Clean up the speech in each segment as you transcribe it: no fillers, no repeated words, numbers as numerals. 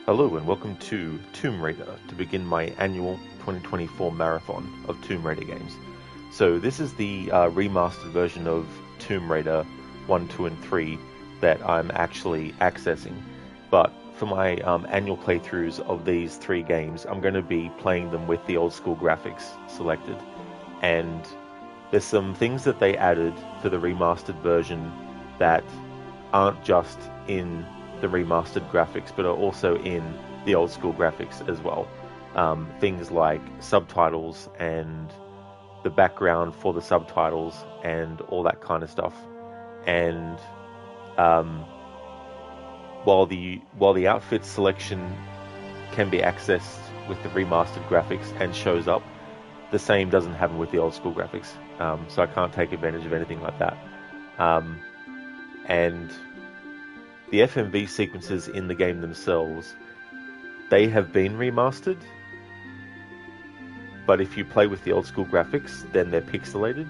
Hello and welcome to Tomb Raider to begin my annual 2024 marathon of Tomb Raider games. So this is the remastered version of Tomb Raider 1, 2, and 3 that I'm actually accessing. But for my annual playthroughs of these three games, I'm going to be playing them with the old school graphics selected. And there's some things that they added to the remastered version that aren't just in the remastered graphics, but are also in the old school graphics as well. Things like subtitles and the background for the subtitles and all that kind of stuff. And while the outfit selection can be accessed with the remastered graphics and shows up, the same doesn't happen with the old school graphics. So I can't take advantage of anything like that. And the FMV sequences in the game themselves, they have been remastered, but if you play with the old school graphics, then they're pixelated.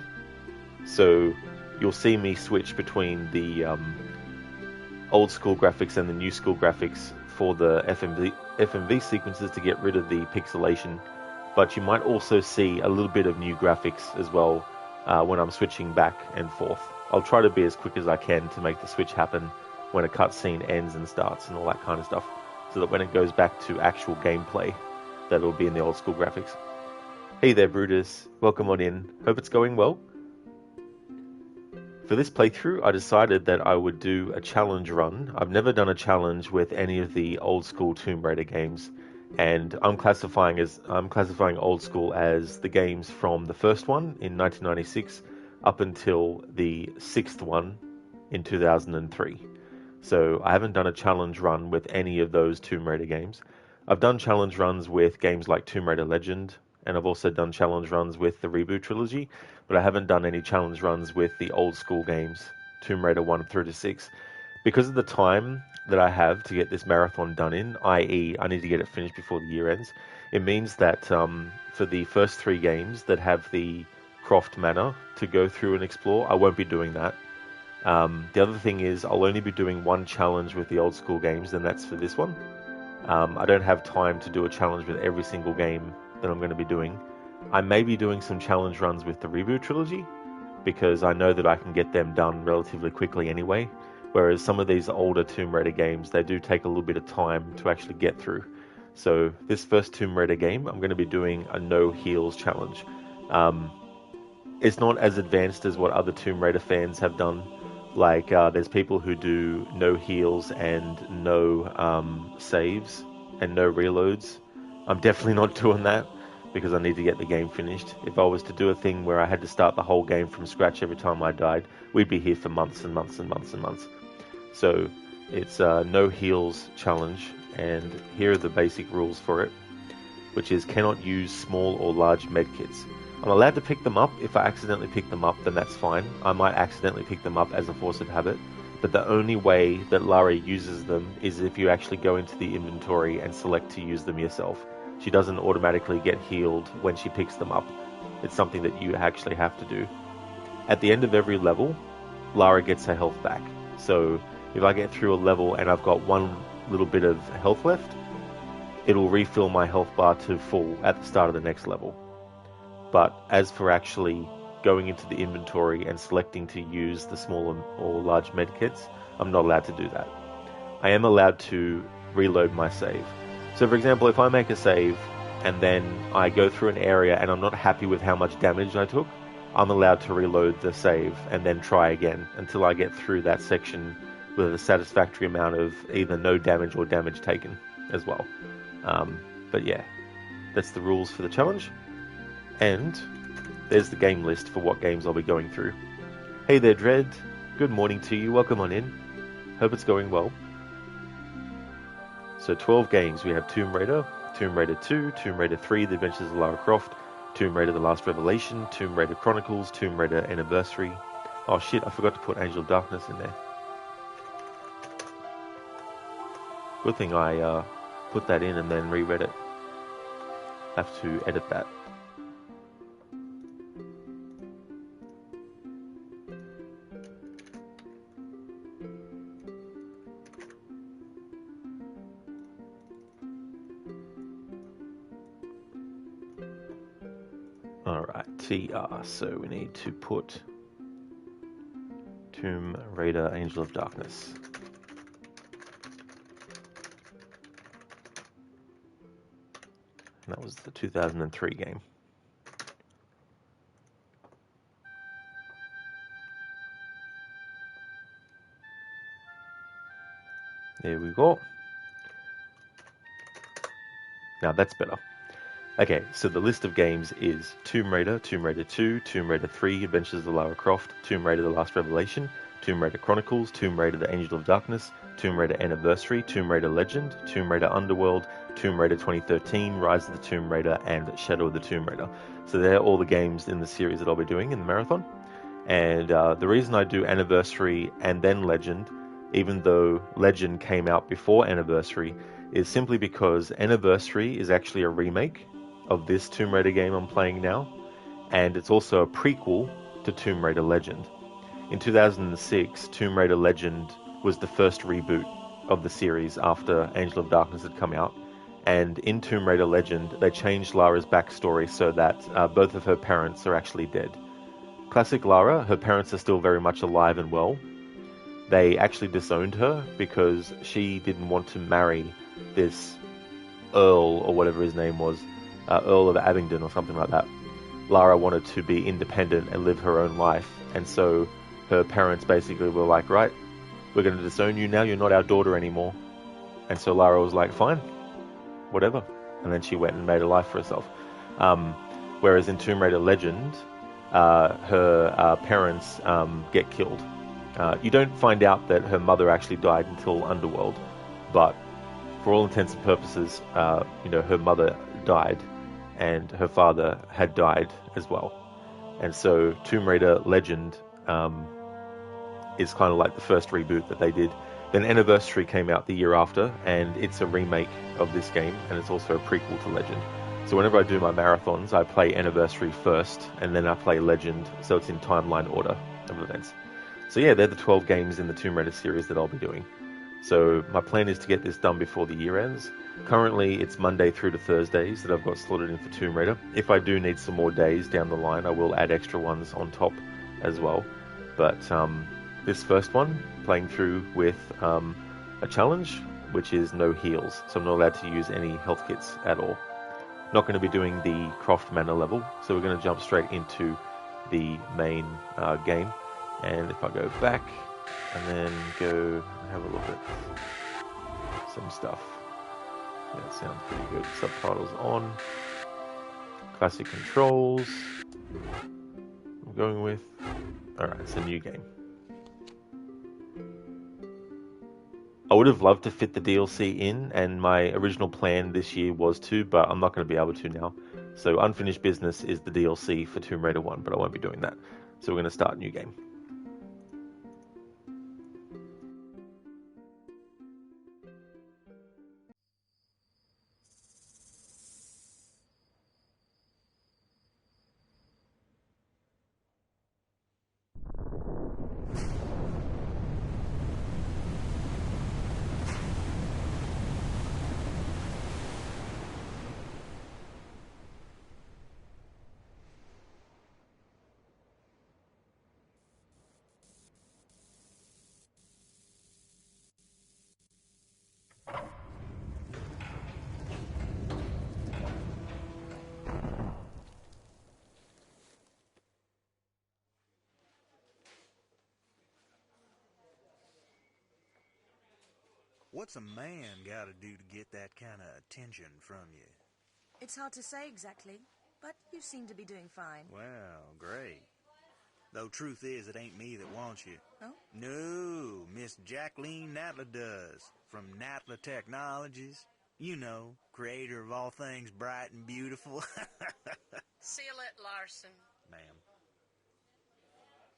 So you'll see me switch between the old school graphics and the new school graphics for the FMV sequences to get rid of the pixelation, but you might also see a little bit of new graphics as well when I'm switching back and forth. I'll try to be as quick as I can to make the switch happen when a cutscene ends and starts and all that kind of stuff, so that when it goes back to actual gameplay, that'll be in the old school graphics. Hey there, Brutus. Welcome on in. Hope it's going well. For this playthrough, I decided that I would do a challenge run. I've never done a challenge with any of the old school Tomb Raider games, and I'm classifying old school as the games from the first one in 1996 up until the sixth one in 2003. So I haven't done a challenge run with any of those Tomb Raider games. I've done challenge runs with games like Tomb Raider Legend, and I've also done challenge runs with the Reboot trilogy, but I haven't done any challenge runs with the old school games, Tomb Raider 1 through to 6. Because of the time that I have to get this marathon done in, i.e. I need to get it finished before the year ends, it means that for the first three games that have the Croft Manor to go through and explore, I won't be doing that. The other thing is I'll only be doing one challenge with the old school games, and that's for this one. I don't have time to do a challenge with every single game that I'm going to be doing. I may be doing some challenge runs with the Reboot trilogy, because I know that I can get them done relatively quickly anyway, whereas some of these older Tomb Raider games, they do take a little bit of time to actually get through. So this first Tomb Raider game, I'm going to be doing a no heals challenge. It's not as advanced as what other Tomb Raider fans have done. Like, there's people who do no heals and no saves and no reloads. I'm definitely not doing that because I need to get the game finished. If I was to do a thing where I had to start the whole game from scratch every time I died, we'd be here for months and months and months and months. So it's a no heals challenge, and here are the basic rules for it, which is cannot use small or large medkits. I'm allowed to pick them up. If I accidentally pick them up, then that's fine. I might accidentally pick them up as a force of habit, but the only way that Lara uses them is if you actually go into the inventory and select to use them yourself. She doesn't automatically get healed when she picks them up. It's something that you actually have to do. At the end of every level, Lara gets her health back. So if I get through a level and I've got one little bit of health left, it'll refill my health bar to full at the start of the next level. But as for actually going into the inventory and selecting to use the small or large medkits, I'm not allowed to do that. I am allowed to reload my save. So for example, if I make a save and then I go through an area and I'm not happy with how much damage I took, I'm allowed to reload the save and then try again until I get through that section with a satisfactory amount of either no damage or damage taken as well. But yeah, that's the rules for the challenge. And there's the game list for what games I'll be going through. Hey there, Dread. Good morning to you. Welcome on in. Hope it's going well. So 12 games. We have Tomb Raider, Tomb Raider 2, Tomb Raider 3, The Adventures of Lara Croft, Tomb Raider The Last Revelation, Tomb Raider Chronicles, Tomb Raider Anniversary. Oh shit, I forgot to put Angel of Darkness in there. Good thing I put that in and then reread it. Have to edit that. Alright, TR. So we need to put Tomb Raider Angel of Darkness. And that was the 2003 game. There we go. Now that's better. Okay, so the list of games is Tomb Raider, Tomb Raider 2, Tomb Raider 3, Adventures of Lara Croft, Tomb Raider The Last Revelation, Tomb Raider Chronicles, Tomb Raider The Angel of Darkness, Tomb Raider Anniversary, Tomb Raider Legend, Tomb Raider Underworld, Tomb Raider 2013, Rise of the Tomb Raider, and Shadow of the Tomb Raider. So they're all the games in the series that I'll be doing in the marathon. And the reason I do Anniversary and then Legend, even though Legend came out before Anniversary, is simply because Anniversary is actually a remake of this Tomb Raider game I'm playing now, and it's also a prequel to Tomb Raider Legend. In 2006, Tomb Raider Legend was the first reboot of the series after Angel of Darkness had come out, and in Tomb Raider Legend, they changed Lara's backstory so that both of her parents are actually dead. Classic Lara, her parents are still very much alive and well. They actually disowned her because she didn't want to marry this Earl, or whatever his name was, Earl of Abingdon or something like that. Lara wanted to be independent and live her own life, and so her parents basically were like, right, we're going to disown you now, you're not our daughter anymore. And so Lara was like, fine, whatever. And then she went and made a life for herself. Whereas in Tomb Raider Legend, her parents get killed. You don't find out that her mother actually died until Underworld, but for all intents and purposes, her mother died, and her father had died as well. And so Tomb Raider Legend is kind of like the first reboot that they did. Then Anniversary came out the year after, and it's a remake of this game, and it's also a prequel to Legend. So whenever I do my marathons, I play Anniversary first, and then I play Legend, so it's in timeline order of events. So yeah, they're the 12 games in the Tomb Raider series that I'll be doing. So my plan is to get this done before the year ends. Currently, it's Monday through to Thursdays that I've got slotted in for Tomb Raider. If I do need some more days down the line, I will add extra ones on top as well. But this first one, playing through with a challenge, which is no heals. So I'm not allowed to use any health kits at all. Not going to be doing the Croft Manor level, so we're going to jump straight into the main game. And if I go back and then go have a look at some stuff. Yeah, it sounds pretty good. Subtitles on. Classic controls. I'm going with. Alright, it's a new game. I would have loved to fit the DLC in, and my original plan this year was to, but I'm not going to be able to now. So Unfinished Business is the DLC for Tomb Raider 1, but I won't be doing that. So we're going to start a new game. What's a man gotta do to get that kind of attention from you? It's hard to say exactly, but you seem to be doing fine. Well, great. Though truth is, it ain't me that wants you. Oh? No, Miss Jacqueline Natla does, from Natla Technologies. You know, creator of all things bright and beautiful. Seal it, Larson. Ma'am.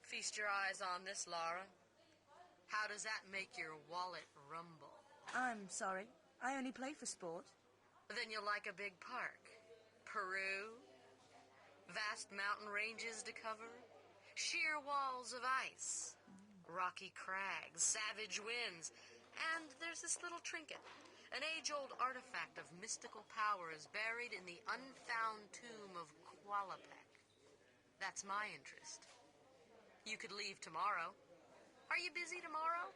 Feast your eyes on this, Lara. How does that make your wallet rumble? I'm sorry. I only play for sport. Then you'll like a big park. Peru? Vast mountain ranges to cover? Sheer walls of ice? Rocky crags, savage winds? And there's this little trinket. An age-old artifact of mystical powers buried in the unfound tomb of Qualapec. That's my interest. You could leave tomorrow. Are you busy tomorrow?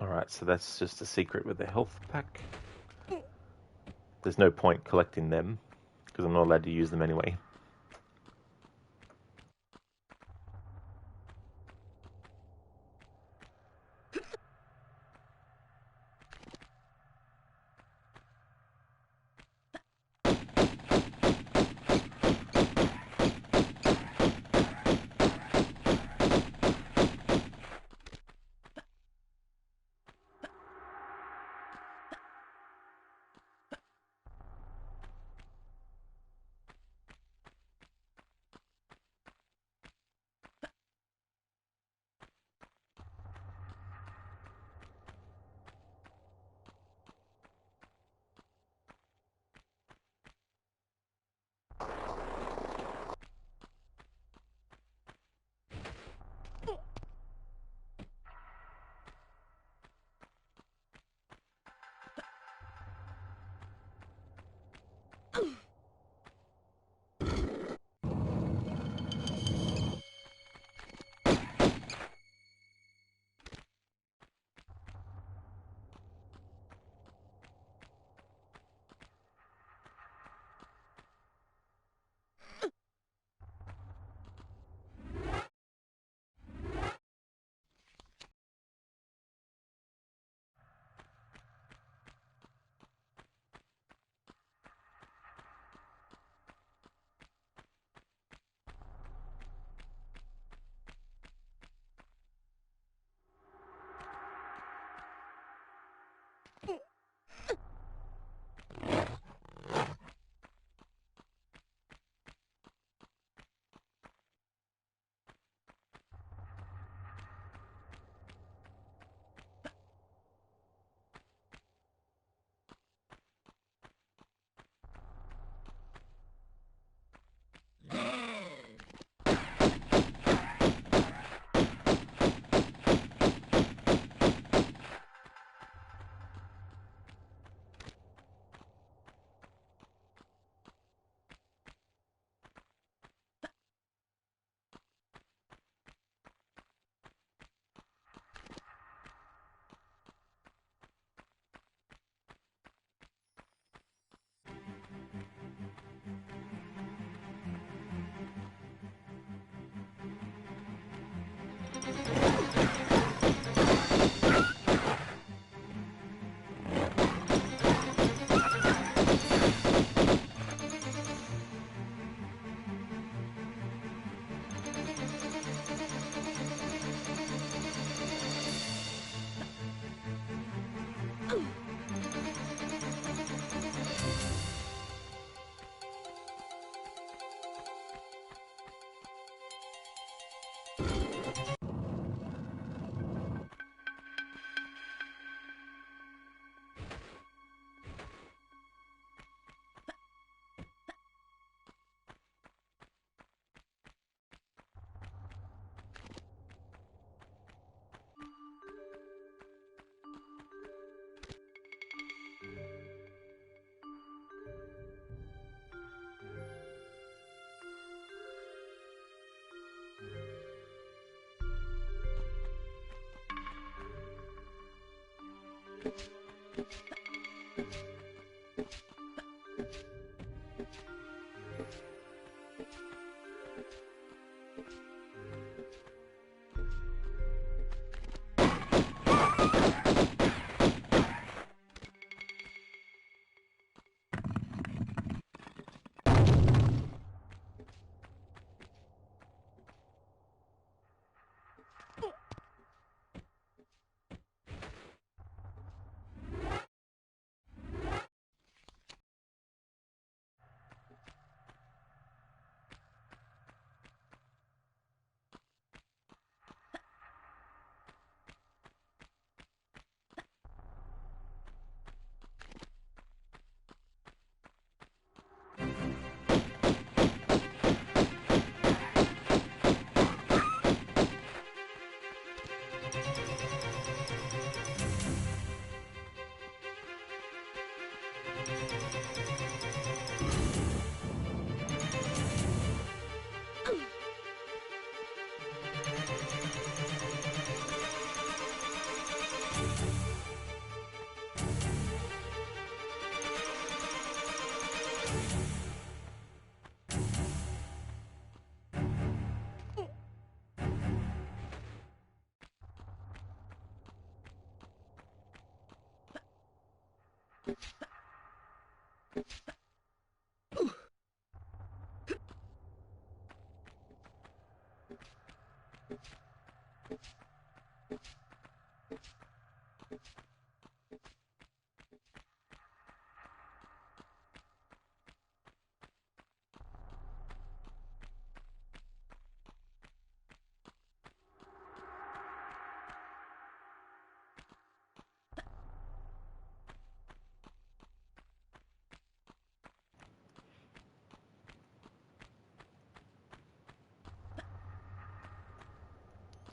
Alright, so that's just a secret with the health pack. There's no point collecting them, because I'm not allowed to use them anyway.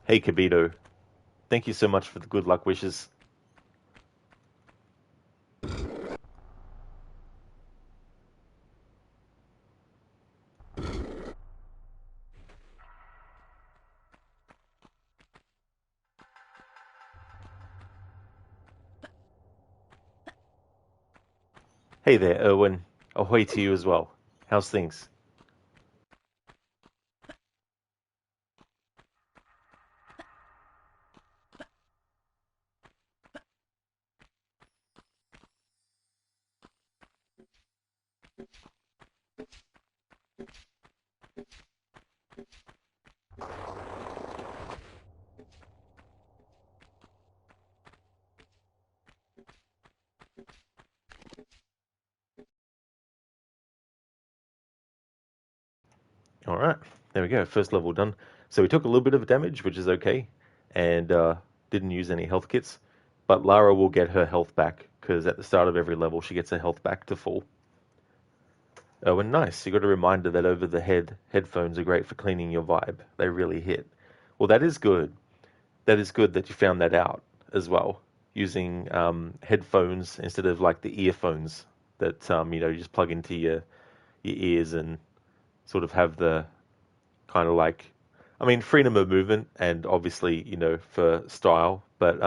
Hey, Kabito. Thank you so much for the good luck wishes. Hey there, Erwin. Ahoy to you as well. How's things? All right, there we go. First level done. So we took a little bit of damage, which is okay, and didn't use any health kits. But Lara will get her health back because at the start of every level, she gets her health back to full. Oh, and nice. You got a reminder that over the headphones are great for cleaning your vibe. They really hit. Well, that is good. That is good that you found that out as well. Using headphones instead of like the earphones that you just plug into your ears and sort of have the kind of like, I mean, freedom of movement and obviously for style, but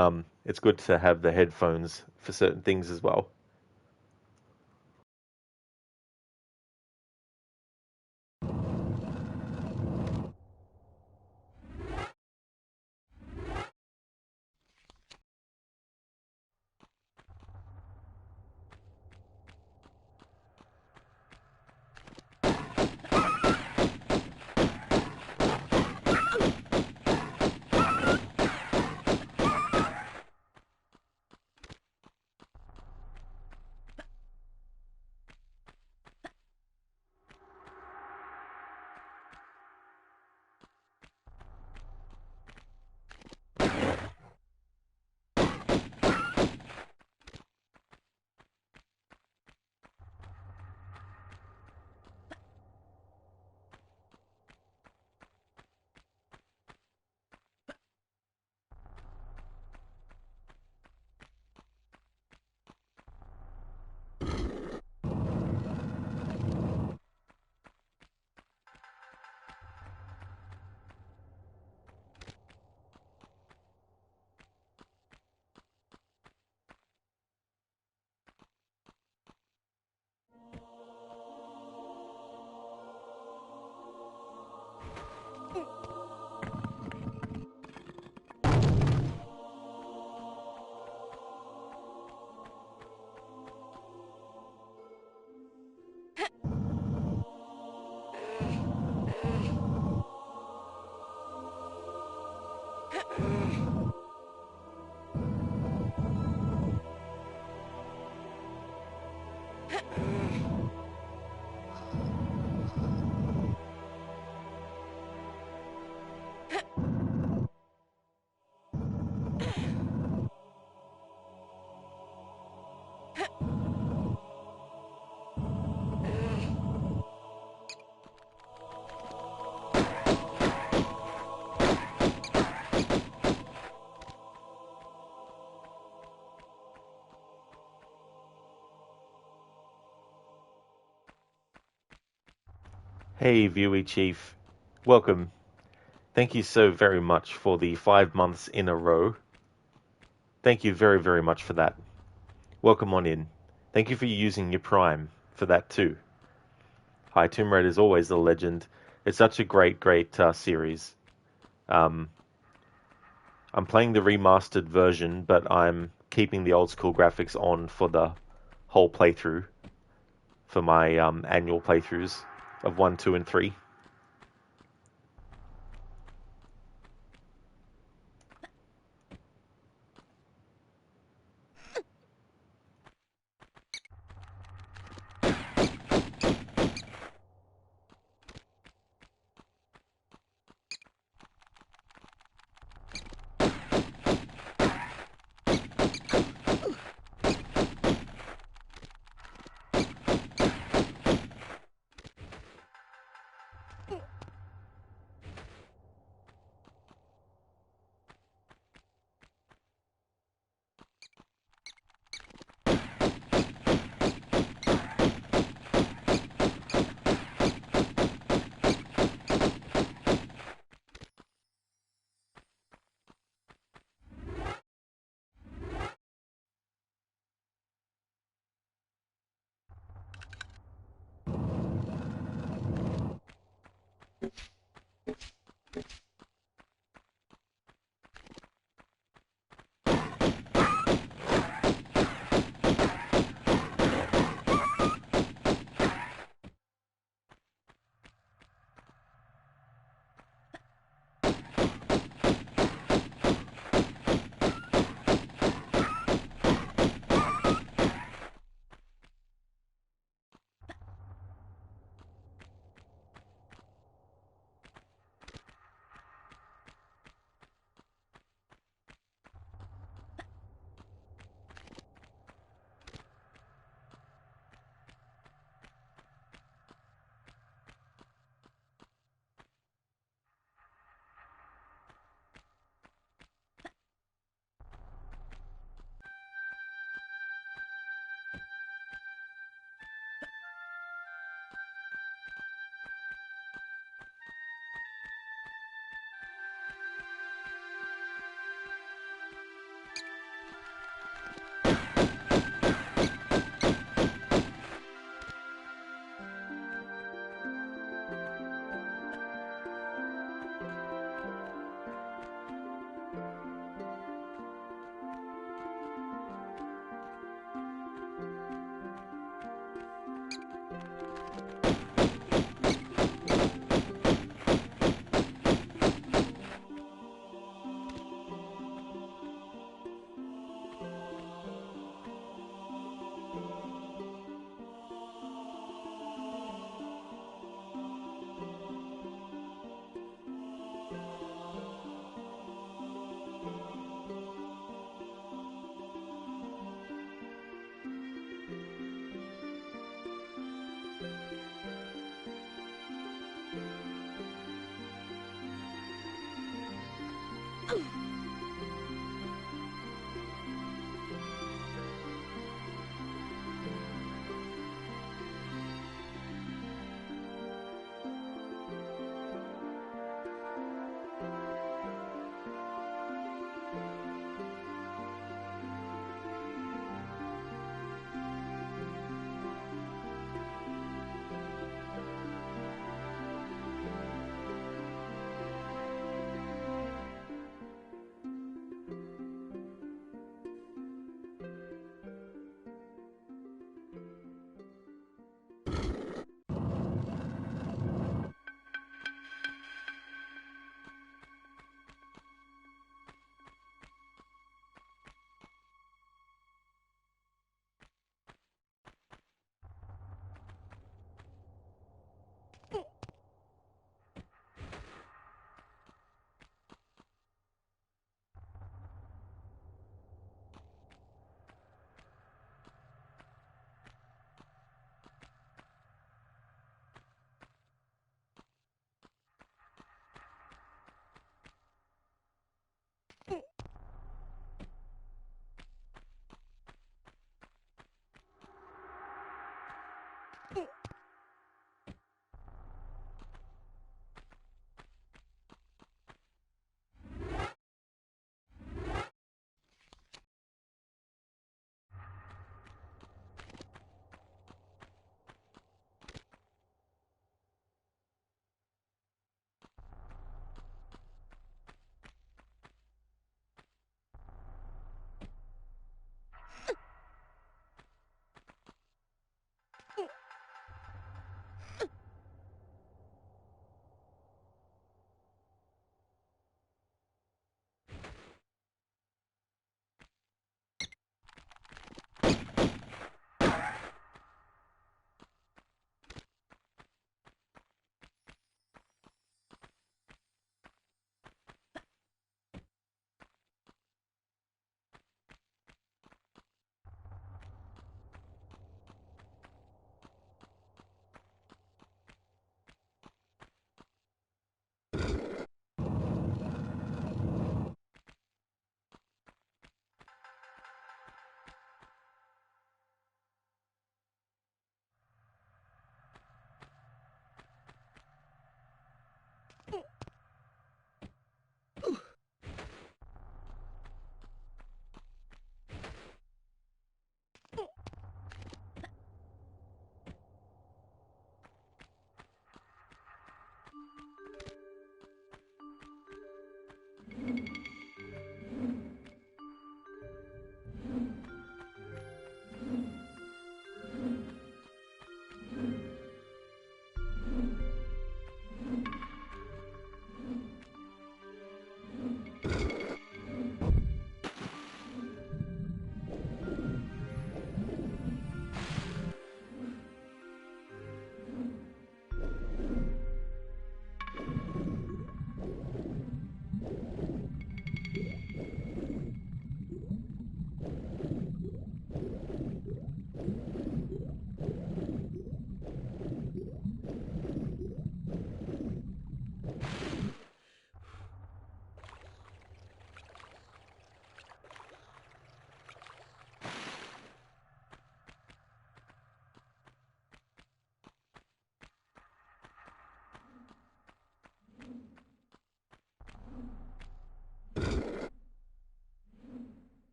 it's good to have the headphones for certain things as well. Hey, Viewee Chief. Welcome. Thank you so very much for the 5 months in a row. Thank you very, very much for that. Welcome on in. Thank you for using your Prime for that too. Hi, Tomb Raider is always a legend. It's such a great, great series. Um, I'm playing the remastered version, but I'm keeping the old school graphics on for the whole playthrough, for my annual playthroughs of 1, 2, and 3.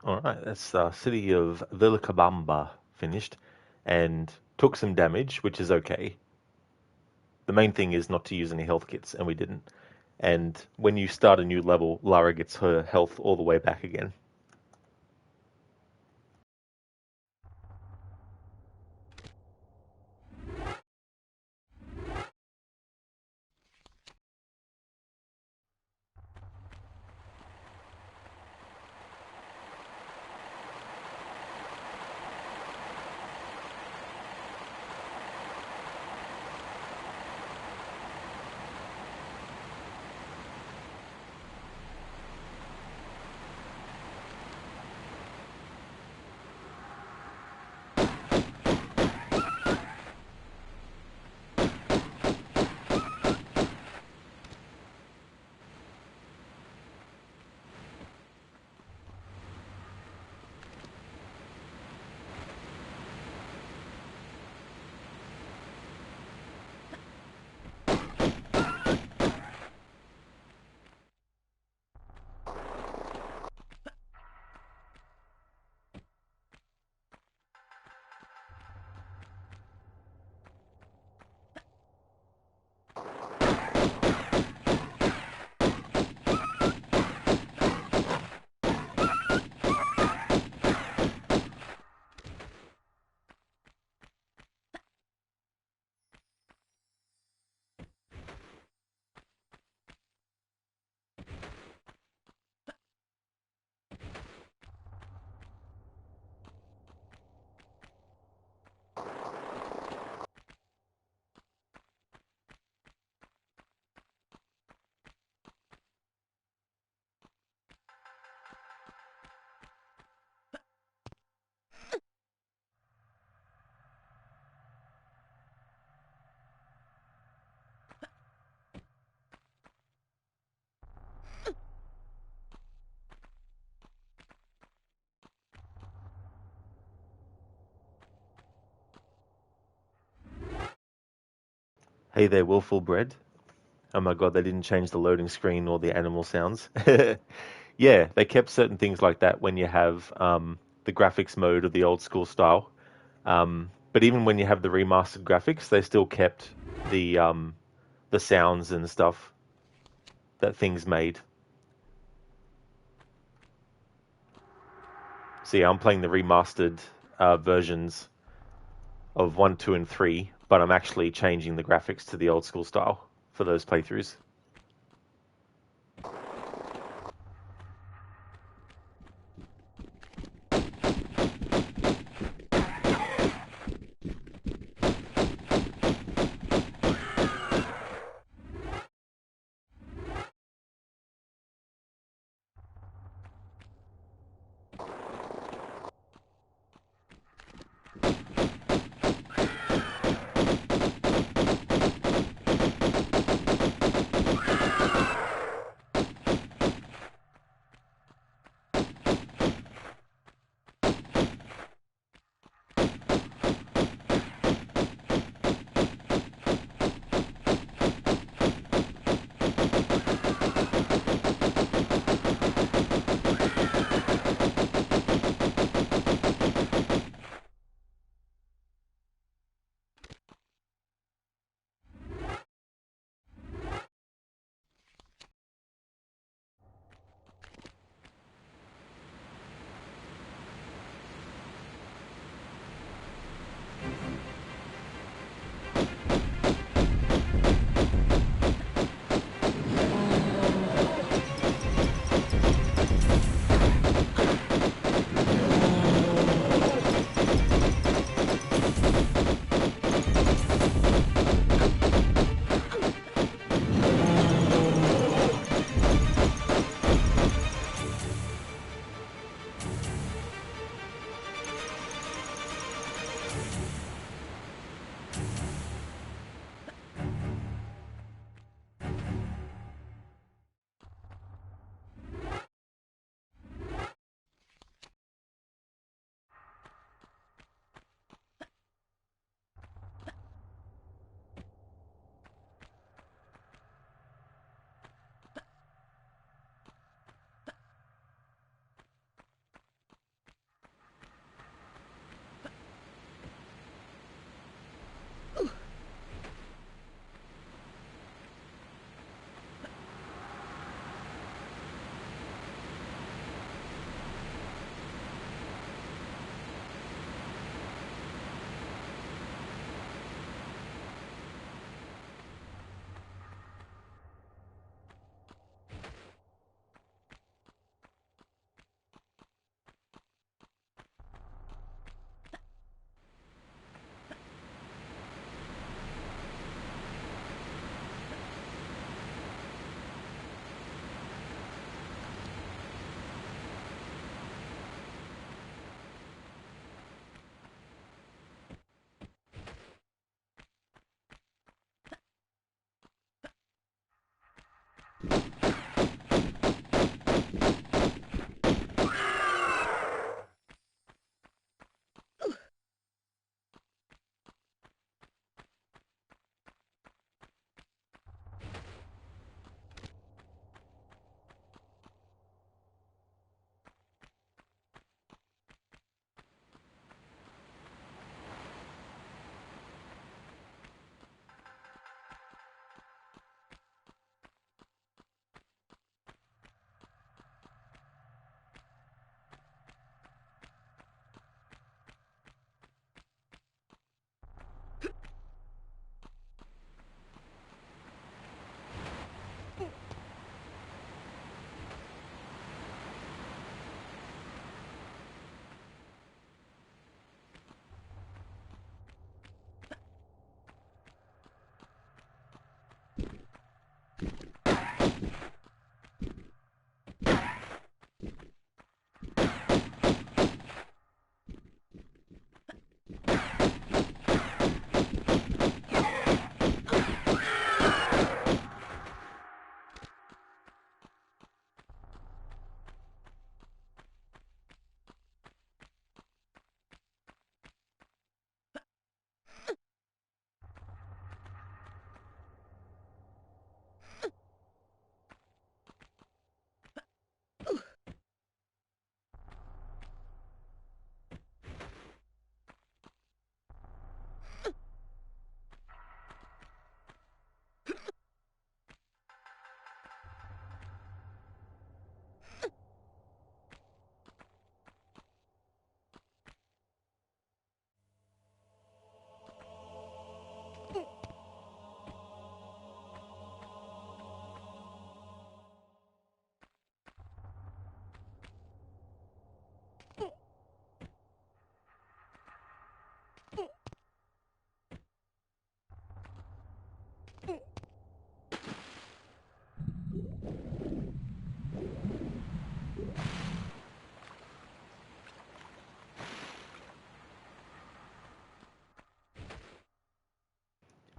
All right, that's City of Vilcabamba finished, and took some damage, which is okay. The main thing is not to use any health kits, and we didn't. And when you start a new level, Lara gets her health all the way back again. Hey there, Willful Bread. Oh my god, they didn't change the loading screen or the animal sounds. Yeah, they kept certain things like that when you have the graphics mode of the old school style. But even when you have the remastered graphics, they still kept the sounds and stuff that things made. So yeah, I'm playing the remastered versions of 1, 2, and 3, but I'm actually changing the graphics to the old school style for those playthroughs.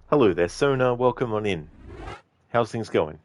Hello there, Sona. Welcome on in. How's things going?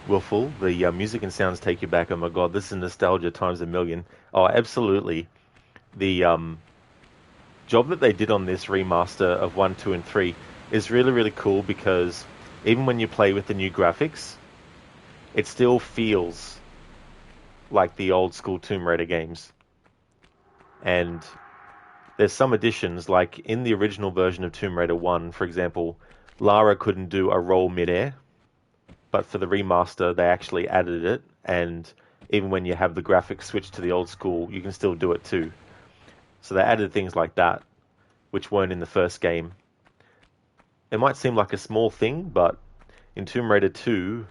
Willful, the music and sounds take you back. Oh my god, this is nostalgia times a million. Oh, absolutely. The job that they did on this remaster of 1, 2, and 3 is really, really cool because even when you play with the new graphics, it still feels like the old school Tomb Raider games. And there's some additions, like in the original version of Tomb Raider 1, for example, Lara couldn't do a roll midair, but for the remaster, they actually added it, and even when you have the graphics switched to the old school, you can still do it too. So they added things like that, which weren't in the first game. It might seem like a small thing, but in Tomb Raider 2,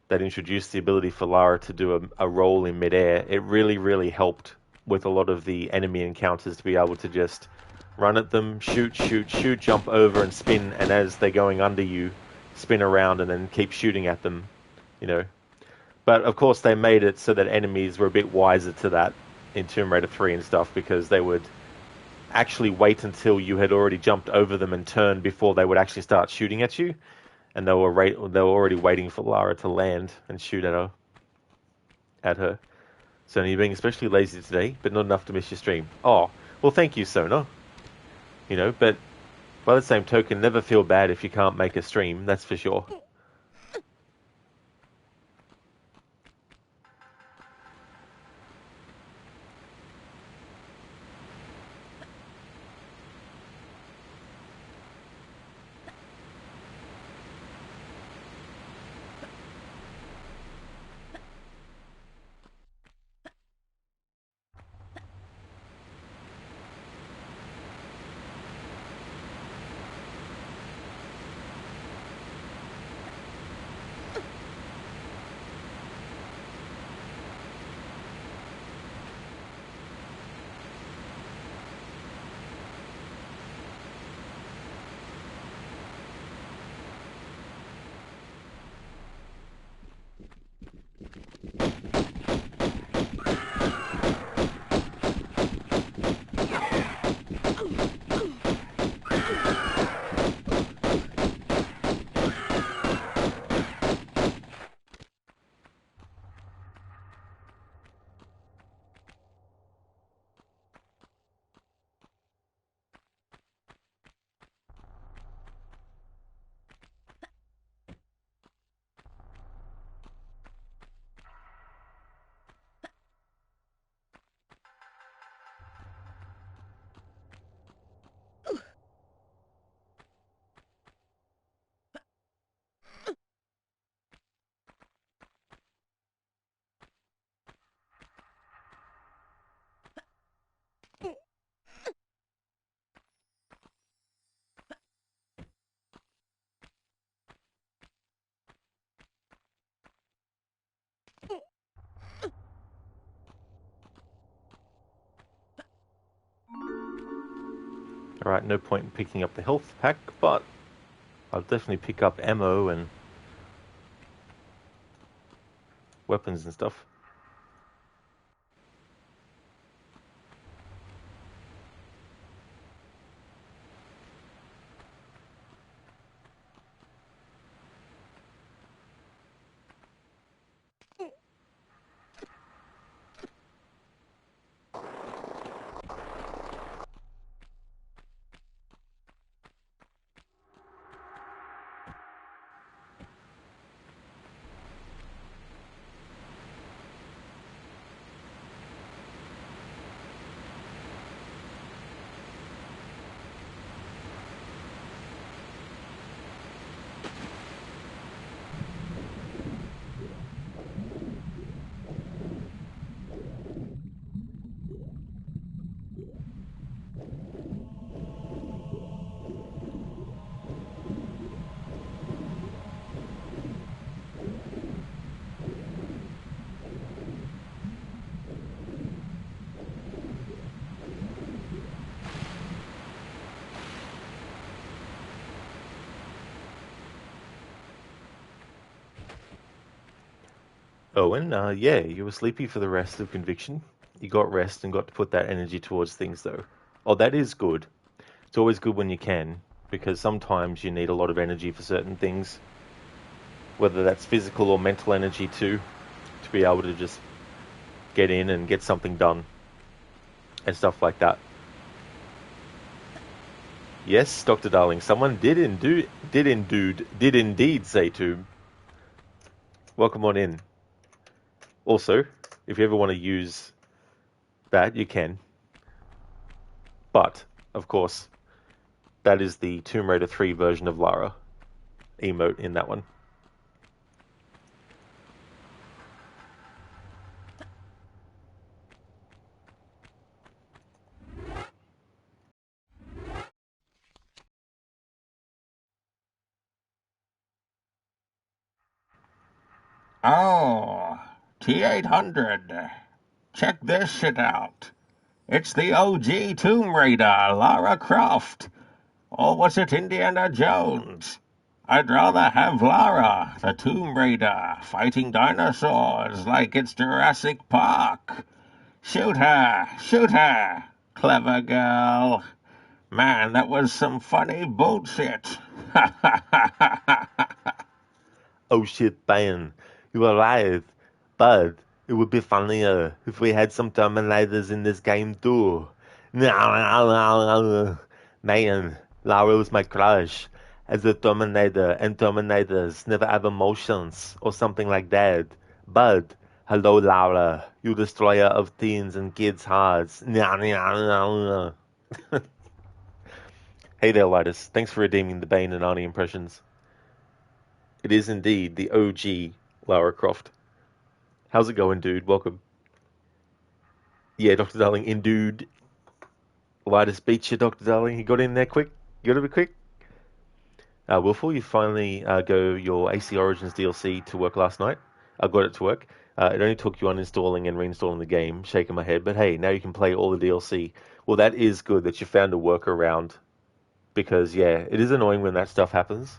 that introduced the ability for Lara to do a roll in midair. It really, really helped with a lot of the enemy encounters to be able to just run at them, shoot, shoot, shoot, jump over and spin, and as they're going under you, spin around and then keep shooting at them, you know. But of course they made it so that enemies were a bit wiser to that in Tomb Raider 3 and stuff, because they would actually wait until you had already jumped over them and turned before they would actually start shooting at you, and they were already waiting for Lara to land and shoot at her. Sona, you're being especially lazy today, but not enough to miss your stream. Oh, well, thank you, Sona. You know, but by the same token, never feel bad if you can't make a stream, that's for sure. Alright, no point in picking up the health pack, but I'll definitely pick up ammo and weapons and stuff. Owen, yeah, you were sleepy for the rest of Conviction. You got rest and got to put that energy towards things, though. Oh, that is good. It's always good when you can, because sometimes you need a lot of energy for certain things, whether that's physical or mental energy too, to be able to just get in and get something done and stuff like that. Yes, Dr. Darling, someone did indeed say to. Welcome on in. Also, if you ever want to use that, you can. But, of course, that is the Tomb Raider 3 version of Lara emote in that one. Oh, T800. Check this shit out. It's the OG Tomb Raider, Lara Croft. Or was it Indiana Jones? I'd rather have Lara, the Tomb Raider, fighting dinosaurs like it's Jurassic Park. Shoot her! Shoot her! Clever girl. Man, that was some funny bullshit. Ha ha ha ha ha! Oh shit, Ban, you were right. But it would be funnier if we had some Terminators in this game too. Man, Lara was my crush. As a Terminator, and Terminators never have emotions, or something like that. But, hello Lara, you destroyer of teens and kids' hearts. Hey there, Lightus. Thanks for redeeming the Bane and Arnie impressions. It is indeed the OG Lara Croft. How's it going, dude? Welcome. Yeah, Dr. Darling, in dude. Lightus beat you, Dr. Darling. You got in there quick? You got to be quick? Willful, you finally go your AC Origins DLC to work last night. I got it to work. It only took you uninstalling and reinstalling the game, shaking my head. But hey, now you can play all the DLC. Well, that is good that you found a workaround. Because, yeah, it is annoying when that stuff happens.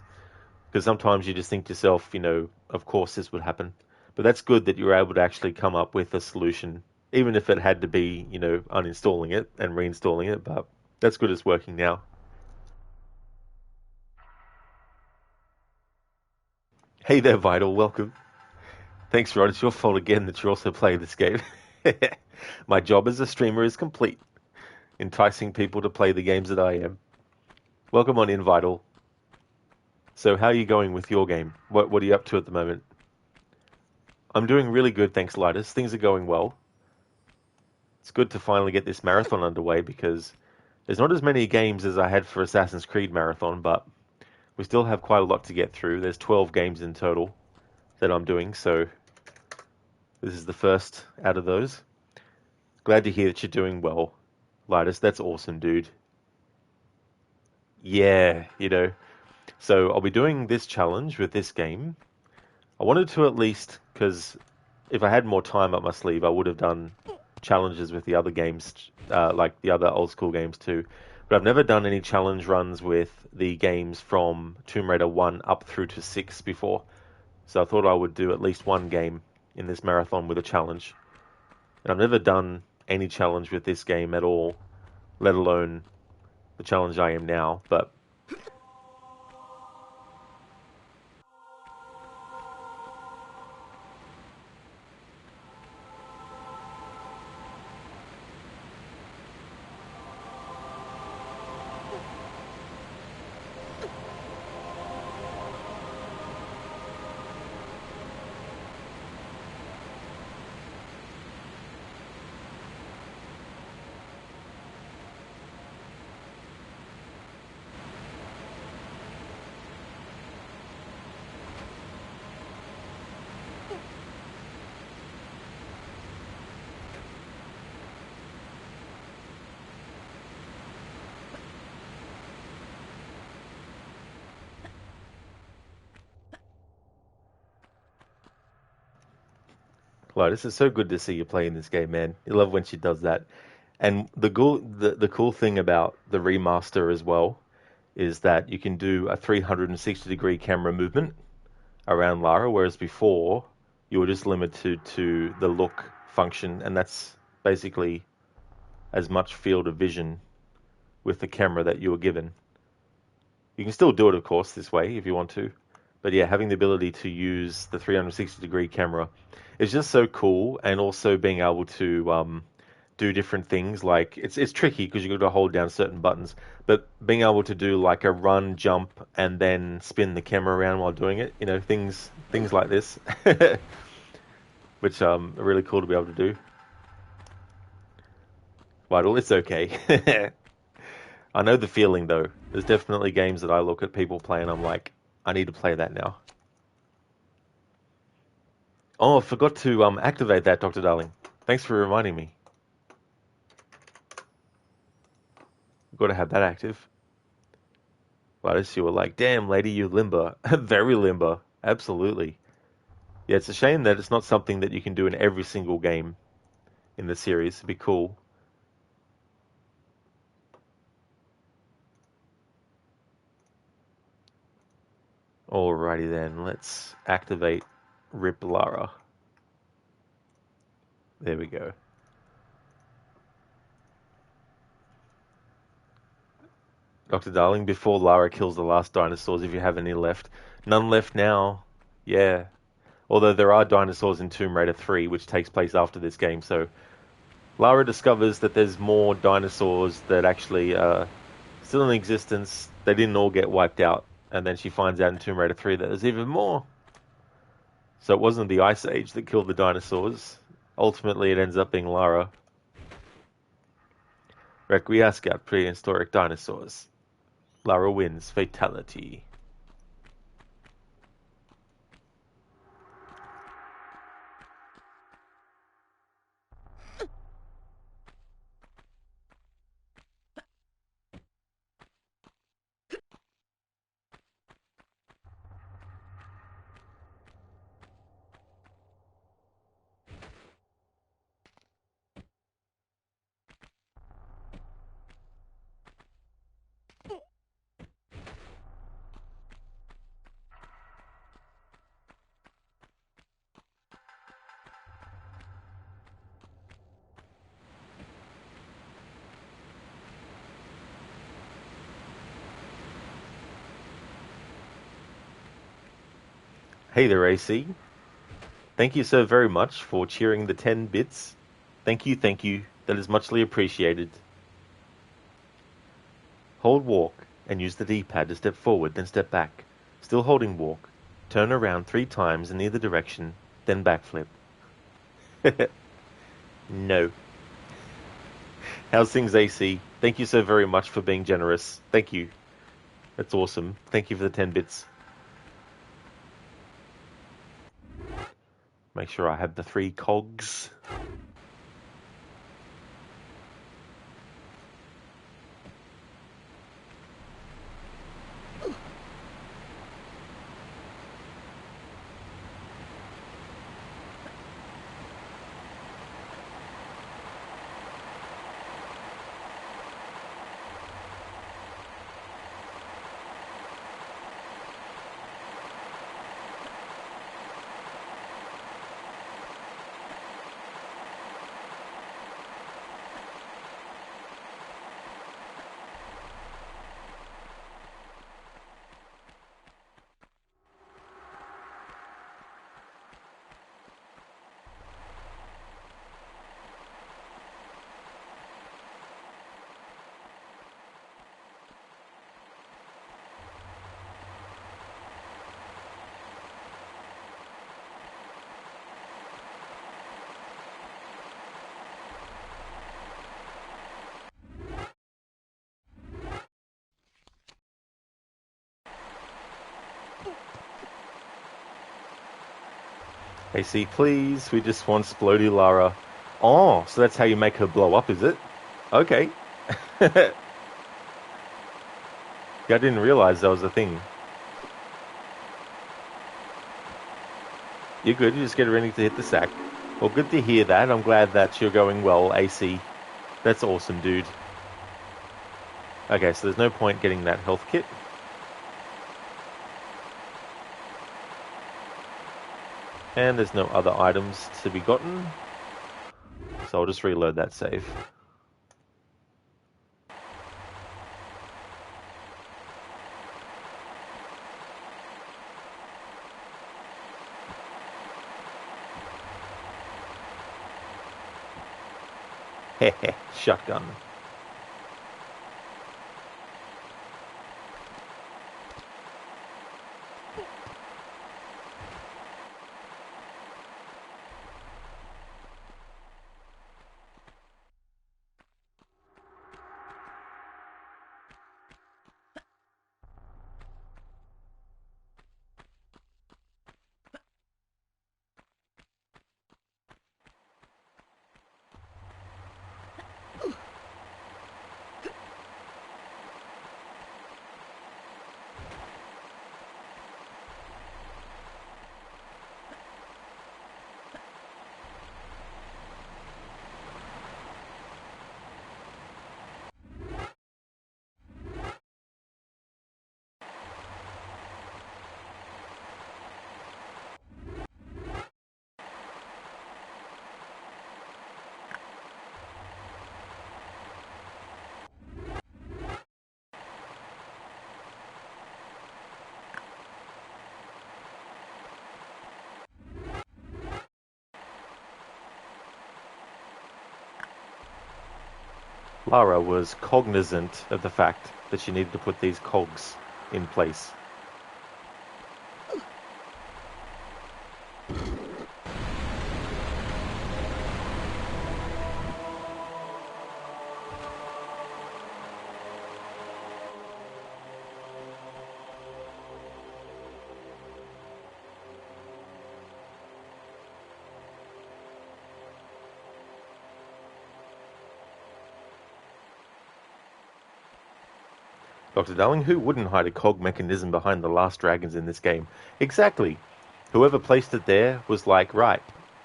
Because sometimes you just think to yourself, you know, of course this would happen. But that's good that you were able to actually come up with a solution, even if it had to be, you know, uninstalling it and reinstalling it. But that's good it's working now. Hey there, Vital. Welcome. Thanks, Rod. It's your fault again that you're also playing this game. My job as a streamer is complete, enticing people to play the games that I am. Welcome on in, Vital. So how are you going with your game? What are you up to at the moment? I'm doing really good, thanks, Lightus. Things are going well. It's good to finally get this marathon underway because there's not as many games as I had for Assassin's Creed Marathon, but we still have quite a lot to get through. There's 12 games in total that I'm doing, so this is the first out of those. Glad to hear that you're doing well, Lightus. That's awesome, dude. Yeah, you know. So I'll be doing this challenge with this game. I wanted to at least, because if I had more time up my sleeve, I would have done challenges with the other games, like the other old school games too. But I've never done any challenge runs with the games from Tomb Raider 1 up through to 6 before. So I thought I would do at least one game in this marathon with a challenge. And I've never done any challenge with this game at all, let alone the challenge I am now. But Well, this is so good to see you playing this game, man. You love when she does that. And the cool thing about the remaster as well is that you can do a 360-degree camera movement around Lara, whereas before you were just limited to the look function, and that's basically as much field of vision with the camera that you were given. You can still do it, of course, this way if you want to. But yeah, having the ability to use the 360-degree camera is just so cool, and also being able to do different things. Like it's tricky because you've got to hold down certain buttons, but being able to do like a run, jump, and then spin the camera around while doing it, things like this, which are really cool to be able to do. Vital, it's okay. I know the feeling though. There's definitely games that I look at people play and I'm like, I need to play that now. Oh, I forgot to activate that, Dr. Darling. Thanks for reminding me. Got to have that active. Right, you were like, damn, lady, you limber. Very limber. Absolutely. Yeah, it's a shame that it's not something that you can do in every single game in the series. It'd be cool. Alrighty then, let's activate Rip Lara. There we go. Dr. Darling, before Lara kills the last dinosaurs, if you have any left. None left now. Yeah. Although there are dinosaurs in Tomb Raider 3, which takes place after this game, so Lara discovers that there's more dinosaurs that actually are still in existence. They didn't all get wiped out. And then she finds out in Tomb Raider 3 that there's even more. So it wasn't the Ice Age that killed the dinosaurs. Ultimately, it ends up being Lara. Requiescat prehistoric dinosaurs. Lara wins. Fatality. Hey there, AC. Thank you so very much for cheering the 10 bits. Thank you, thank you. That is muchly appreciated. Hold walk and use the D-pad to step forward, then step back. Still holding walk. Turn around 3 times in either direction, then backflip. No. How's things, AC? Thank you so very much for being generous. Thank you. That's awesome. Thank you for the 10 bits. Make sure I have the 3 cogs. AC, please. We just want Splody Lara. Oh, so that's how you make her blow up, is it? Okay. Yeah, I didn't realize that was a thing. You're good. You just get ready to hit the sack. Well, good to hear that. I'm glad that you're going well, AC. That's awesome, dude. Okay, so there's no point getting that health kit. And there's no other items to be gotten. So I'll just reload that save. Heh, shotgun. Lara was cognizant of the fact that she needed to put these cogs in place. Dr. Darling, who wouldn't hide a cog mechanism behind the last dragons in this game? Exactly. Whoever placed it there was like, right,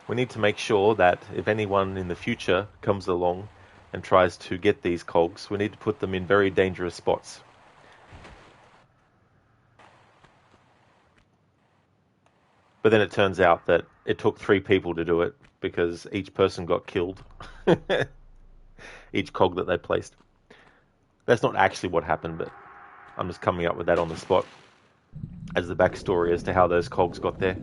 we need to make sure that if anyone in the future comes along and tries to get these cogs, we need to put them in very dangerous spots. But then it turns out that it took 3 people to do it because each person got killed. Each cog that they placed. That's not actually what happened, but I'm just coming up with that on the spot as the backstory as to how those cogs got there.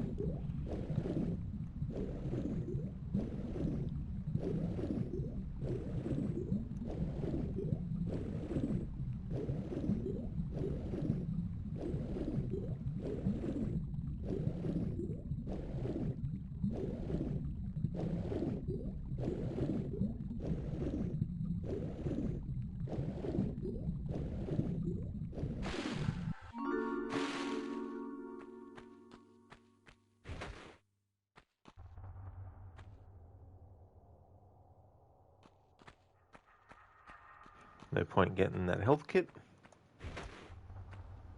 No point getting that health kit.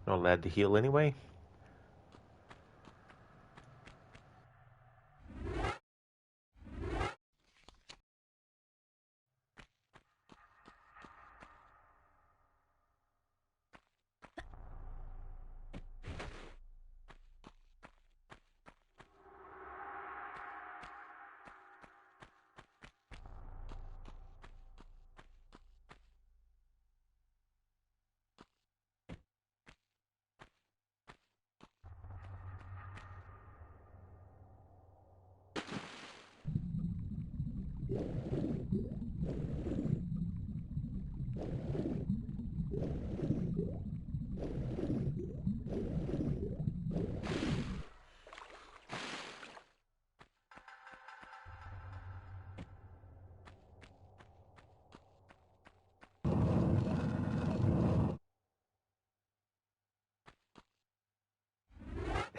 Not allowed to heal anyway.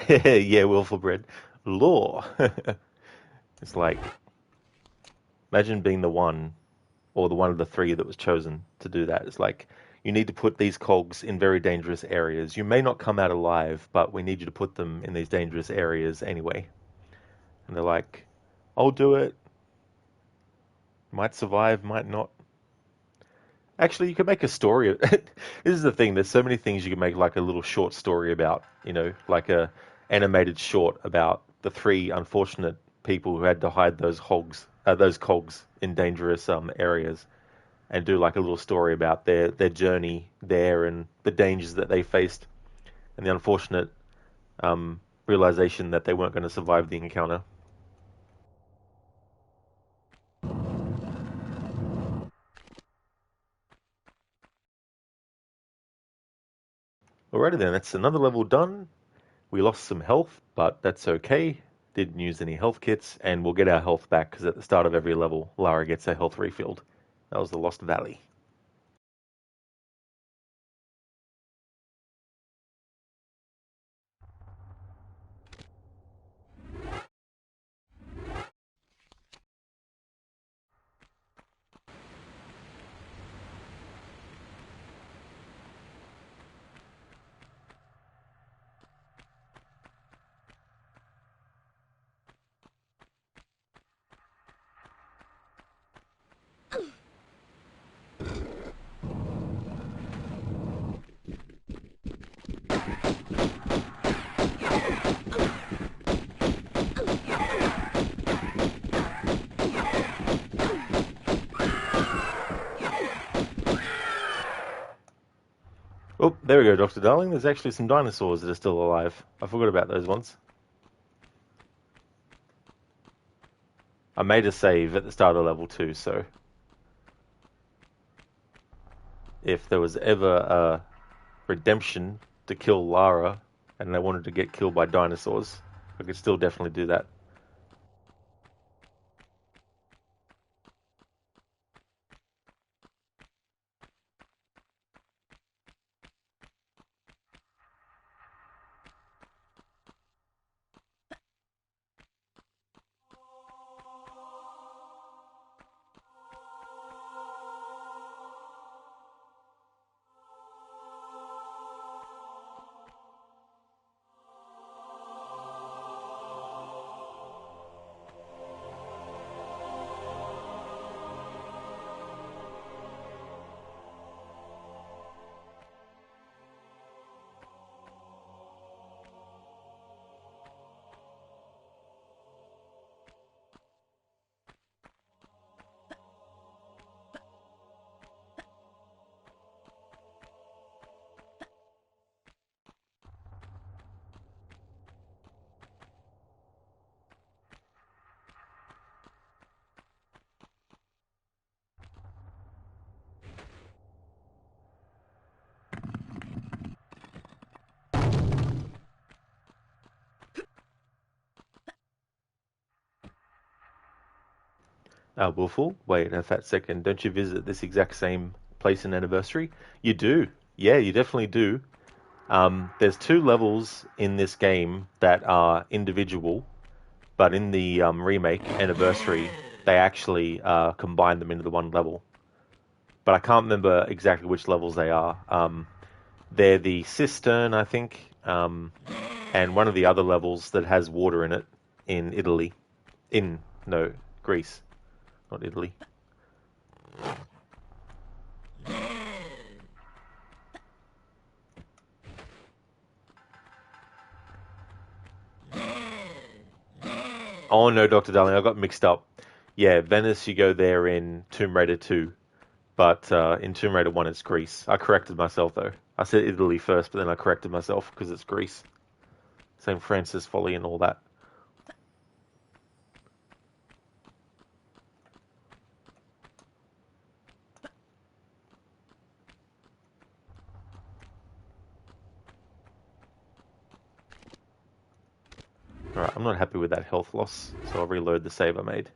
Yeah, Wilful Bread. Law. It's like, imagine being the one, or the one of the three that was chosen to do that. It's like, you need to put these cogs in very dangerous areas. You may not come out alive, but we need you to put them in these dangerous areas anyway. And they're like, I'll do it. Might survive, might not. Actually, you could make a story. This is the thing. There's so many things you can make like a little short story about. You know, like a animated short about the three unfortunate people who had to hide those cogs in dangerous areas, and do like a little story about their journey there and the dangers that they faced, and the unfortunate realization that they weren't going to survive the encounter. Alrighty then, that's another level done. We lost some health, but that's okay. Didn't use any health kits, and we'll get our health back because at the start of every level, Lara gets her health refilled. That was the Lost Valley. Oh, there we go, Dr. Darling. There's actually some dinosaurs that are still alive. I forgot about those ones. I made a save at the start of level 2, so if there was ever a redemption to kill Lara and they wanted to get killed by dinosaurs, I could still definitely do that. Willful, wait a fat second. Don't you visit this exact same place in Anniversary? You do. Yeah, you definitely do. There's two levels in this game that are individual, but in the remake Anniversary, they actually combine them into the one level. But I can't remember exactly which levels they are. They're the cistern, I think, and one of the other levels that has water in it in Italy. No, Greece, not Italy. Oh no, Dr. Darling, I got mixed up. Yeah, Venice, you go there in Tomb Raider 2, but in Tomb Raider 1 it's Greece. I corrected myself though. I said Italy first, but then I corrected myself because it's Greece. St. Francis Folly and all that. Alright, I'm not happy with that health loss, so I'll reload the save I made.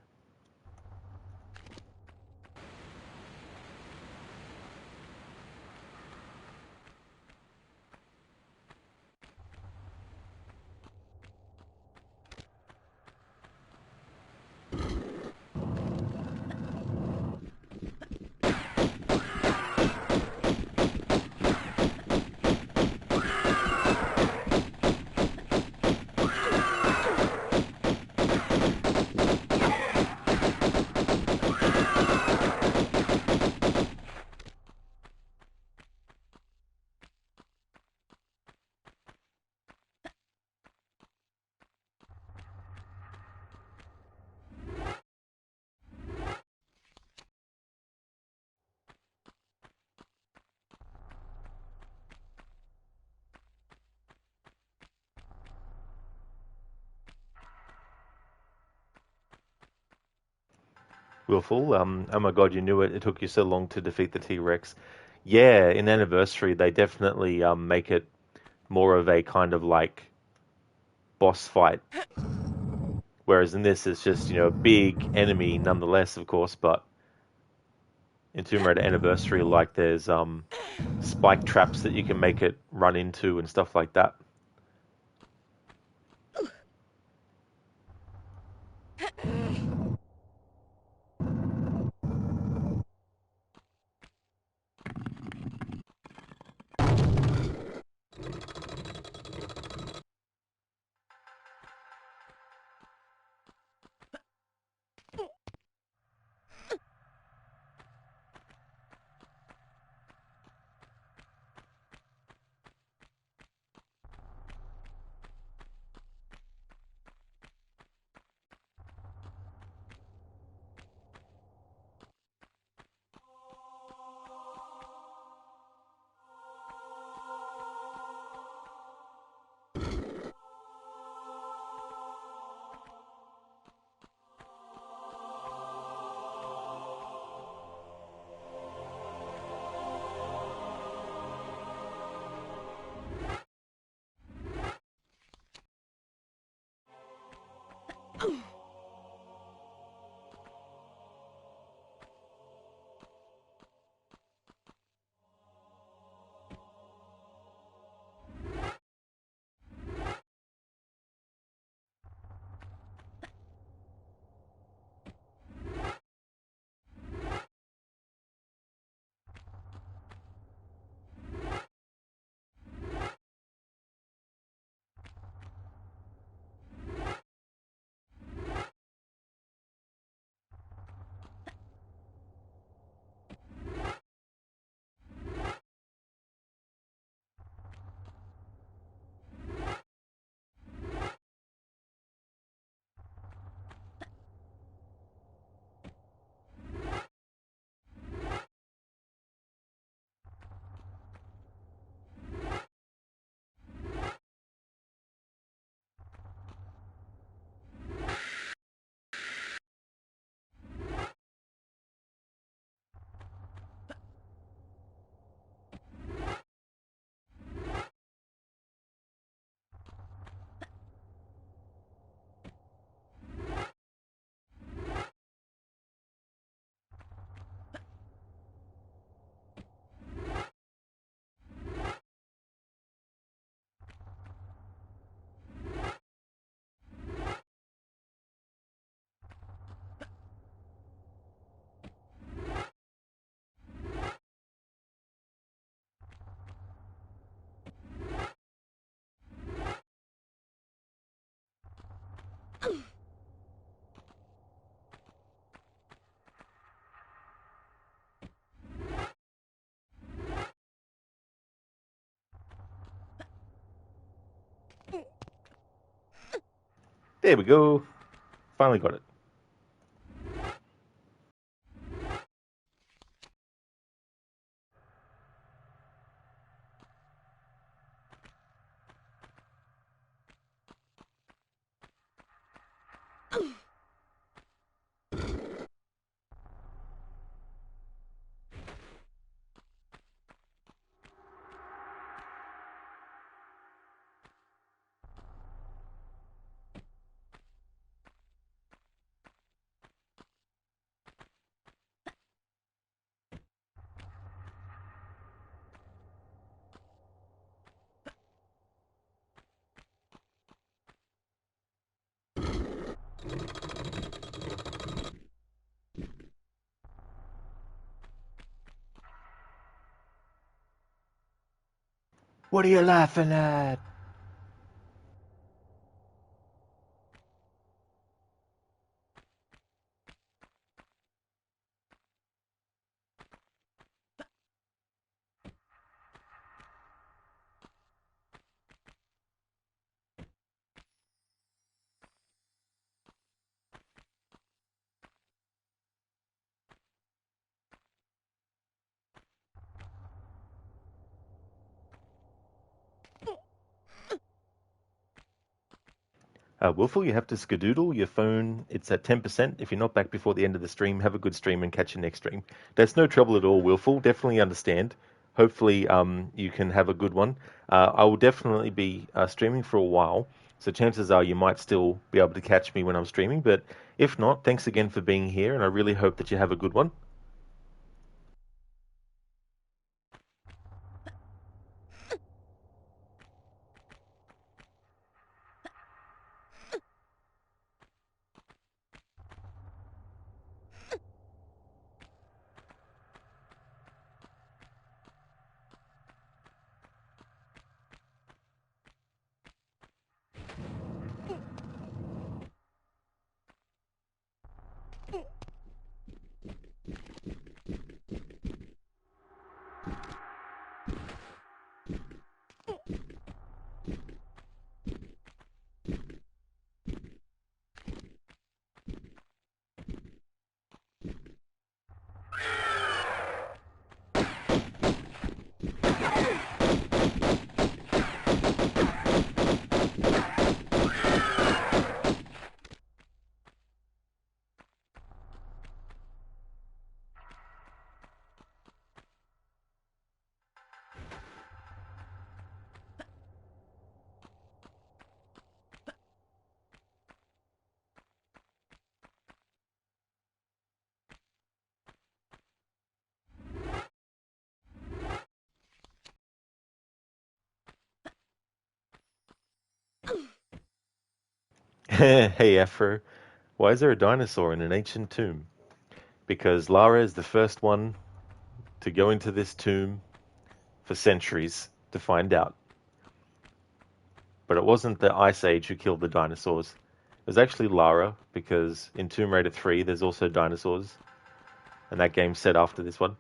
Willful. Oh my God, you knew it. It took you so long to defeat the T-Rex. Yeah, in Anniversary, they definitely make it more of a kind of like boss fight. Whereas in this, it's just, a big enemy nonetheless, of course, but in Tomb Raider Anniversary, like there's spike traps that you can make it run into and stuff like that. There we go. Finally got it. What are you laughing at? Wilful, you have to skedoodle your phone. It's at 10%. If you're not back before the end of the stream, have a good stream and catch your next stream. That's no trouble at all, Wilful. Definitely understand. Hopefully, you can have a good one. I will definitely be streaming for a while, so chances are you might still be able to catch me when I'm streaming. But if not, thanks again for being here, and I really hope that you have a good one. Hey, Afro. Why is there a dinosaur in an ancient tomb? Because Lara is the first one to go into this tomb for centuries to find out. But it wasn't the Ice Age who killed the dinosaurs. It was actually Lara, because in Tomb Raider 3 there's also dinosaurs, and that game's set after this one.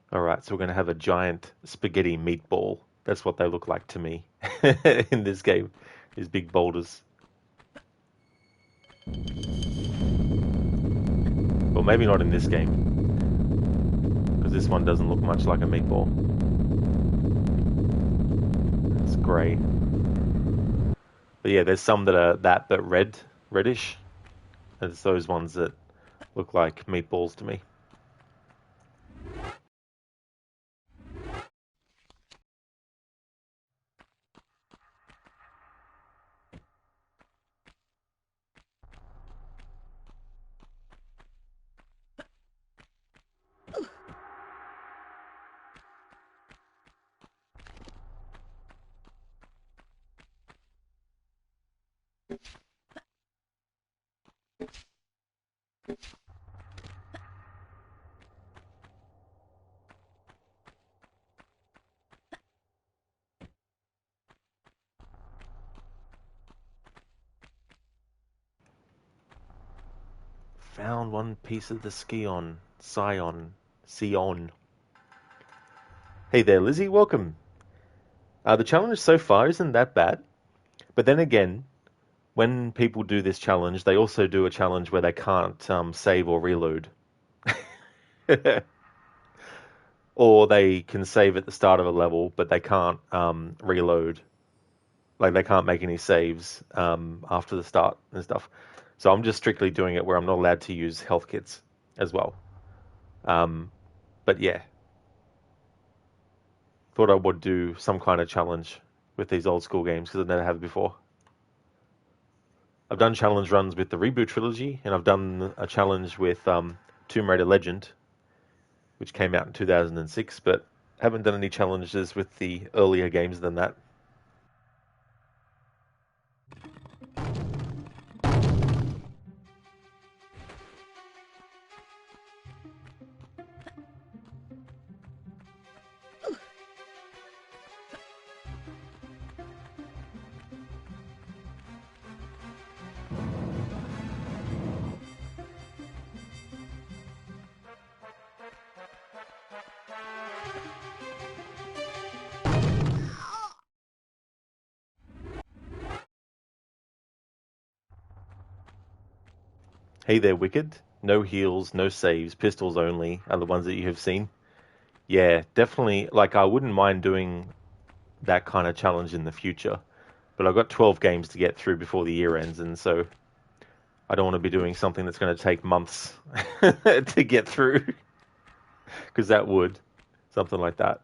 Alright, so we're going to have a giant spaghetti meatball. That's what they look like to me in this game. These big boulders. Well, maybe not in this game, because this one doesn't look much like a meatball. It's grey. But yeah, there's some that are that, but reddish. And it's those ones that look like meatballs to me. found one piece of the Sion. Hey there, Lizzie, welcome. The challenge so far isn't that bad, but then again, when people do this challenge, they also do a challenge where they can't save or reload. Or they can save at the start of a level, but they can't reload. Like they can't make any saves after the start and stuff. So I'm just strictly doing it where I'm not allowed to use health kits as well. But yeah, thought I would do some kind of challenge with these old school games because I never have before. I've done challenge runs with the Reboot trilogy, and I've done a challenge with Tomb Raider Legend, which came out in 2006, but haven't done any challenges with the earlier games than that. Hey there, Wicked. No heals, no saves, pistols only are the ones that you have seen. Yeah, definitely. Like, I wouldn't mind doing that kind of challenge in the future, but I've got 12 games to get through before the year ends, and so I don't want to be doing something that's going to take months to get through, because that would. Something like that.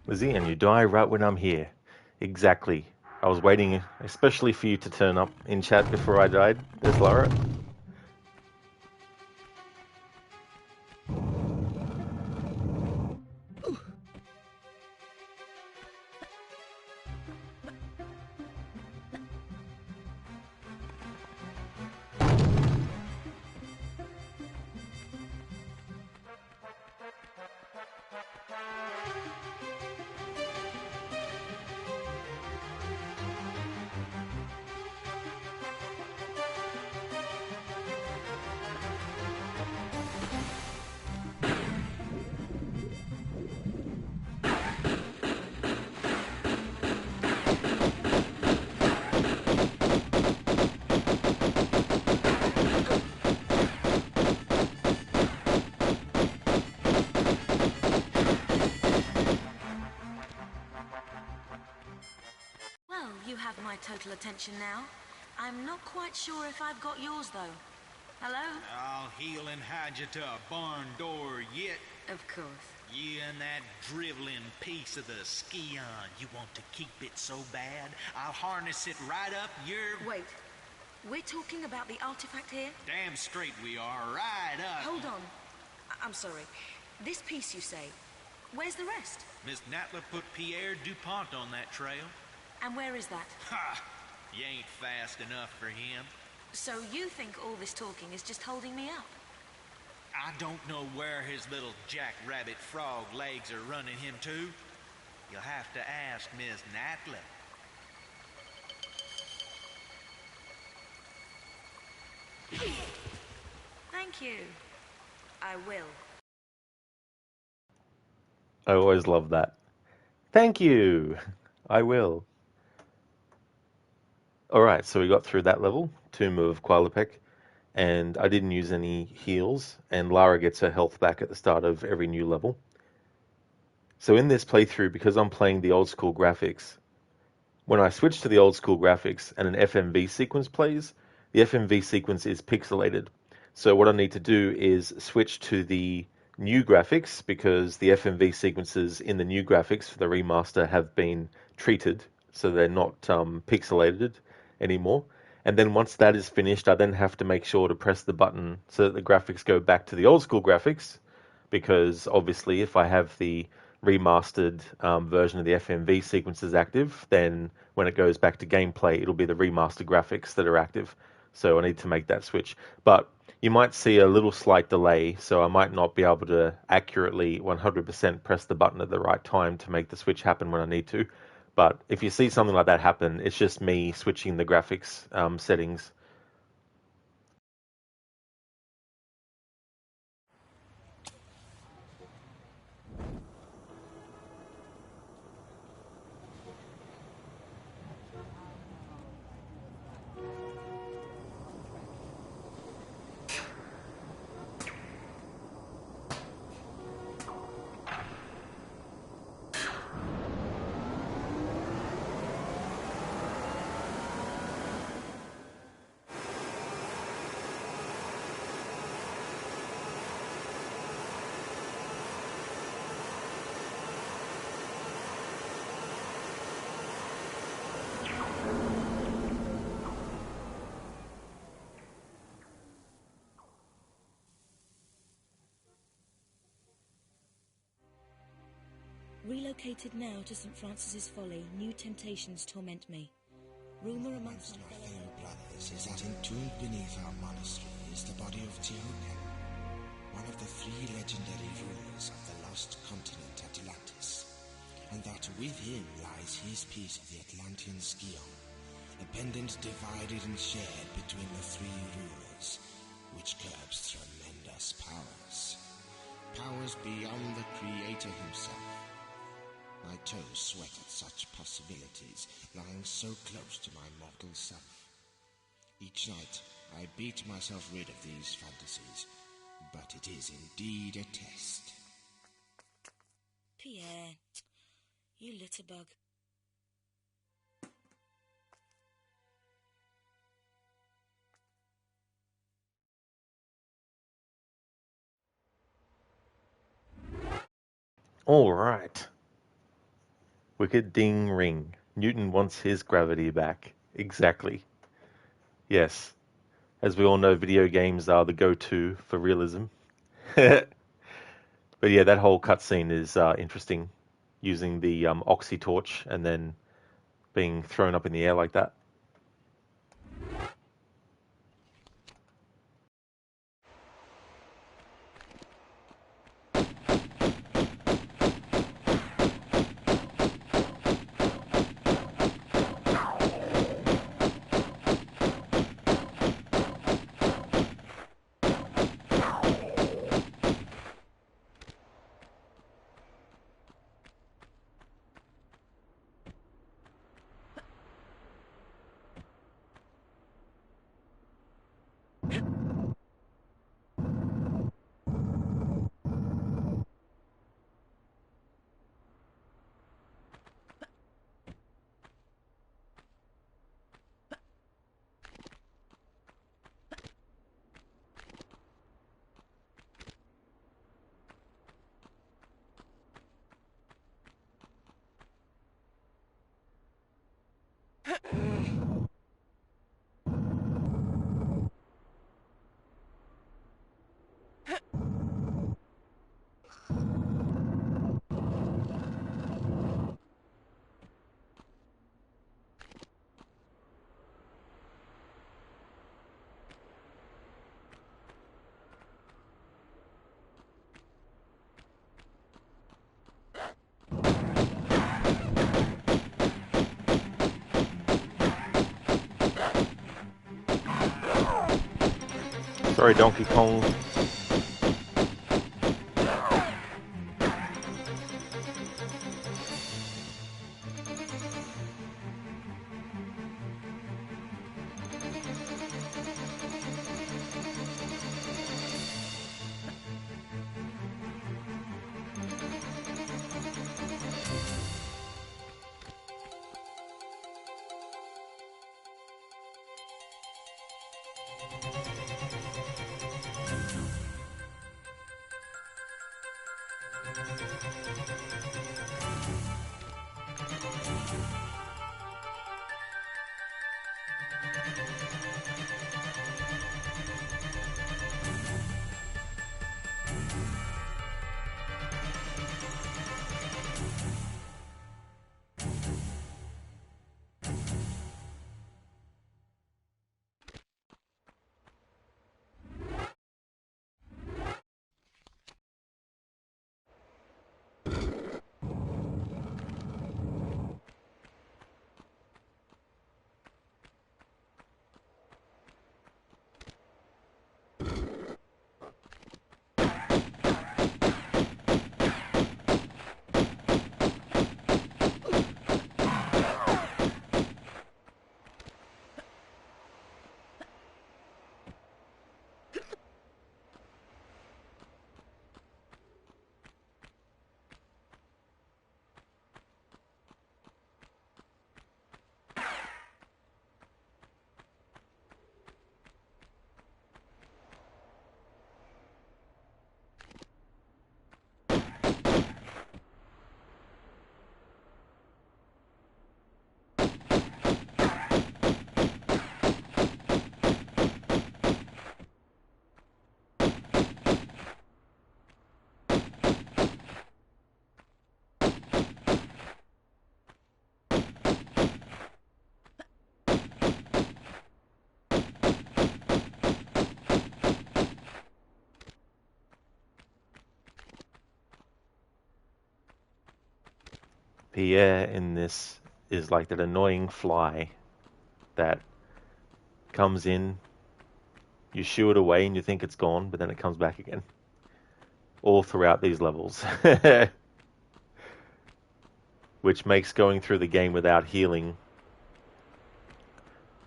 Lizzie, and you die right when I'm here. Exactly. I was waiting especially for you to turn up in chat before I died. There's Lara. Well, you have my total attention now. I'm not quite sure if I've got yours, though. Hello? I'll heel and hide you to a barn door yet. Of course. You and that driveling piece of the Skion. You want to keep it so bad, I'll harness it right up your... Wait. We're talking about the artifact here? Damn straight we are, right up. Hold on. I'm sorry. This piece, you say. Where's the rest? Miss Natla put Pierre DuPont on that trail. And where is that? Ha! You ain't fast enough for him. So you think all this talking is just holding me up? I I don't know where his little jackrabbit frog legs are running him to. You'll have to ask Miss Natla. Thank you. I will. I always love that. Thank you. I will. Alright, so we got through that level, Tomb of Qualipec, and I didn't use any heals, and Lara gets her health back at the start of every new level. So in this playthrough, because I'm playing the old school graphics, when I switch to the old school graphics and an FMV sequence plays, the FMV sequence is pixelated. So what I need to do is switch to the new graphics, because the FMV sequences in the new graphics for the remaster have been treated, so they're not pixelated anymore. And then once that is finished, I then have to make sure to press the button so that the graphics go back to the old school graphics, because obviously if I have the remastered version of the FMV sequences active, then when it goes back to gameplay, it'll be the remastered graphics that are active. So I need to make that switch. But you might see a little slight delay, so I might not be able to accurately 100% press the button at the right time to make the switch happen when I need to. But if you see something like that happen, it's just me switching the graphics settings. Relocated now to St. Francis's Folly, new temptations torment me. Rumour amongst my fellow brothers is that entombed beneath our monastery is the body of Tionen, one of the 3 legendary rulers of the lost continent Atlantis, and that with him lies his piece of the Atlantean Scion, a pendant divided and shared between the 3 rulers, which curbs tremendous powers. Powers beyond the Creator himself. My toes sweat at such possibilities, lying so close to my mortal self. Each night, I beat myself rid of these fantasies, but it is indeed a test. Pierre, you litterbug. All right. Wicked ding ring. Newton wants his gravity back. Exactly. Yes. As we all know, video games are the go-to for realism. But yeah, that whole cutscene is interesting, using the oxy torch and then being thrown up in the air like that. Sorry, Donkey Kong. Pierre in this is like that annoying fly that comes in, you shoo it away and you think it's gone, but then it comes back again. All throughout these levels. Which makes going through the game without healing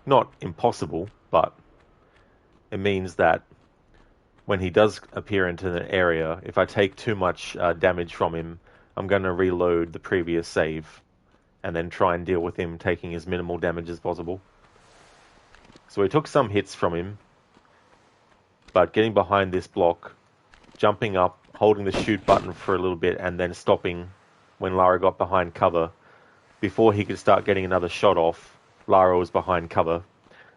not impossible, but it means that when he does appear into the area, if I take too much damage from him, I'm going to reload the previous save and then try and deal with him taking as minimal damage as possible. So we took some hits from him, but getting behind this block, jumping up, holding the shoot button for a little bit, and then stopping when Lara got behind cover, before he could start getting another shot off, Lara was behind cover.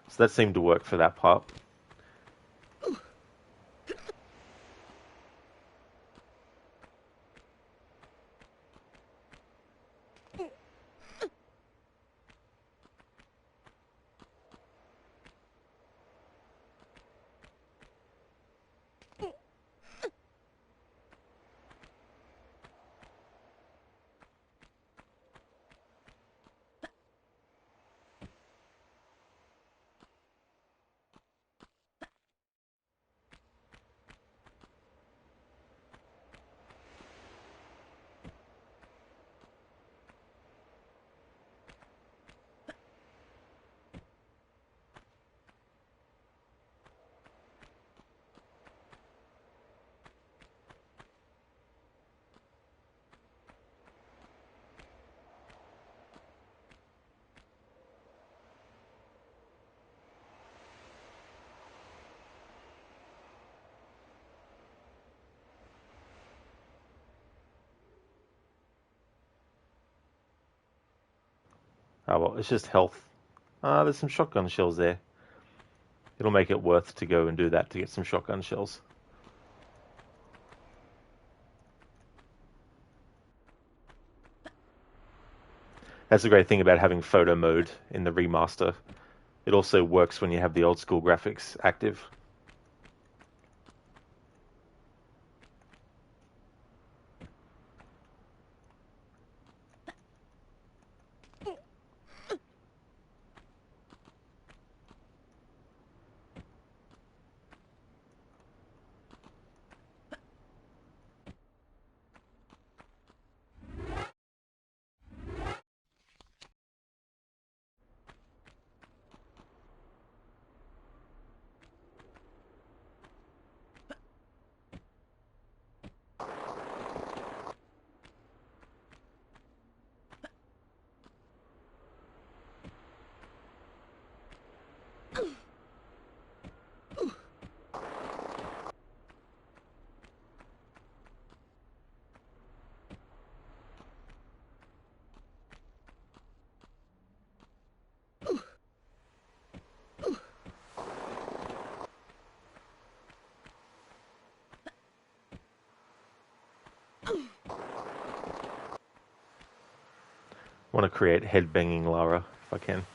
So that seemed to work for that part. Oh well, it's just health. There's some shotgun shells there. It'll make it worth to go and do that to get some shotgun shells. That's the great thing about having photo mode in the remaster. It also works when you have the old school graphics active. want to create head-banging Lara if I can.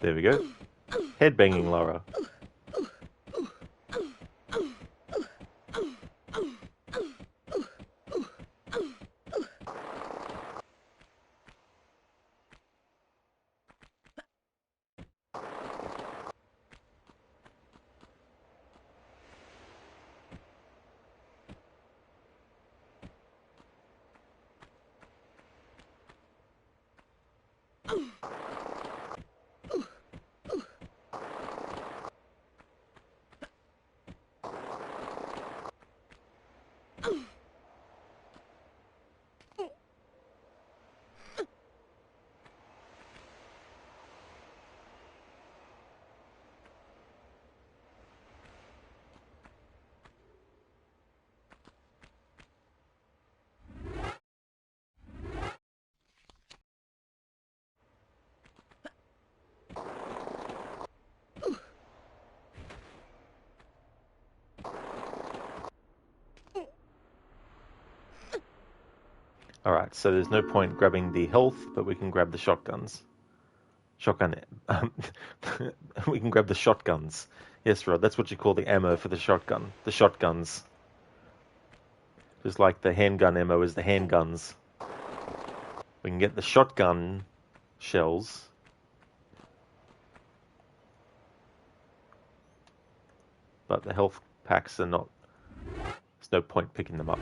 There we go. Head-banging Lara. Alright, so there's no point grabbing the health, but we can grab the shotguns. Shotgun. We can grab the shotguns. Yes, Rod, that's what you call the ammo for the shotgun. The shotguns. Just like the handgun ammo is the handguns. We can get the shotgun shells. But the health packs are not... There's no point picking them up.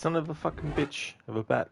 Son of a fucking bitch of a bat.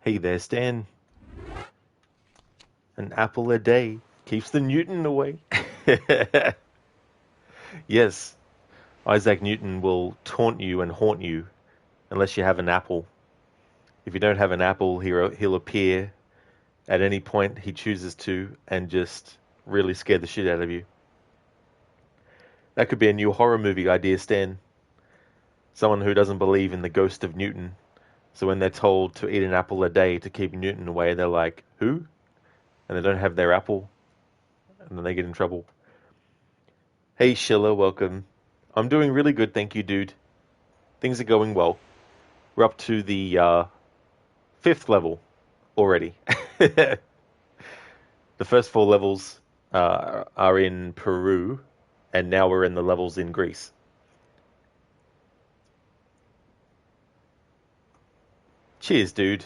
Hey there, Stan. An apple a day keeps the Newton away. Yes, Isaac Newton will taunt you and haunt you unless you have an apple. If you don't have an apple, he'll appear at any point he chooses to and just really scare the shit out of you. That could be a new horror movie idea, Stan. Someone who doesn't believe in the ghost of Newton. So when they're told to eat an apple a day to keep Newton away, they're like, who? And they don't have their apple, and then they get in trouble. Hey, Schiller, welcome. I'm doing really good, thank you, dude. Things are going well. We're up to the 5th level already. The first 4 levels are in Peru, and now we're in the levels in Greece. Cheers, dude.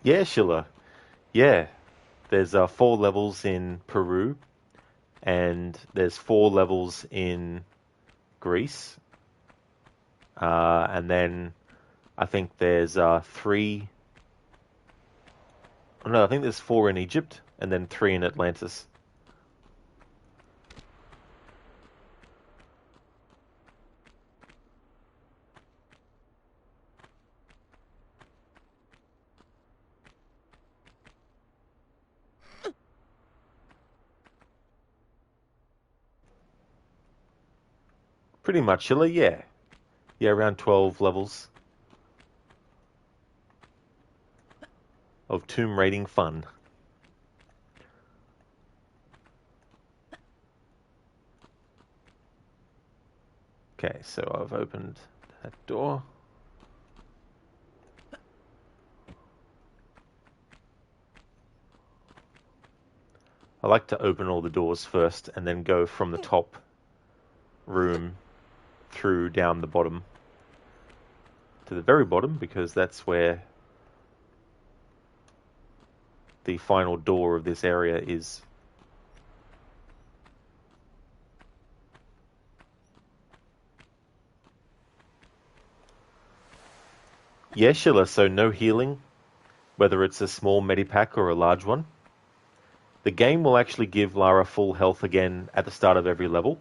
Yeah, Schiller. Yeah, there's 4 levels in Peru, and there's 4 levels in Greece. And then I think there's 3. Oh, no, I think there's 4 in Egypt, and then 3 in Atlantis. Pretty much, Schiller, yeah. Yeah, around 12 levels of tomb raiding fun. Okay, so I've opened that door. I like to open all the doors first and then go from the top room through down the bottom to the very bottom, because that's where the final door of this area is. Yeah, Sheila, so no healing, whether it's a small medipack or a large one. The game will actually give Lara full health again at the start of every level,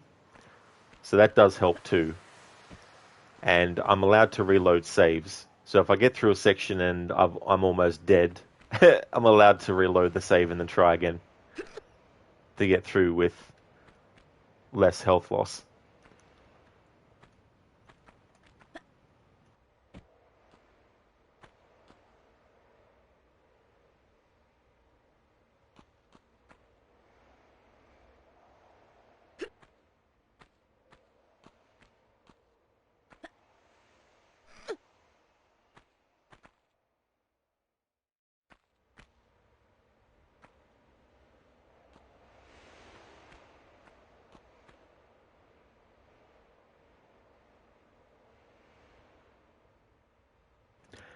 so that does help too. And I'm allowed to reload saves. So if I get through a section and I'm almost dead, I'm allowed to reload the save and then try again to get through with less health loss.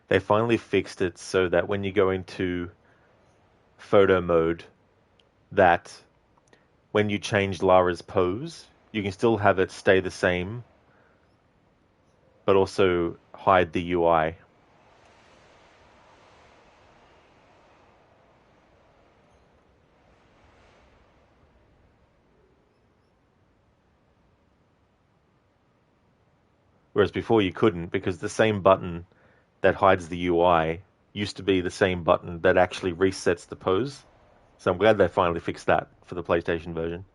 They finally fixed it so that when you go into photo mode, that when you change Lara's pose, you can still have it stay the same, but also hide the UI. Whereas before you couldn't, because the same button that hides the UI used to be the same button that actually resets the pose. So I'm glad they finally fixed that for the PlayStation version.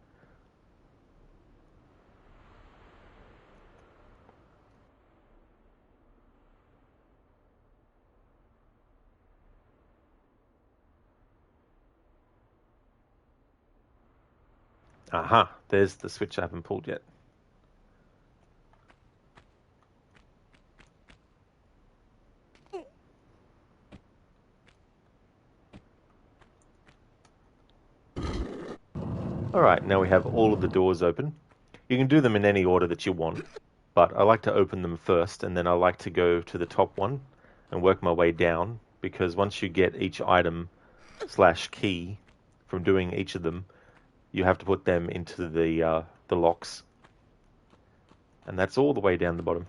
Aha, there's the switch I haven't pulled yet. Alright, now we have all of the doors open. You can do them in any order that you want, but I like to open them first, and then I like to go to the top one and work my way down, because once you get each item / key from doing each of them, you have to put them into the locks. And that's all the way down the bottom.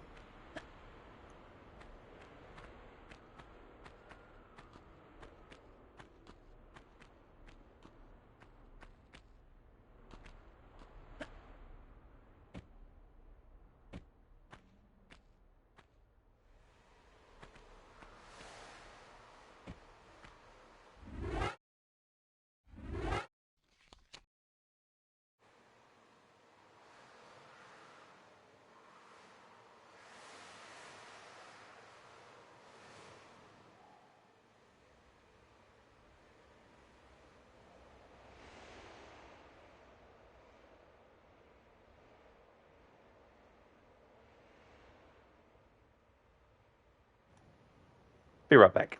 Be right back.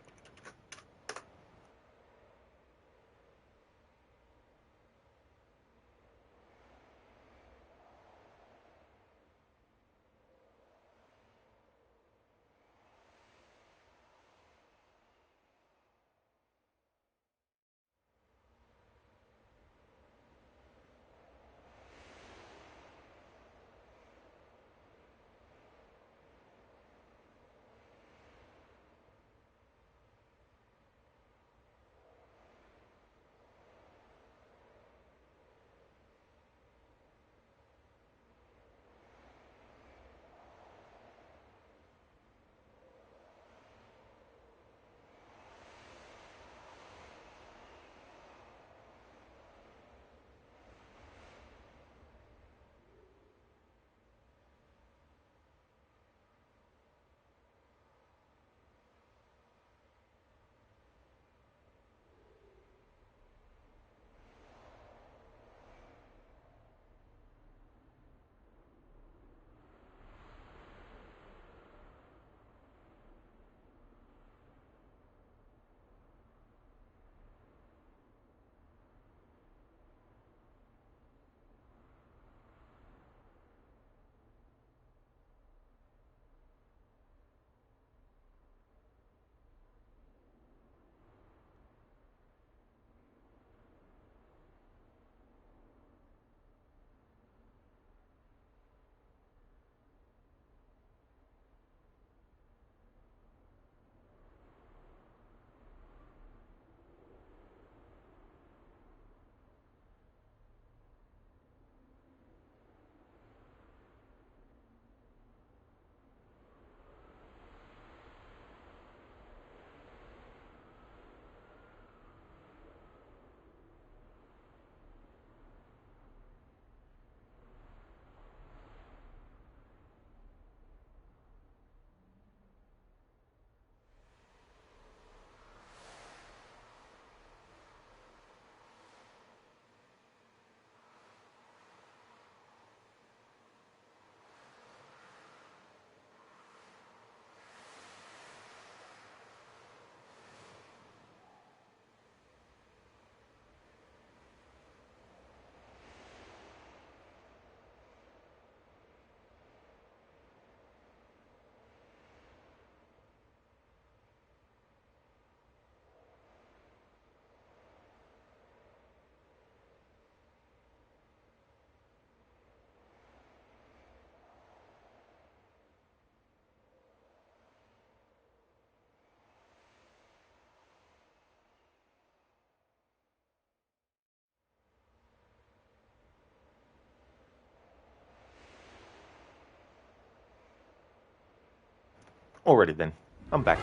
Alrighty then, I'm back.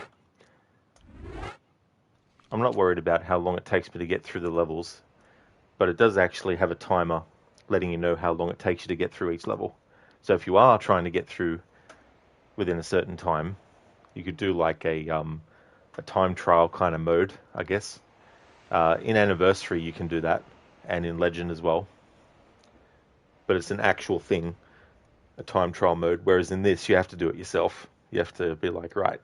I'm not worried about how long it takes me to get through the levels, but it does actually have a timer letting you know how long it takes you to get through each level. So if you are trying to get through within a certain time, you could do like a time trial kind of mode, I guess. In Anniversary, you can do that, and in Legend as well. but it's an actual thing, a time trial mode. Whereas in this, you have to do it yourself. You have to be like, right,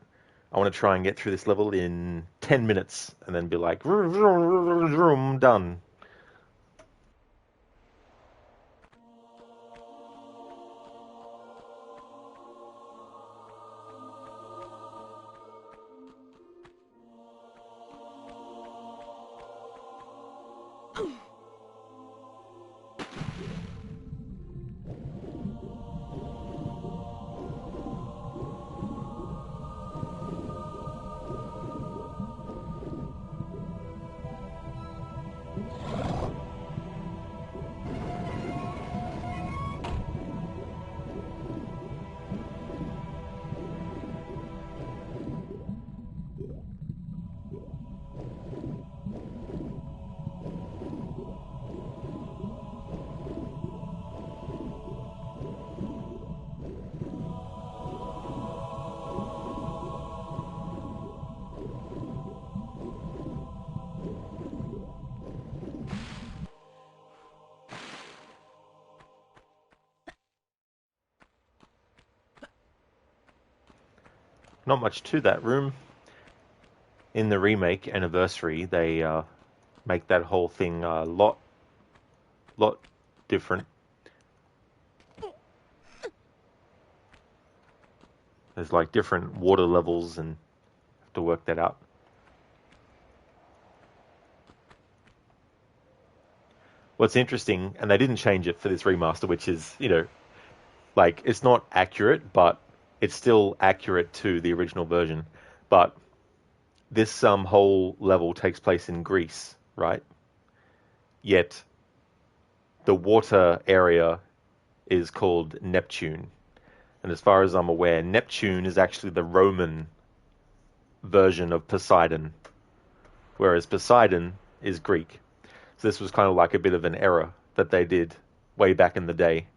I want to try and get through this level in 10 minutes, and then be like, vroom, vroom, vroom, done. Not much to that room. In the remake anniversary, they make that whole thing a lot different. There's like different water levels, and have to work that out. What's interesting, and they didn't change it for this remaster, which is, like, it's not accurate, but it's still accurate to the original version. But this whole level takes place in Greece, right? Yet the water area is called Neptune. And as far as I'm aware, Neptune is actually the Roman version of Poseidon, whereas Poseidon is Greek. So this was kind of like a bit of an error that they did way back in the day.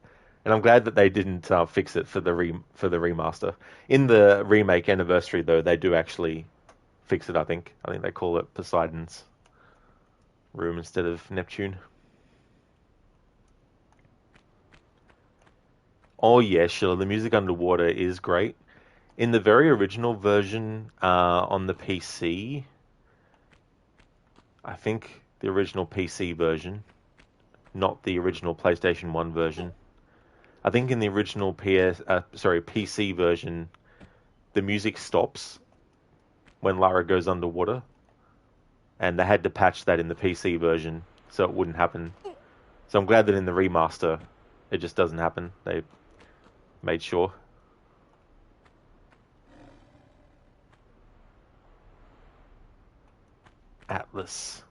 And I'm glad that they didn't fix it for the remaster. In the remake anniversary, though, they do actually fix it, I think. I think they call it Poseidon's room instead of Neptune. Oh yeah, Sheila, the music underwater is great. In the very original version on the PC, I think the original PC version, not the original PlayStation 1 version. I think in the original PC version, the music stops when Lara goes underwater, and they had to patch that in the PC version so it wouldn't happen. So I'm glad that in the remaster, it just doesn't happen. They made sure. Atlas.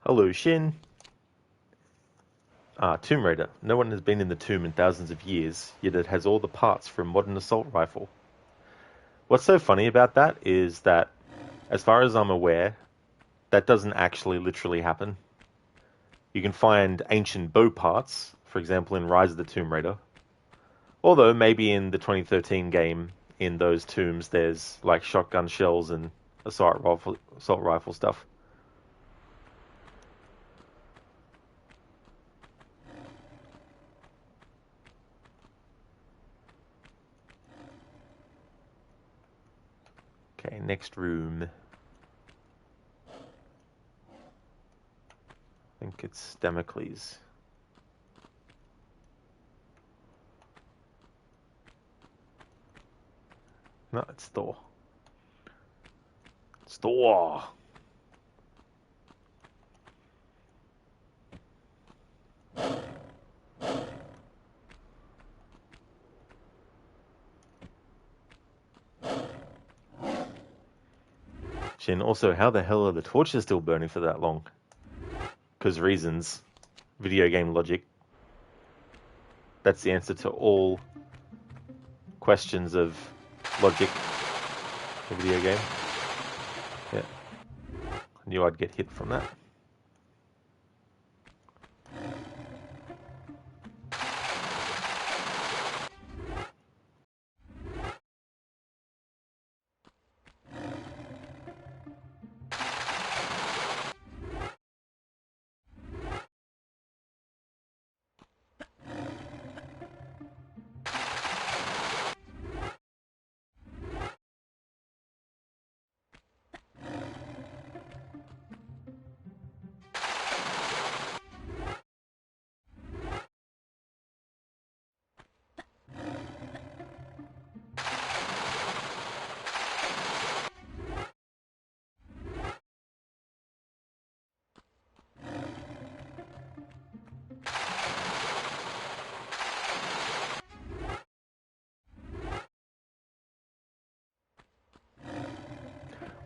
Hello, Shin. Tomb Raider. No one has been in the tomb in thousands of years, yet it has all the parts for a modern assault rifle. What's so funny about that is that, as far as I'm aware, that doesn't actually literally happen. You can find ancient bow parts, for example, in Rise of the Tomb Raider. Although maybe in the 2013 game, in those tombs, there's like shotgun shells and assault rifle stuff. next room. I think it's Damocles. No, it's Thor. It's Thor! Shin, also, how the hell are the torches still burning for that long? Because reasons. Video game logic. That's the answer to all questions of logic in a video game. Yeah. I knew I'd get hit from that.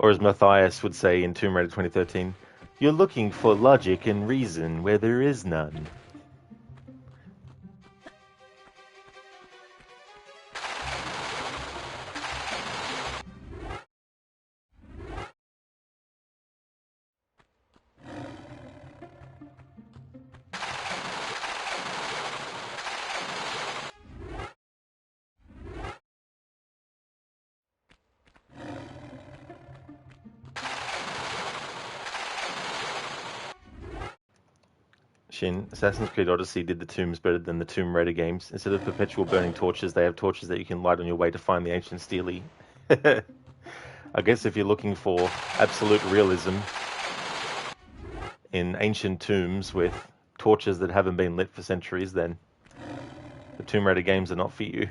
Or as Matthias would say in Tomb Raider 2013, you're looking for logic and reason where there is none. Shin, Assassin's Creed Odyssey did the tombs better than the Tomb Raider games. Instead of perpetual burning torches, they have torches that you can light on your way to find the ancient Steely. I guess if you're looking for absolute realism in ancient tombs with torches that haven't been lit for centuries, then the Tomb Raider games are not for you.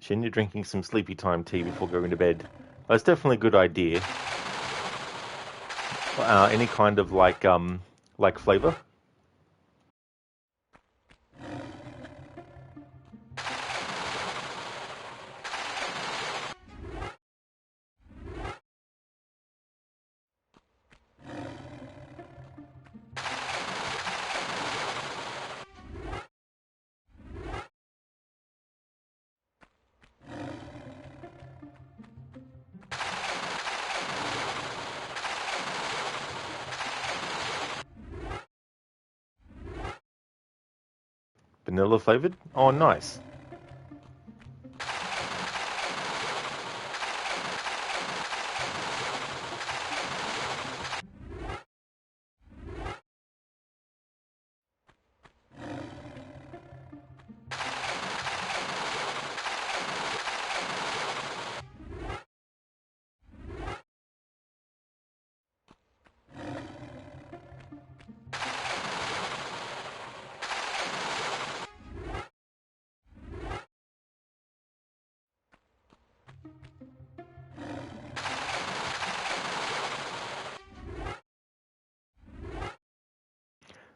Shin, you're drinking some sleepy time tea before going to bed. That's definitely a good idea. Any kind of like flavor? Vanilla flavored? Oh, nice.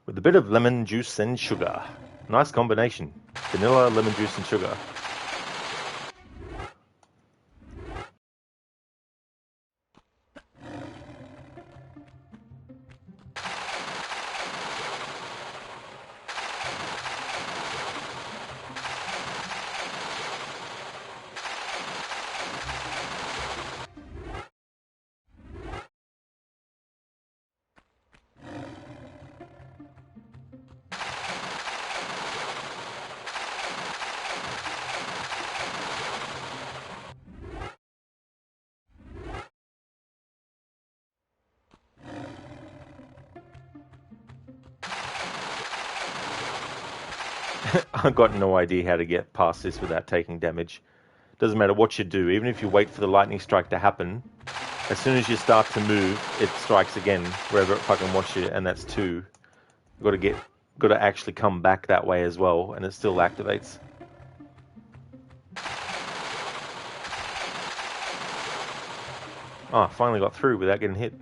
With a bit of lemon juice and sugar. Nice combination. Vanilla, lemon juice, and sugar. I've got no idea how to get past this without taking damage. Doesn't matter what you do, even if you wait for the lightning strike to happen, as soon as you start to move, it strikes again wherever it fucking wants you, and that's 2. You've got to actually come back that way as well, and it still activates. Oh, finally got through without getting hit.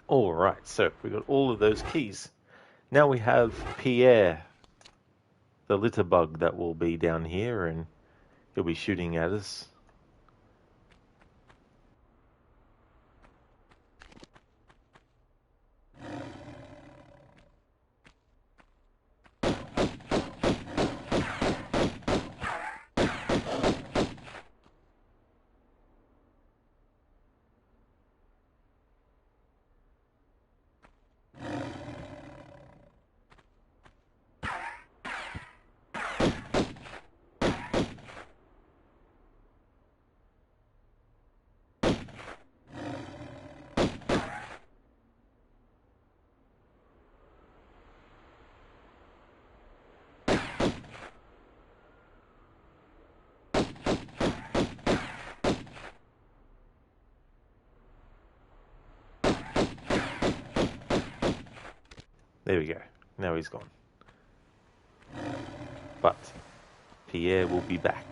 Alright, so we got all of those keys. Now we have Pierre, the litter bug that will be down here, and he'll be shooting at us. There we go. Now he's gone. But Pierre will be back.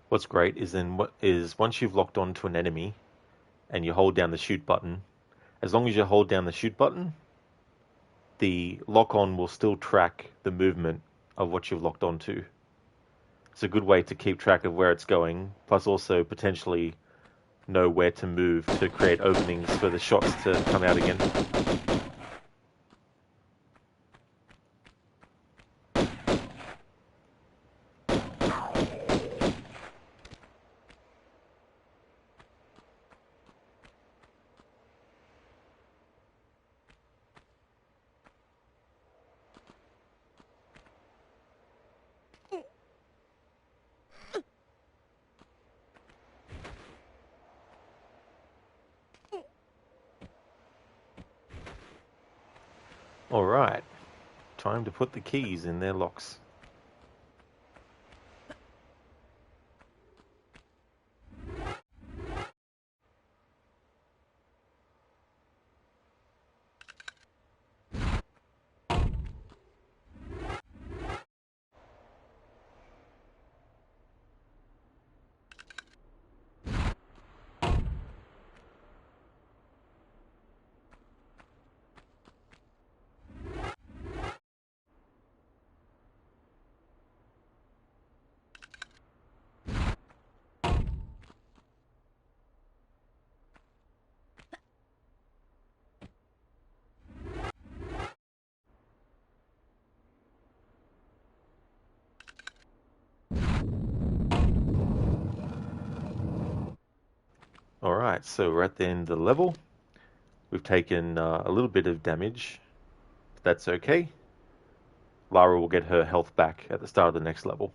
What's great is once you've locked onto an enemy and you hold down the shoot button, as long as you hold down the shoot button, the lock-on will still track the movement of what you've locked onto. It's a good way to keep track of where it's going, plus also potentially know where to move to create openings for the shots to come out again. Alright, time to put the keys in their locks. Alright, so we're at the end of the level. We've taken a little bit of damage. That's okay. Lara will get her health back at the start of the next level.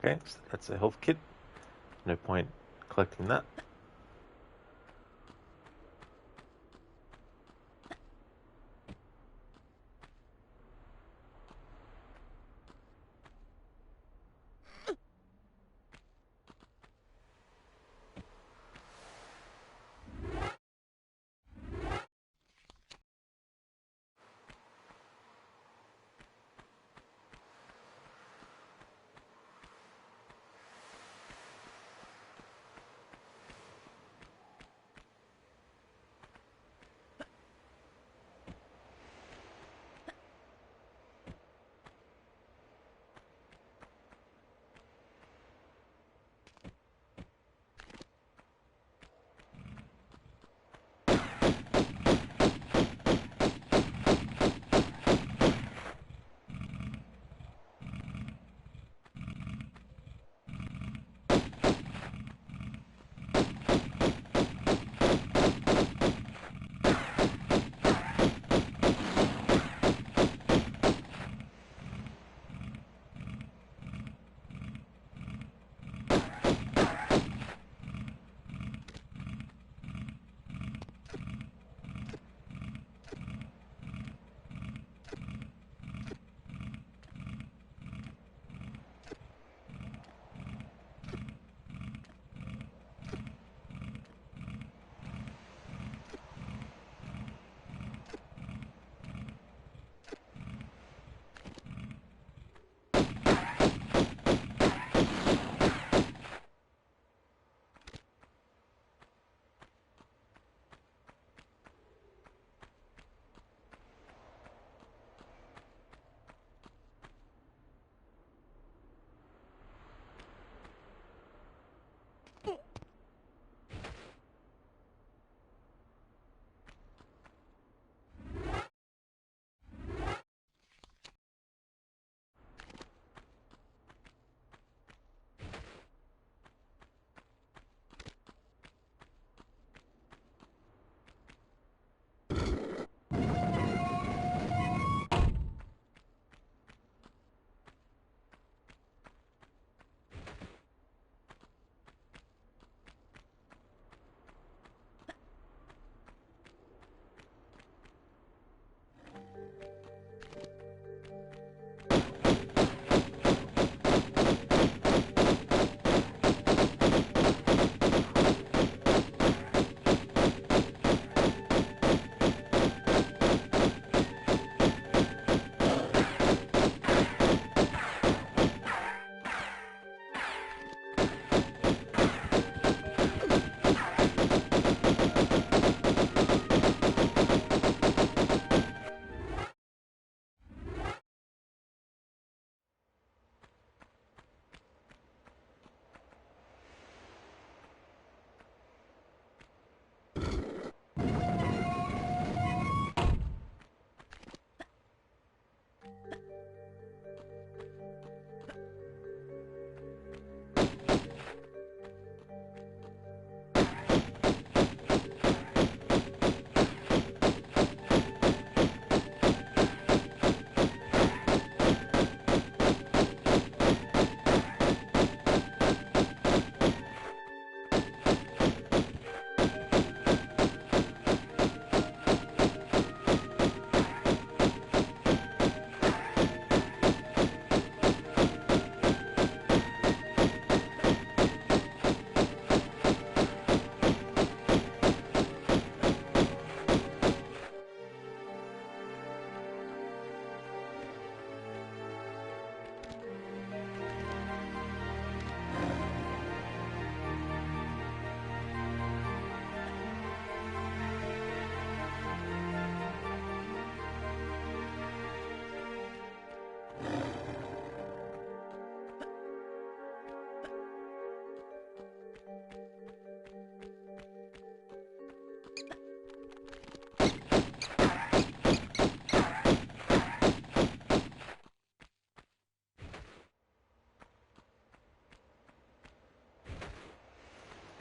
Okay, so that's a health kit. No point collecting that.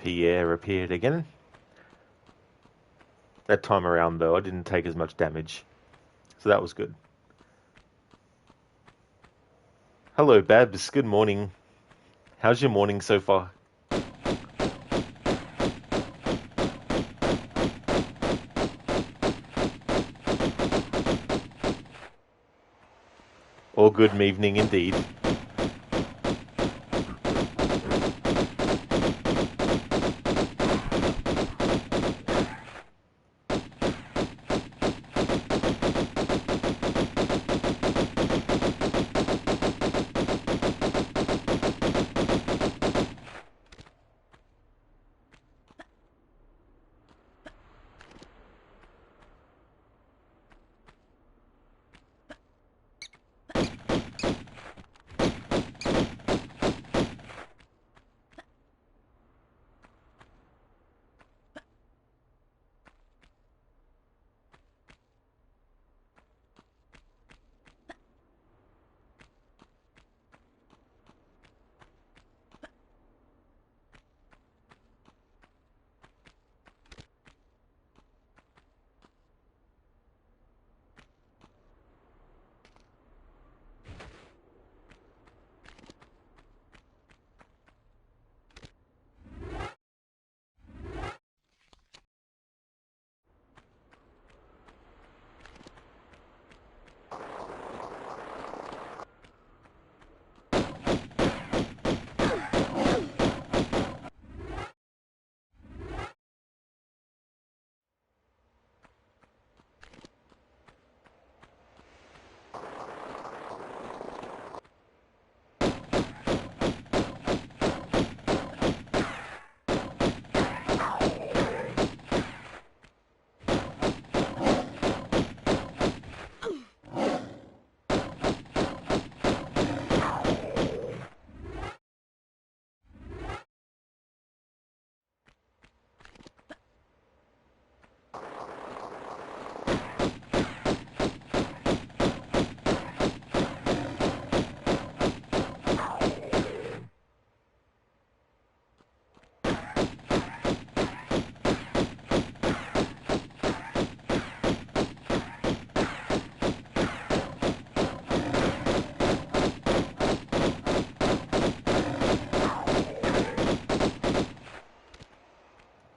Pierre appeared again. That time around, though, I didn't take as much damage, so that was good. Hello, Babs. Good morning. How's your morning so far? All good evening indeed.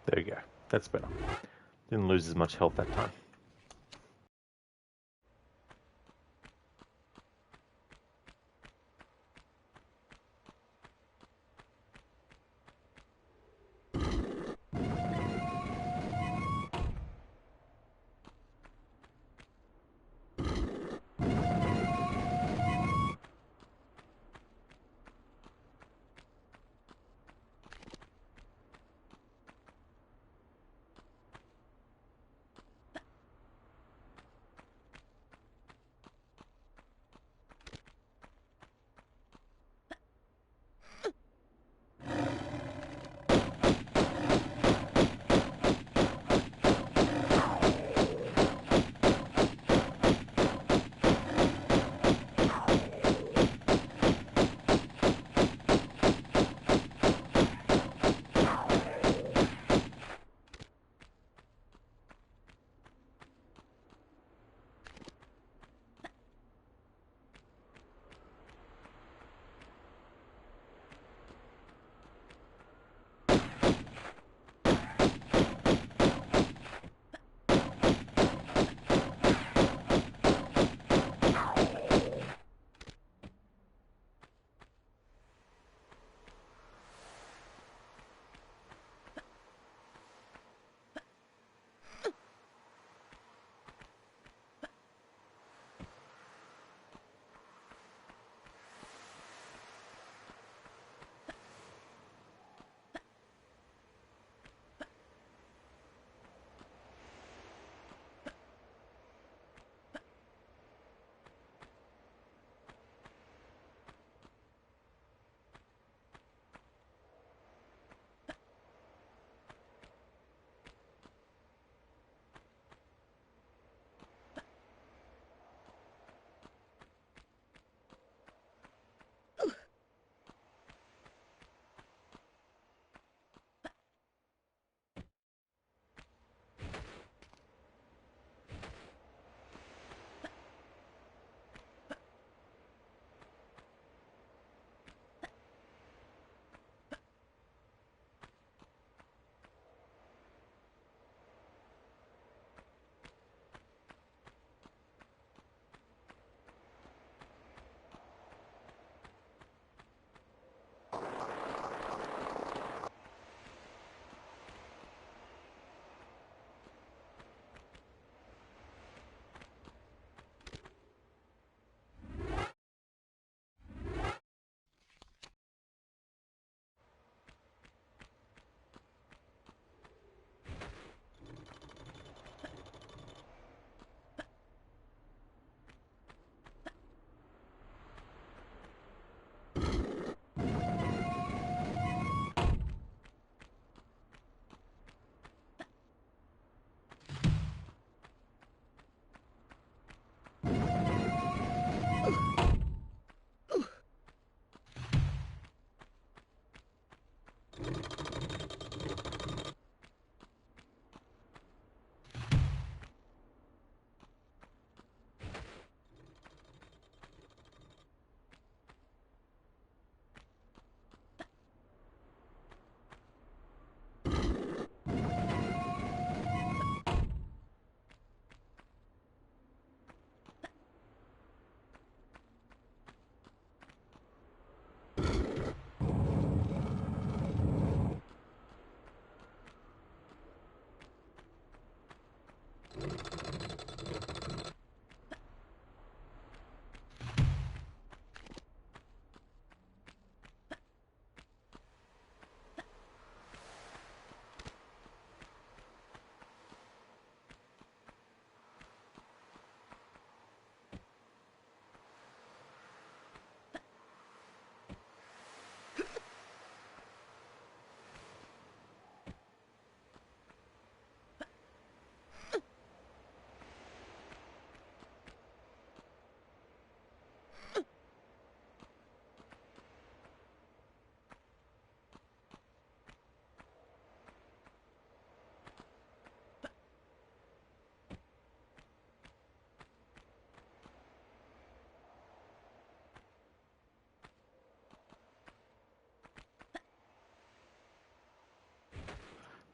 There you go. That's better. Didn't lose as much health that time.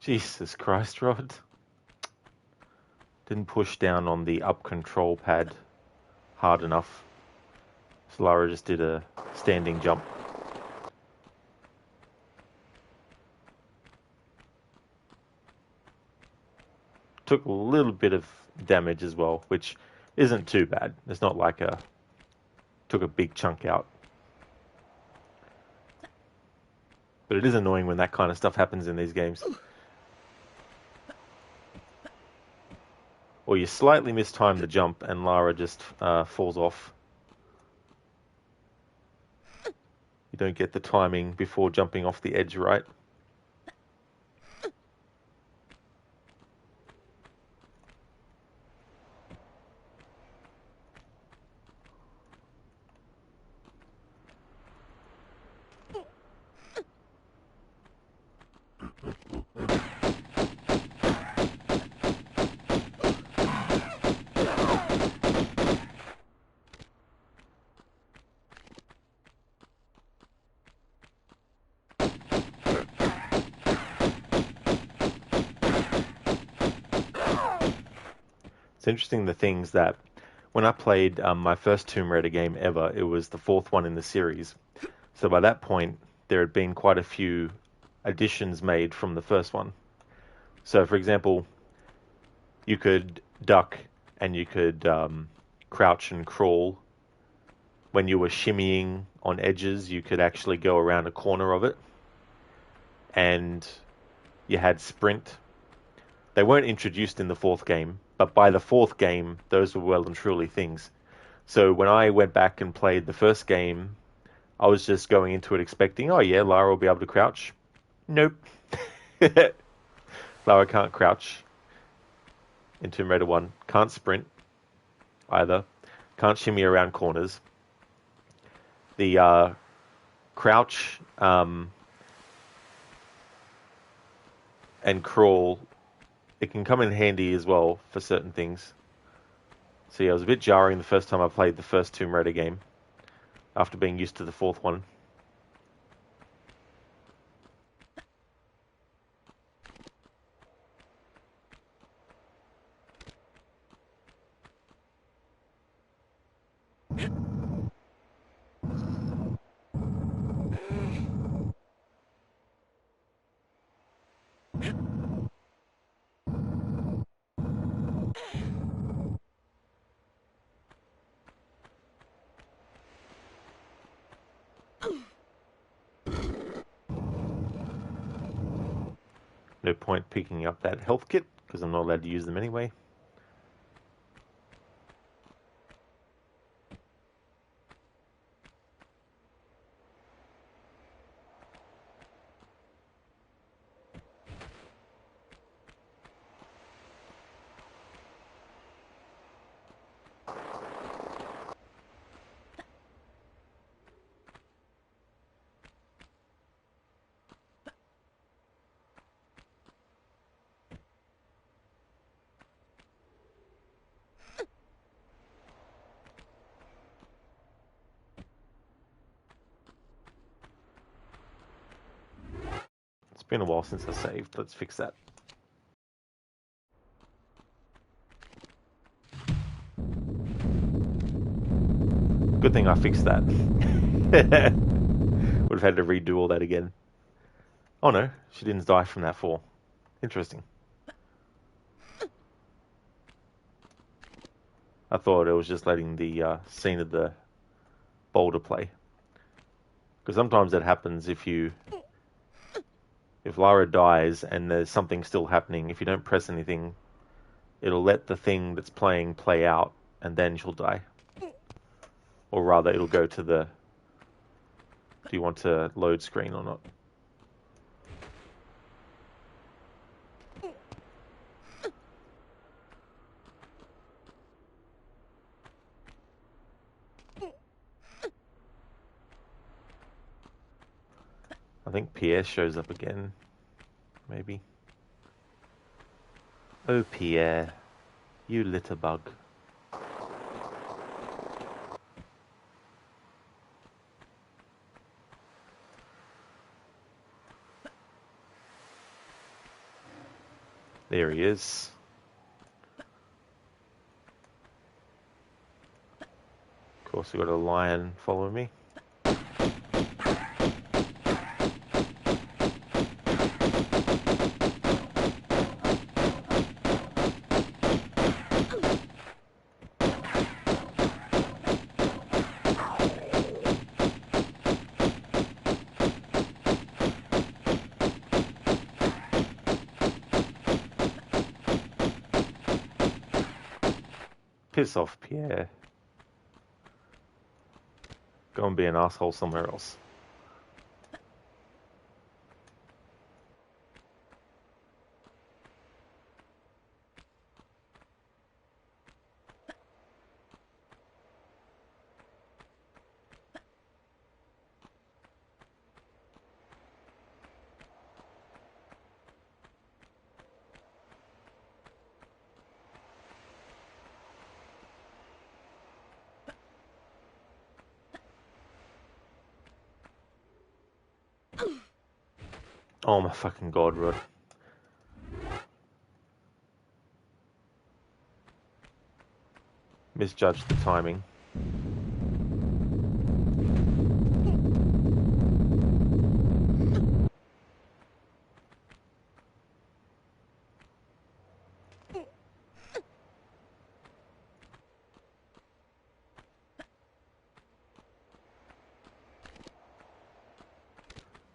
Jesus Christ, Rod. Didn't push down on the up control pad hard enough. So Lara just did a standing jump. Took a little bit of damage as well, which isn't too bad. It's not like took a big chunk out. But it is annoying when that kind of stuff happens in these games. Or you slightly mistime the jump and Lara just falls off. You don't get the timing before jumping off the edge right. It's interesting the things that when I played my first Tomb Raider game ever, it was the fourth one in the series. So by that point, there had been quite a few additions made from the first one. So, for example, you could duck and you could crouch and crawl. When you were shimmying on edges, you could actually go around a corner of it. And you had sprint. They weren't introduced in the fourth game, but by the fourth game, those were well and truly things. So when I went back and played the first game, I was just going into it expecting, oh yeah, Lara will be able to crouch. Nope. Lara can't crouch in Tomb Raider 1. Can't sprint either. Can't shimmy around corners. The crouch and crawl, it can come in handy as well for certain things. So yeah, it was a bit jarring the first time I played the first Tomb Raider game, after being used to the fourth one. No point picking up that health kit, because I'm not allowed to use them anyway. It's been a while since I saved. Let's fix that. Good thing I fixed that. Would have had to redo all that again. Oh no, she didn't die from that fall. Interesting. I thought it was just letting the scene of the boulder play. Because sometimes that happens if Lara dies and there's something still happening, if you don't press anything, it'll let the thing that's playing play out, and then she'll die. Or rather, it'll go to the, do you want to load screen or not? I think Pierre shows up again, maybe. Oh, Pierre, you litter bug. There he is. Of course, we've got a lion following me. Piss off, Pierre. Go and be an asshole somewhere else. Oh my fucking god, Rod. Misjudged the timing.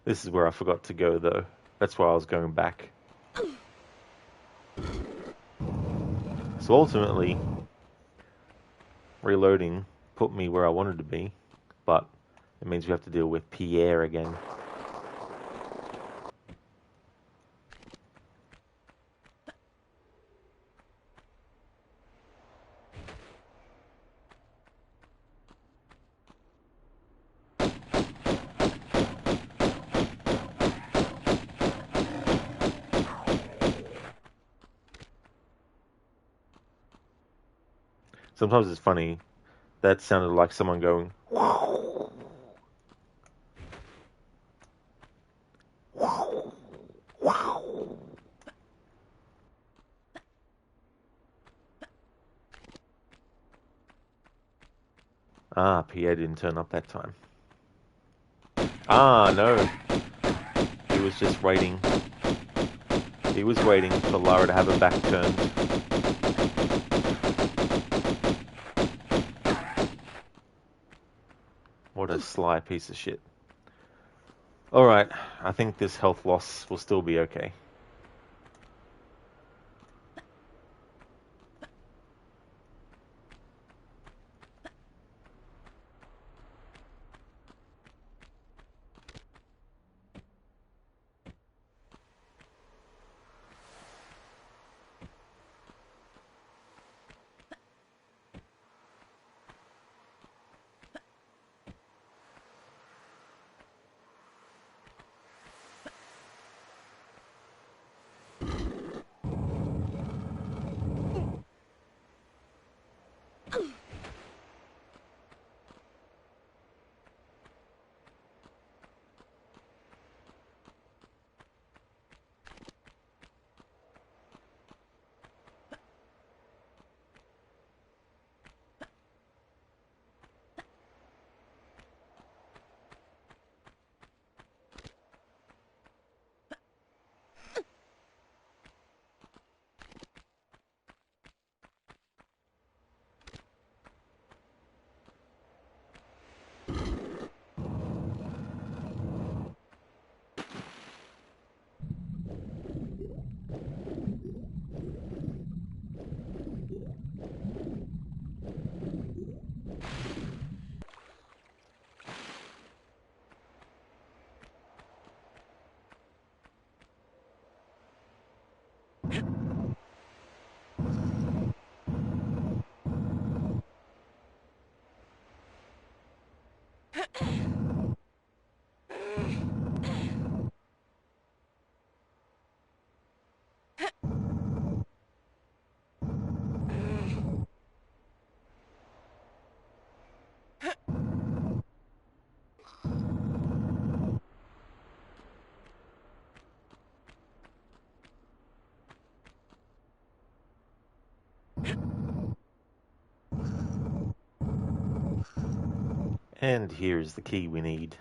This is where I forgot to go, though. That's why I was going back. So ultimately, reloading put me where I wanted to be, but it means we have to deal with Pierre again. Sometimes it's funny. That sounded like someone going, wow. Wow. Wow. Ah, Pierre didn't turn up that time. Ah, no. He was just waiting. He was waiting for Lara to have her back turned. What a sly piece of shit. Alright, I think this health loss will still be okay. And here's the key we need.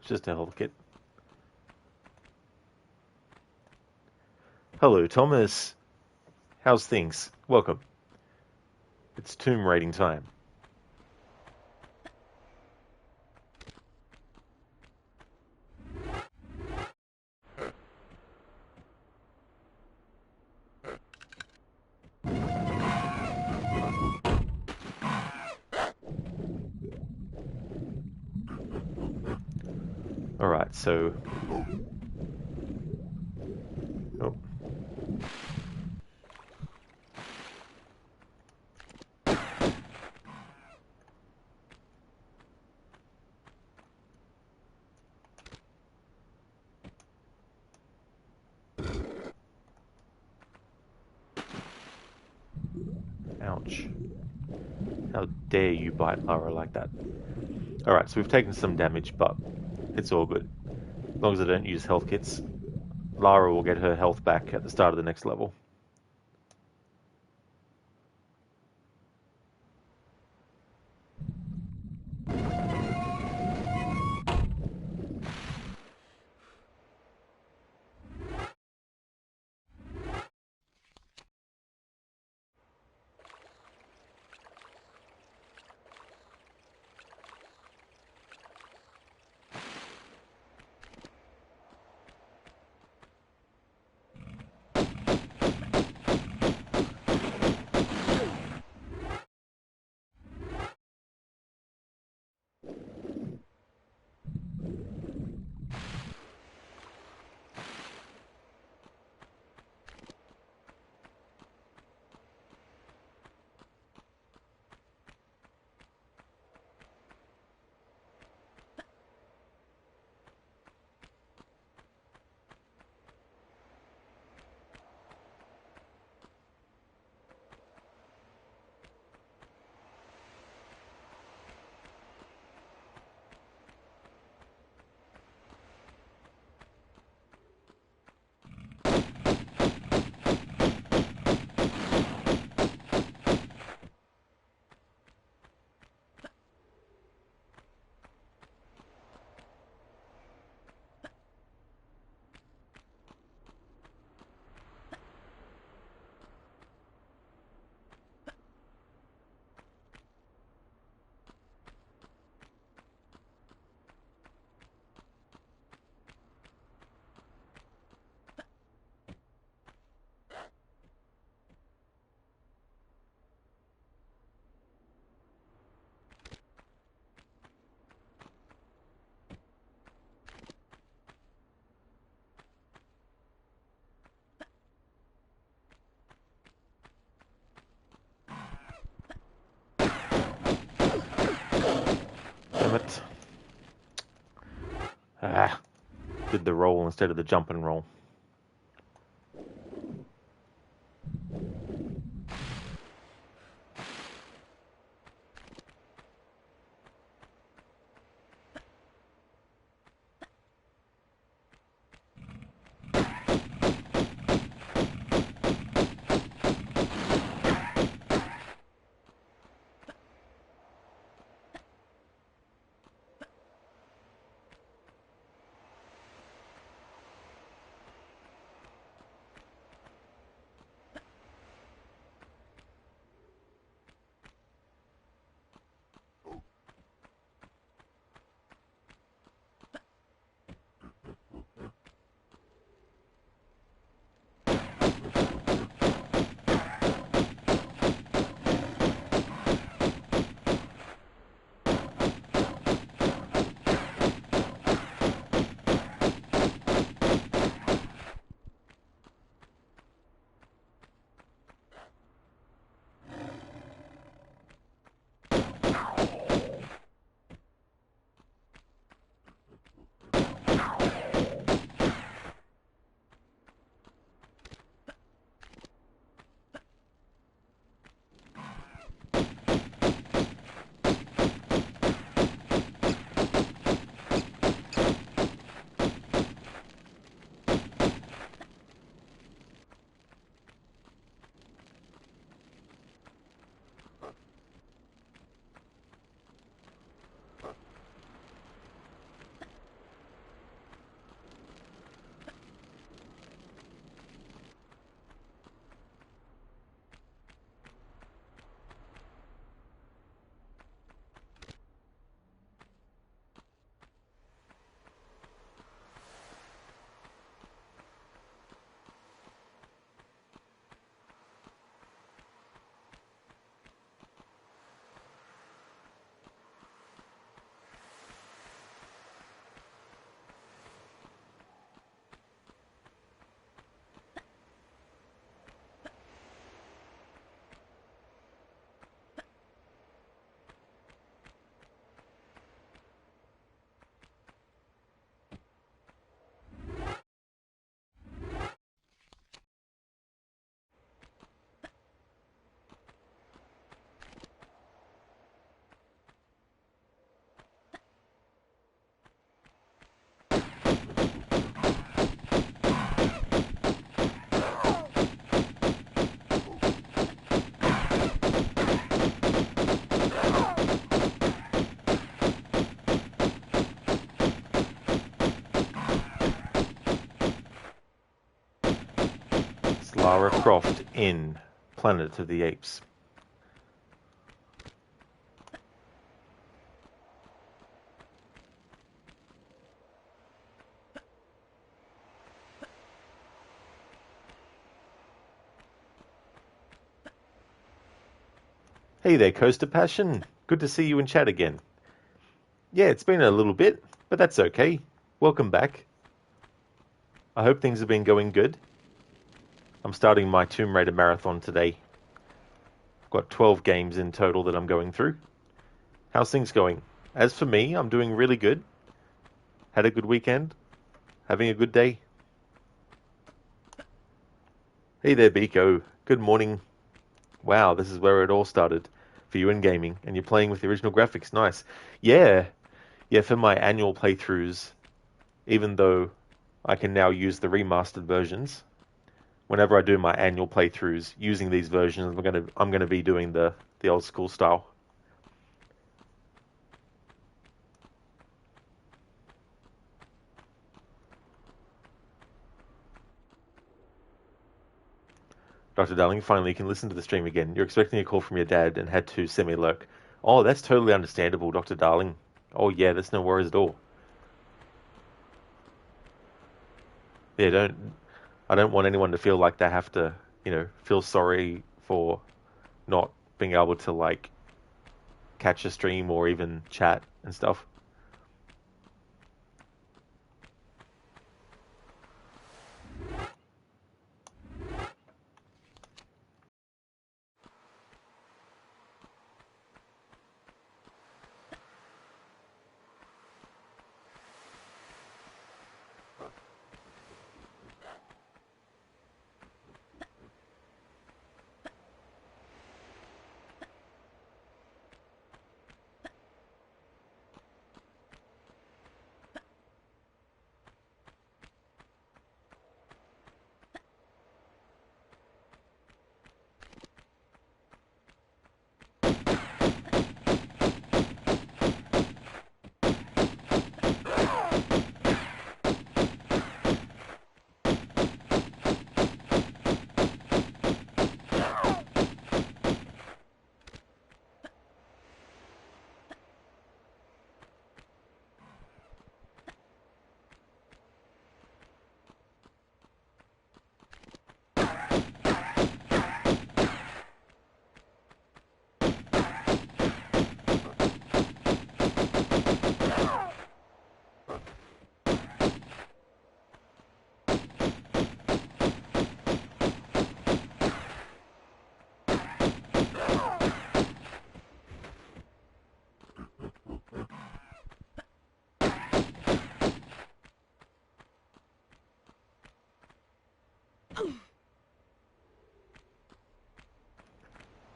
It's just a health kit. Hello, Thomas. How's things? Welcome. It's tomb raiding time. Alright, so... Oh. Ouch. How dare you bite Lara like that? Alright, so we've taken some damage, but it's all good. As long as I don't use health kits, Lara will get her health back at the start of the next level. it. Ah, did the roll instead of the jump and roll. It's Lara Croft in Planet of the Apes. Hey there, Coaster Passion. Good to see you in chat again. Yeah, it's been a little bit, but that's okay. Welcome back. I hope things have been going good. I'm starting my Tomb Raider marathon today. I've got 12 games in total that I'm going through. How's things going? As for me, I'm doing really good. Had a good weekend. Having a good day. Hey there, Biko. Good morning. Wow, this is where it all started for you in gaming, and you're playing with the original graphics. Nice. Yeah, for my annual playthroughs, even though I can now use the remastered versions, whenever I do my annual playthroughs using these versions, I'm gonna be doing the old school style. Dr. Darling, finally you can listen to the stream again. You're expecting a call from your dad and had to semi-lurk. Oh, that's totally understandable, Dr. Darling. Oh yeah, that's no worries at all. Yeah, I don't want anyone to feel like they have to, feel sorry for not being able to like catch a stream or even chat and stuff.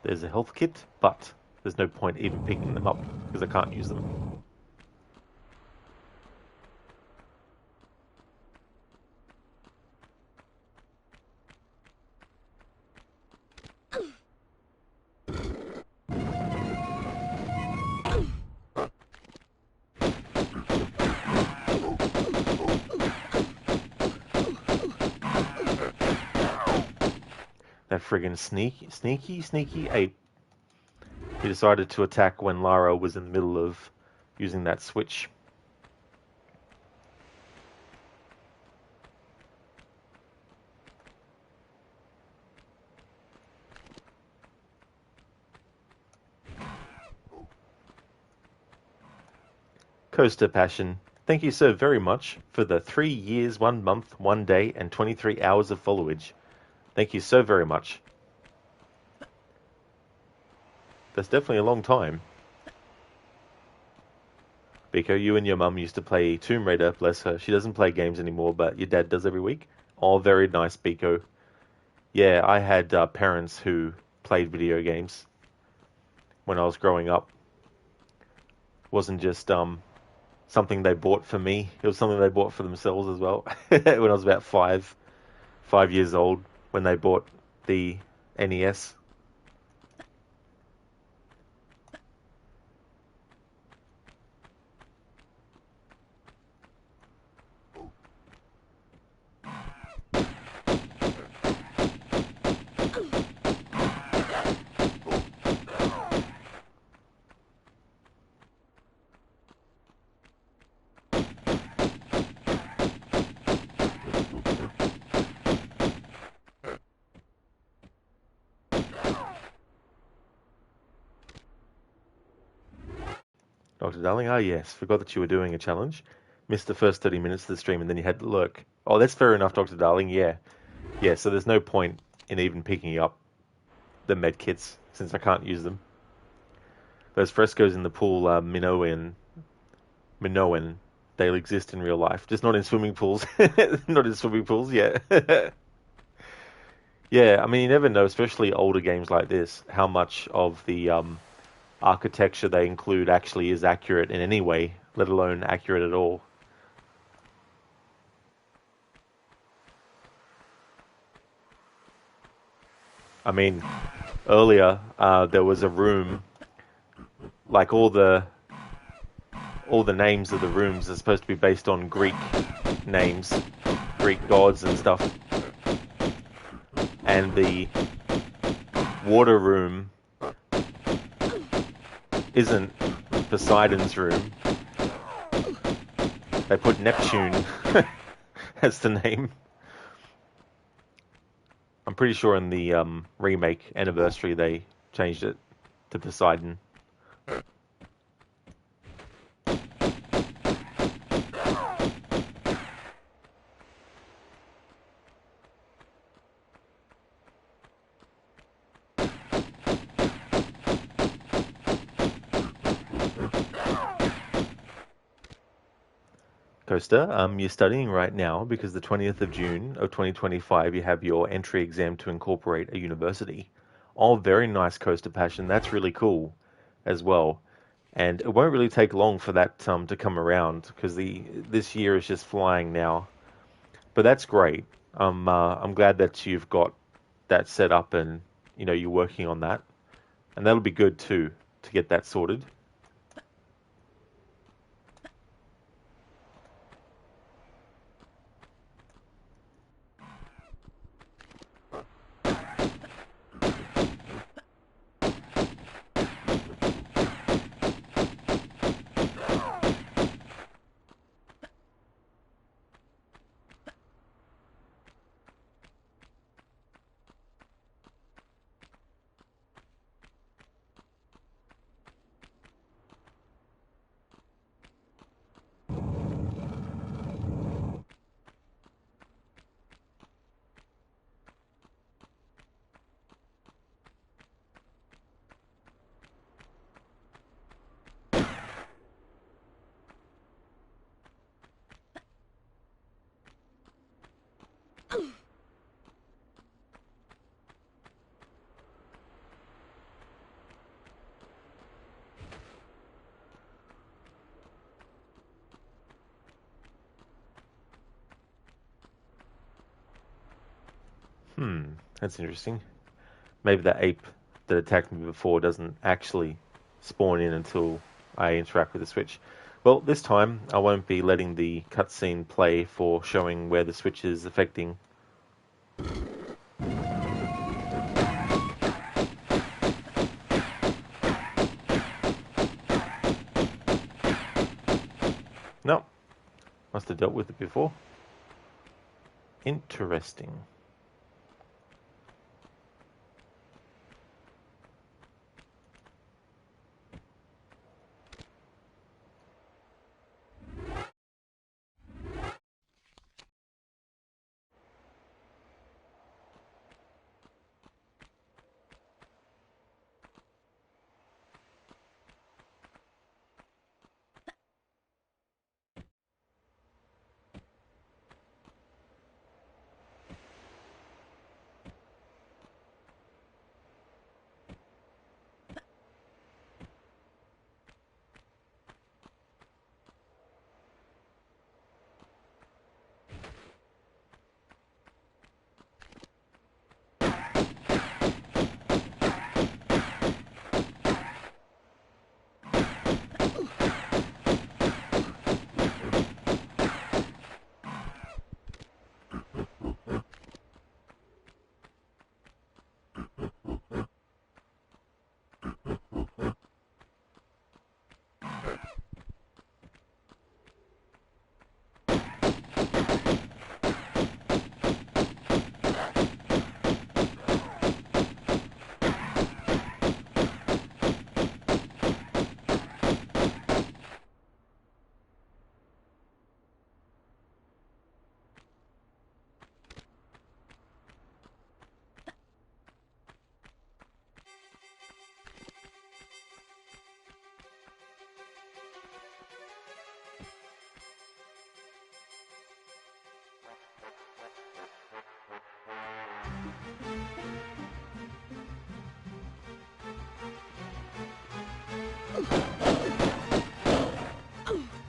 There's a health kit, but there's no point even picking them up because I can't use them. That friggin' sneaky ape. He decided to attack when Lara was in the middle of using that switch. Coaster Passion, thank you so very much for the 3 years, 1 month, 1 day, and 23 hours of followage. Thank you so very much. That's definitely a long time. Biko, you and your mum used to play Tomb Raider, bless her. She doesn't play games anymore, but your dad does every week. Oh, very nice, Biko. Yeah, I had parents who played video games when I was growing up. It wasn't just something they bought for me. It was something they bought for themselves as well. When I was about 5 years old, when they bought the NES. Dr. Darling, ah yes, forgot that you were doing a challenge. Missed the first 30 minutes of the stream and then you had to lurk. Oh, that's fair enough, Dr. Darling, yeah. Yeah, so there's no point in even picking up the med kits since I can't use them. Those frescoes in the pool are Minoan. They'll exist in real life, just not in swimming pools. Not in swimming pools, yeah. Yeah, I mean, you never know, especially older games like this, how much of the architecture they include actually is accurate in any way, let alone accurate at all. I mean, earlier there was a room, like all the names of the rooms are supposed to be based on Greek names, Greek gods and stuff. And the water room isn't Poseidon's room. They put Neptune as the name. I'm pretty sure in the remake anniversary they changed it to Poseidon. Coaster, you're studying right now because the 20th of June of 2025 you have your entry exam to incorporate a university. Oh, very nice, Coaster Passion. That's really cool as well. And it won't really take long for that to come around because this year is just flying now. But that's great. I'm glad that you've got that set up and you're working on that, and that'll be good too to get that sorted. That's interesting. Maybe that ape that attacked me before doesn't actually spawn in until I interact with the switch. Well, this time I won't be letting the cutscene play for showing where the switch is affecting. No, must have dealt with it before. Interesting.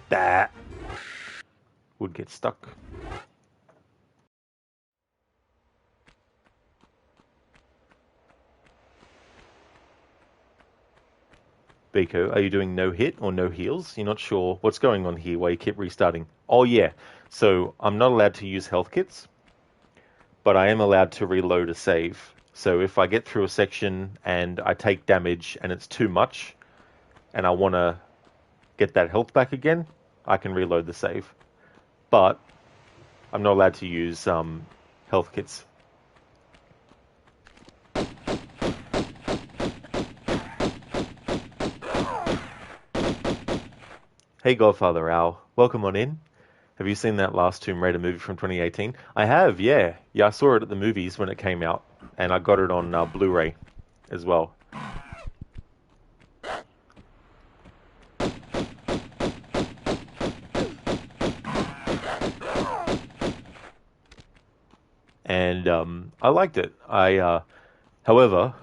That would get stuck. Biko, are you doing no hit or no heals? You're not sure what's going on here, why you keep restarting. Oh yeah, so I'm not allowed to use health kits, but I am allowed to reload a save. So if I get through a section and I take damage and it's too much, and I want to get that health back again, I can reload the save. But I'm not allowed to use health kits. Hey Godfather Al, welcome on in. Have you seen that last Tomb Raider movie from 2018? I have, yeah. Yeah, I saw it at the movies when it came out, and I got it on Blu-ray as well. And I liked it. However,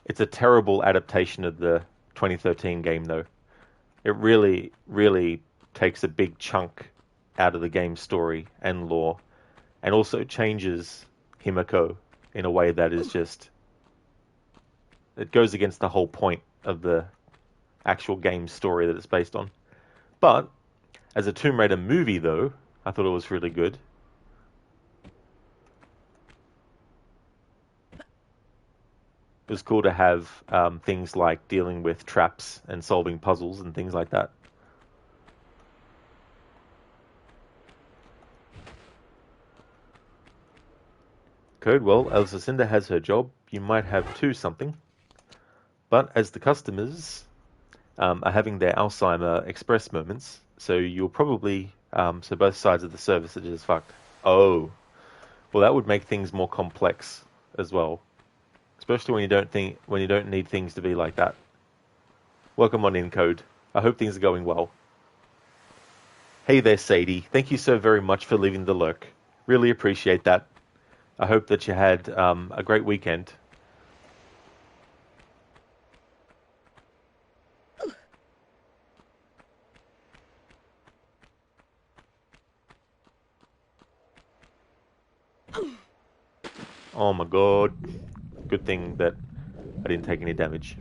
it's a terrible adaptation of the 2013 game, though. It really, really takes a big chunk out of the game's story and lore, and also changes Himiko in a way that is just... It goes against the whole point of the actual game story that it's based on. But, as a Tomb Raider movie, though, I thought it was really good. It was cool to have things like dealing with traps and solving puzzles and things like that. Code, well, as Lucinda has her job, you might have too something. But as the customers are having their Alzheimer Express moments, so you'll probably, so both sides of the service are just fucked. Oh, well, that would make things more complex as well, especially when you don't need things to be like that. Welcome on in, Code. I hope things are going well. Hey there, Sadie. Thank you so very much for leaving the lurk. Really appreciate that. I hope that you had a great weekend. Oh my god. Good thing that I didn't take any damage.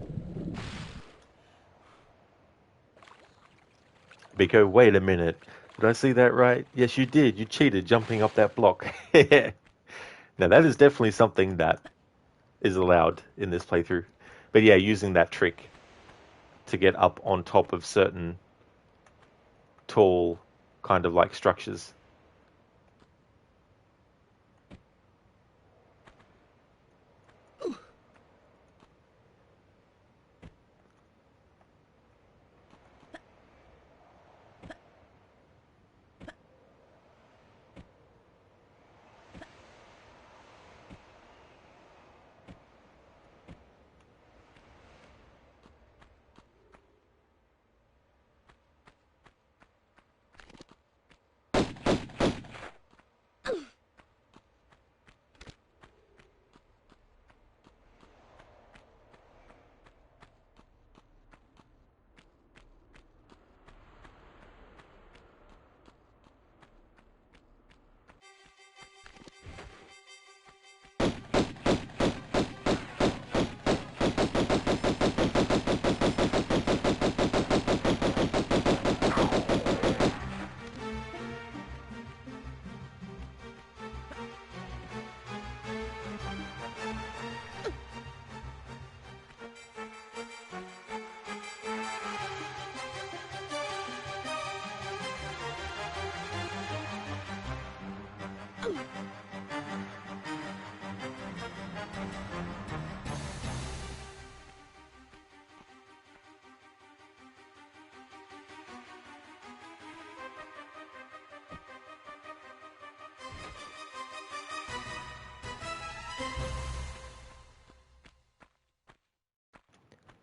Biko, wait a minute. Did I see that right? Yes, you did. You cheated jumping up that block. Now, that is definitely something that is allowed in this playthrough. But yeah, using that trick to get up on top of certain tall kind of like structures.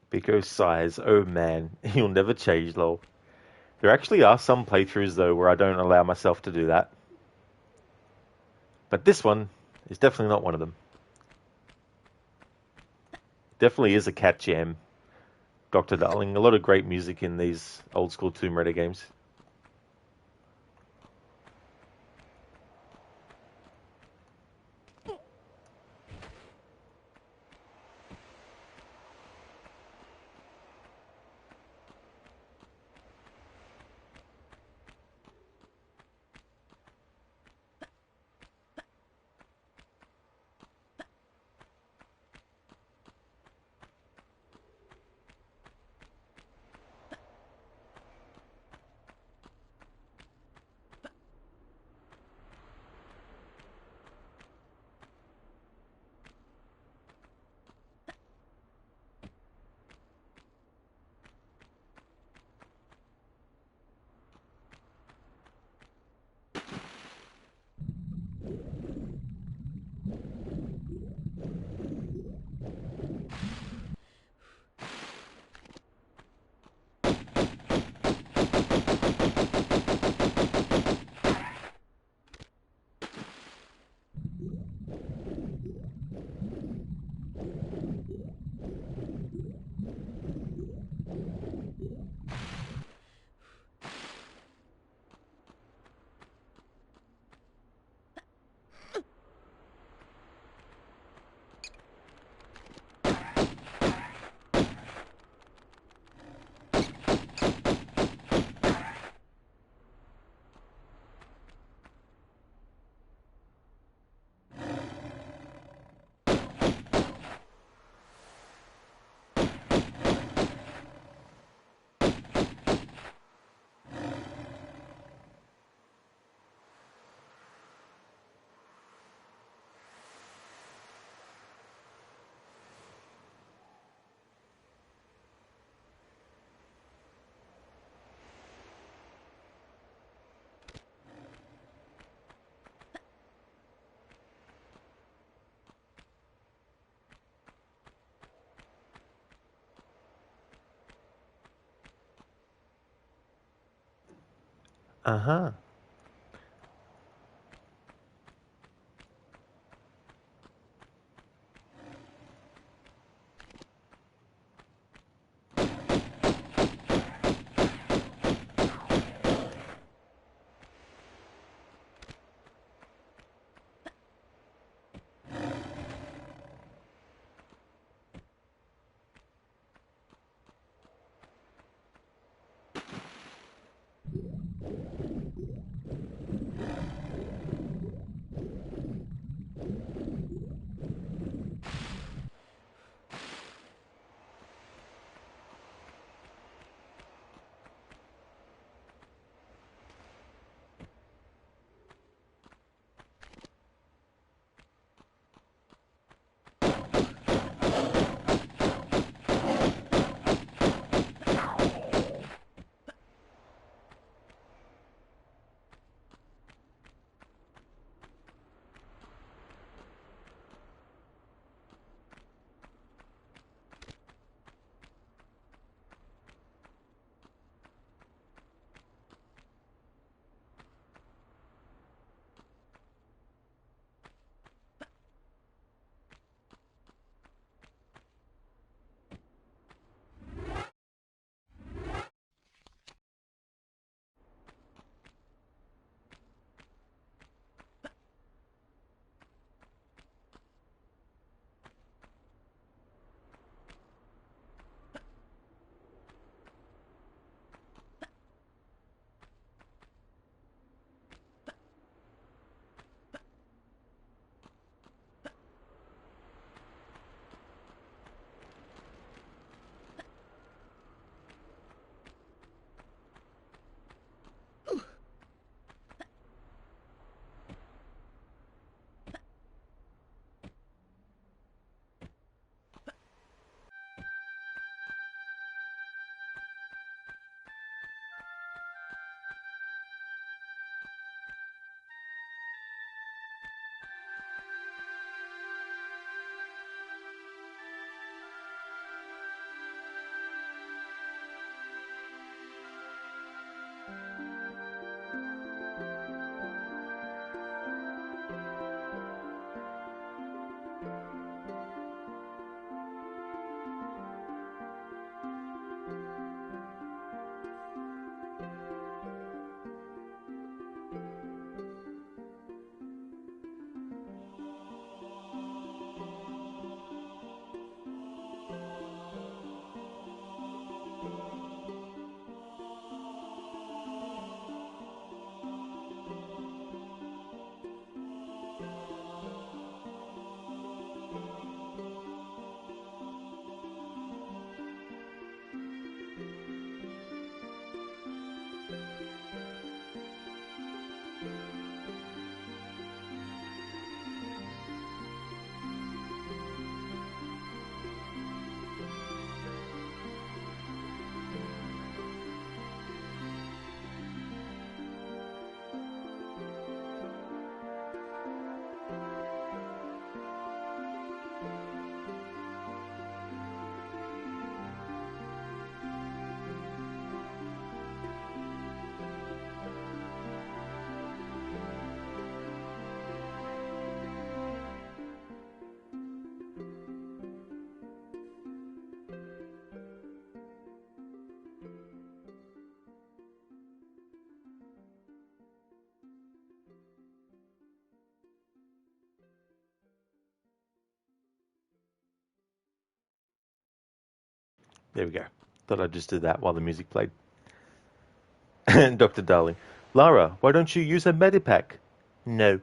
Biko's size, oh man, he'll never change, lol. There actually are some playthroughs though where I don't allow myself to do that. But this one is definitely not one of them. Definitely is a cat jam, Dr. Darling. A lot of great music in these old school Tomb Raider games. Uh-huh. There we go. Thought I'd just do that while the music played. And Dr. Darling, Lara, why don't you use a medipack? No.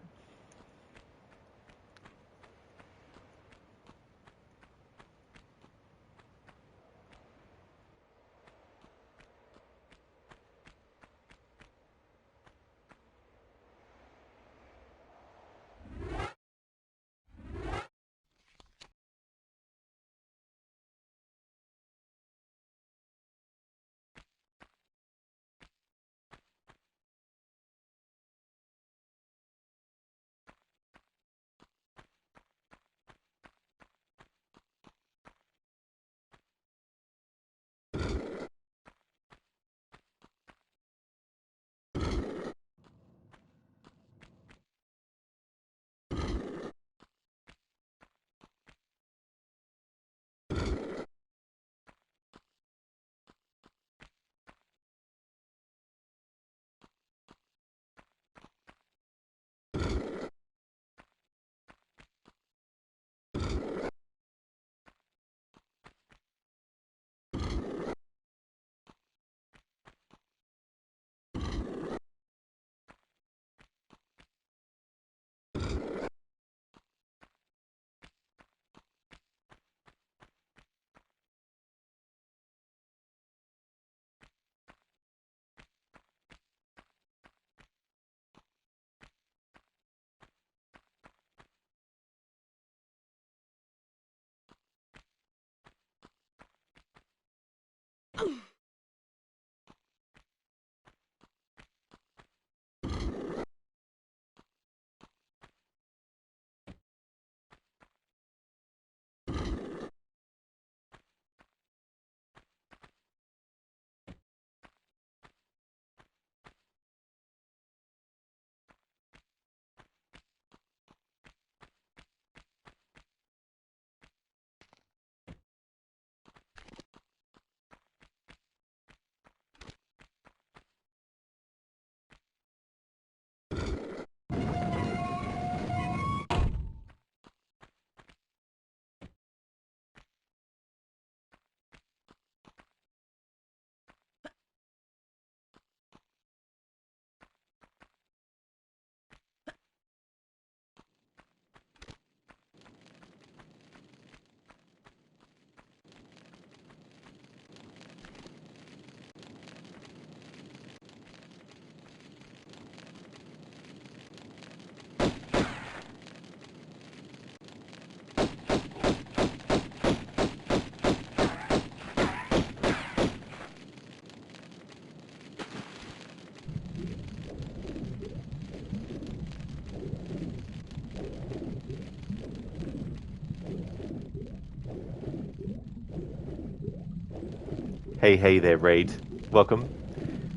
Hey there, Raid. Welcome.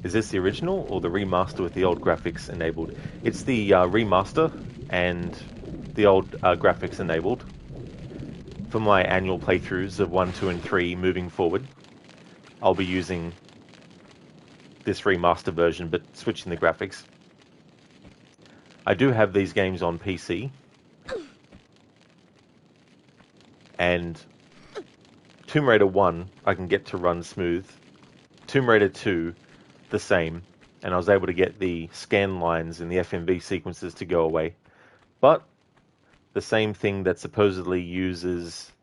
Is this the original or the remaster with the old graphics enabled? It's the remaster and the old graphics enabled. For my annual playthroughs of 1, 2, and 3 moving forward, I'll be using this remaster version, but switching the graphics. I do have these games on PC, and Tomb Raider 1 I can get to run smooth. Tomb Raider 2, the same, and I was able to get the scan lines and the FMV sequences to go away. But the same thing that supposedly gets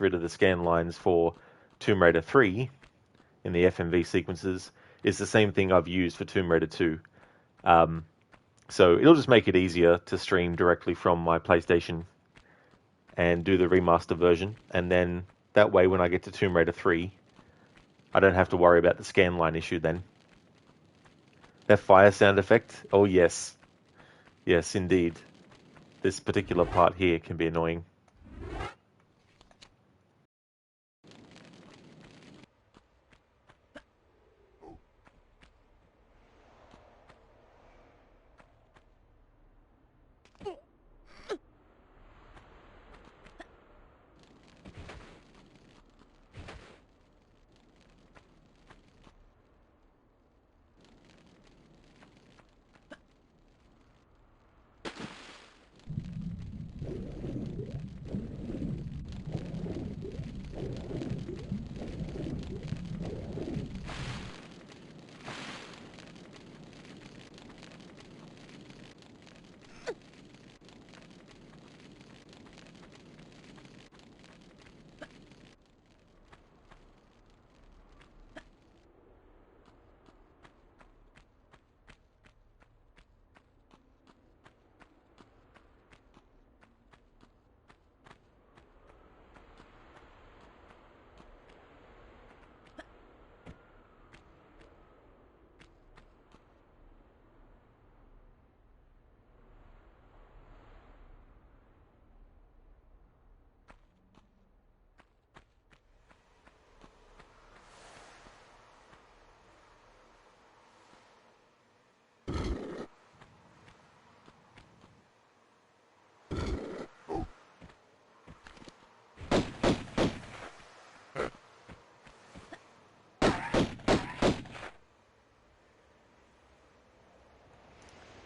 rid of the scan lines for Tomb Raider 3 in the FMV sequences is the same thing I've used for Tomb Raider 2. So it'll just make it easier to stream directly from my PlayStation and do the remaster version, and then that way when I get to Tomb Raider 3, I don't have to worry about the scan line issue then. That fire sound effect? Oh yes. Yes, indeed. This particular part here can be annoying.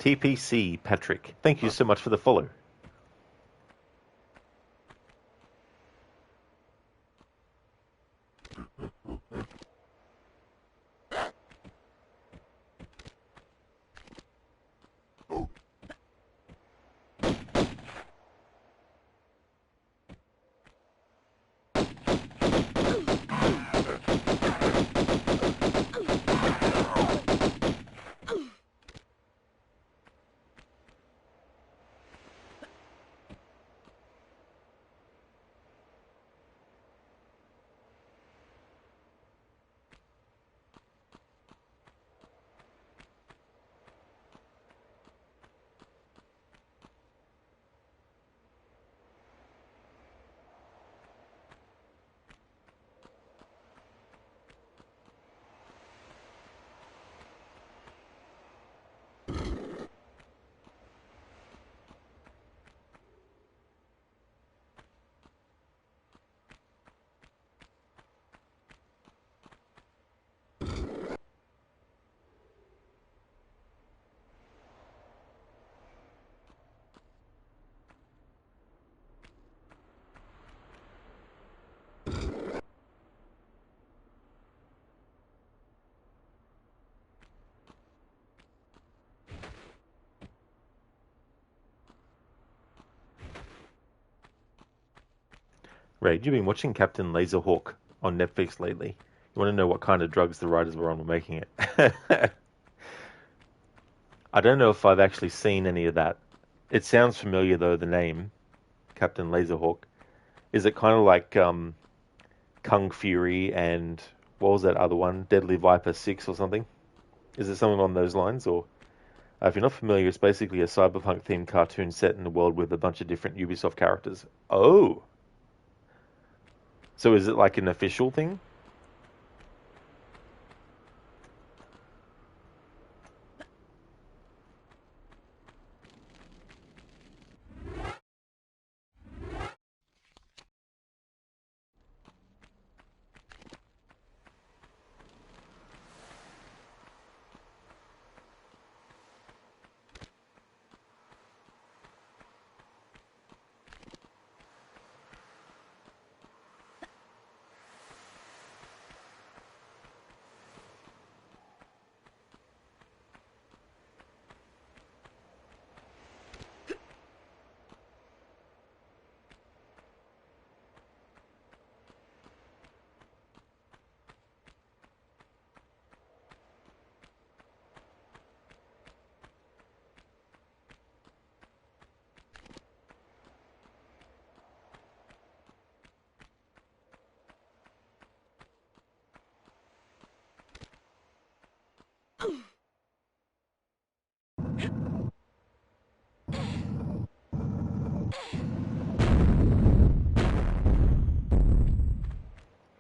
TPC Patrick, thank you so much for the follow. Ray, you've been watching Captain Laserhawk on Netflix lately. You want to know what kind of drugs the writers were on when making it? I don't know if I've actually seen any of that. It sounds familiar though, the name, Captain Laserhawk. Is it kind of like Kung Fury and what was that other one? Deadly Viper 6 or something? Is it something along those lines? Or if you're not familiar, it's basically a cyberpunk themed cartoon set in a world with a bunch of different Ubisoft characters. Oh! So is it like an official thing?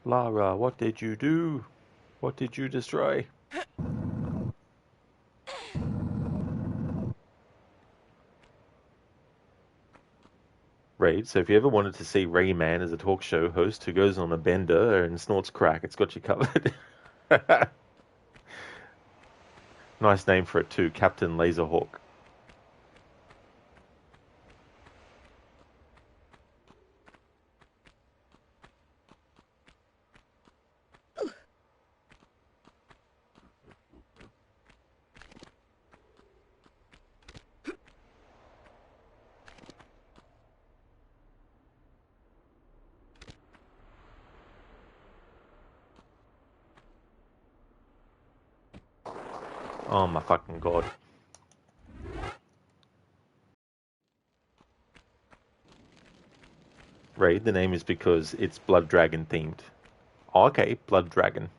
Lara, what did you do? What did you destroy? Raid, so if you ever wanted to see Rayman as a talk show host who goes on a bender and snorts crack, it's got you covered. Nice name for it too, Captain Laserhawk. Oh my fucking god. Raid, the name is because it's Blood Dragon themed. Oh, okay, Blood Dragon.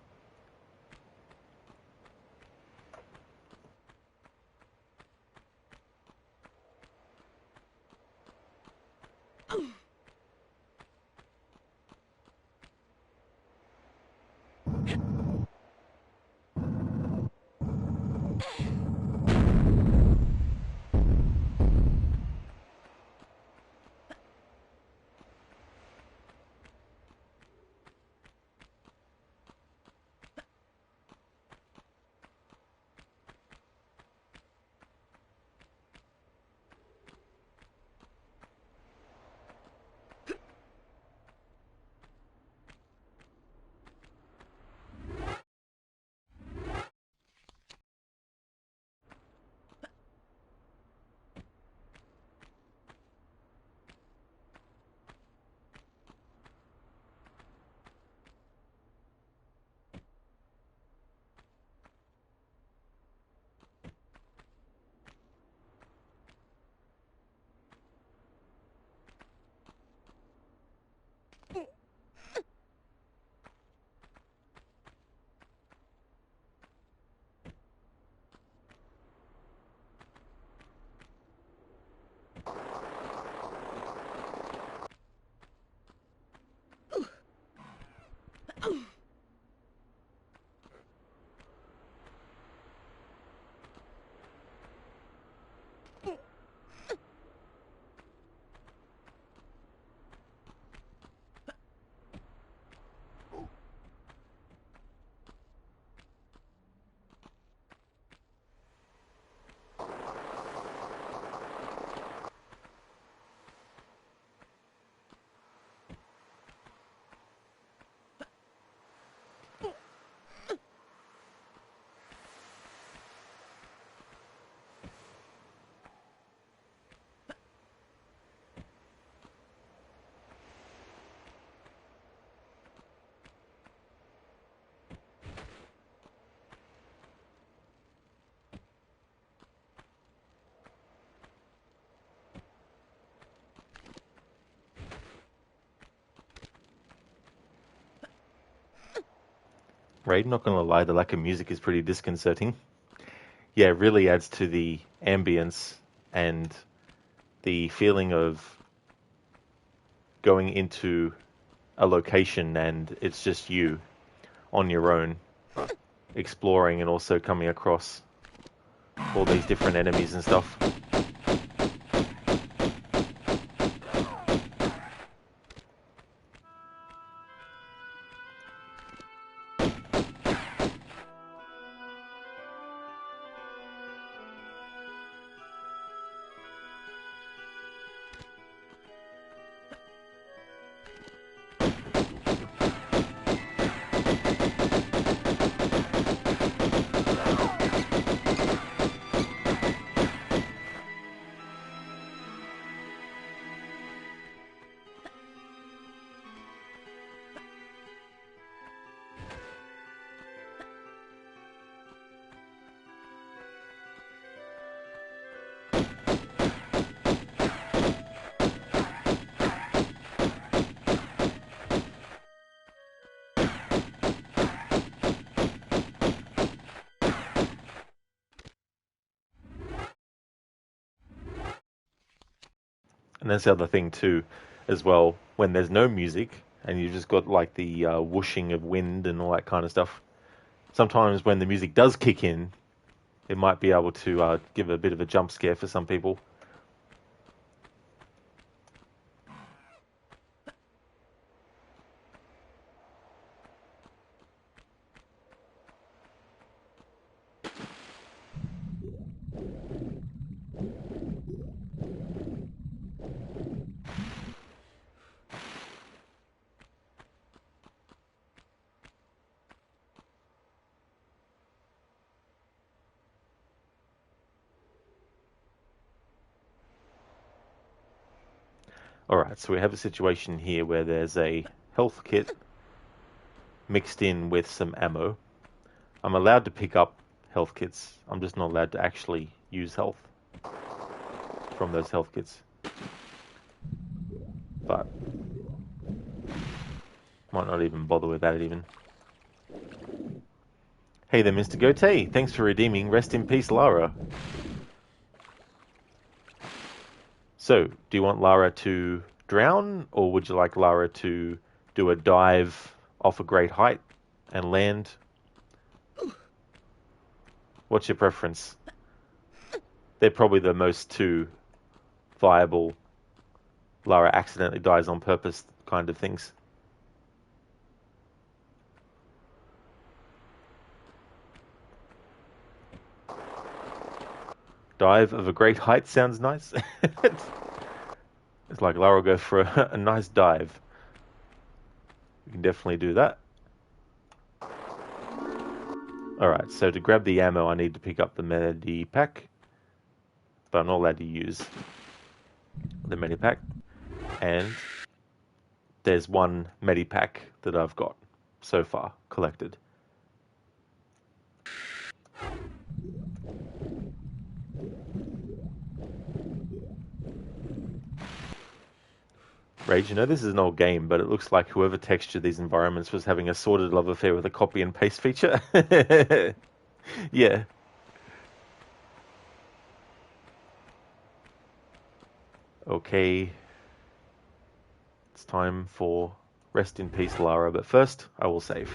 Raid, not gonna lie, the lack of music is pretty disconcerting. Yeah, it really adds to the ambience and the feeling of going into a location and it's just you on your own, exploring and also coming across all these different enemies and stuff. And that's the other thing too, as well, when there's no music and you've just got like the whooshing of wind and all that kind of stuff. Sometimes when the music does kick in, it might be able to give a bit of a jump scare for some people. Alright, so we have a situation here where there's a health kit mixed in with some ammo. I'm allowed to pick up health kits. I'm just not allowed to actually use health from those health kits. But might not even bother with that even. Hey there, Mr. Goatee. Thanks for redeeming. Rest in peace, Lara. So, do you want Lara to drown, or would you like Lara to do a dive off a great height and land? What's your preference? They're probably the most two viable Lara accidentally dies on purpose kind of things. Dive of a great height sounds nice. It's like Lara will go for a nice dive. We can definitely do that. Alright, so to grab the ammo I need to pick up the medipack. But I'm not allowed to use the medipack. And there's one medipack that I've got so far collected. Rage, you know this is an old game, but it looks like whoever textured these environments was having a sordid love affair with a copy and paste feature. Yeah. Okay. It's time for rest in peace, Lara, but first, I will save.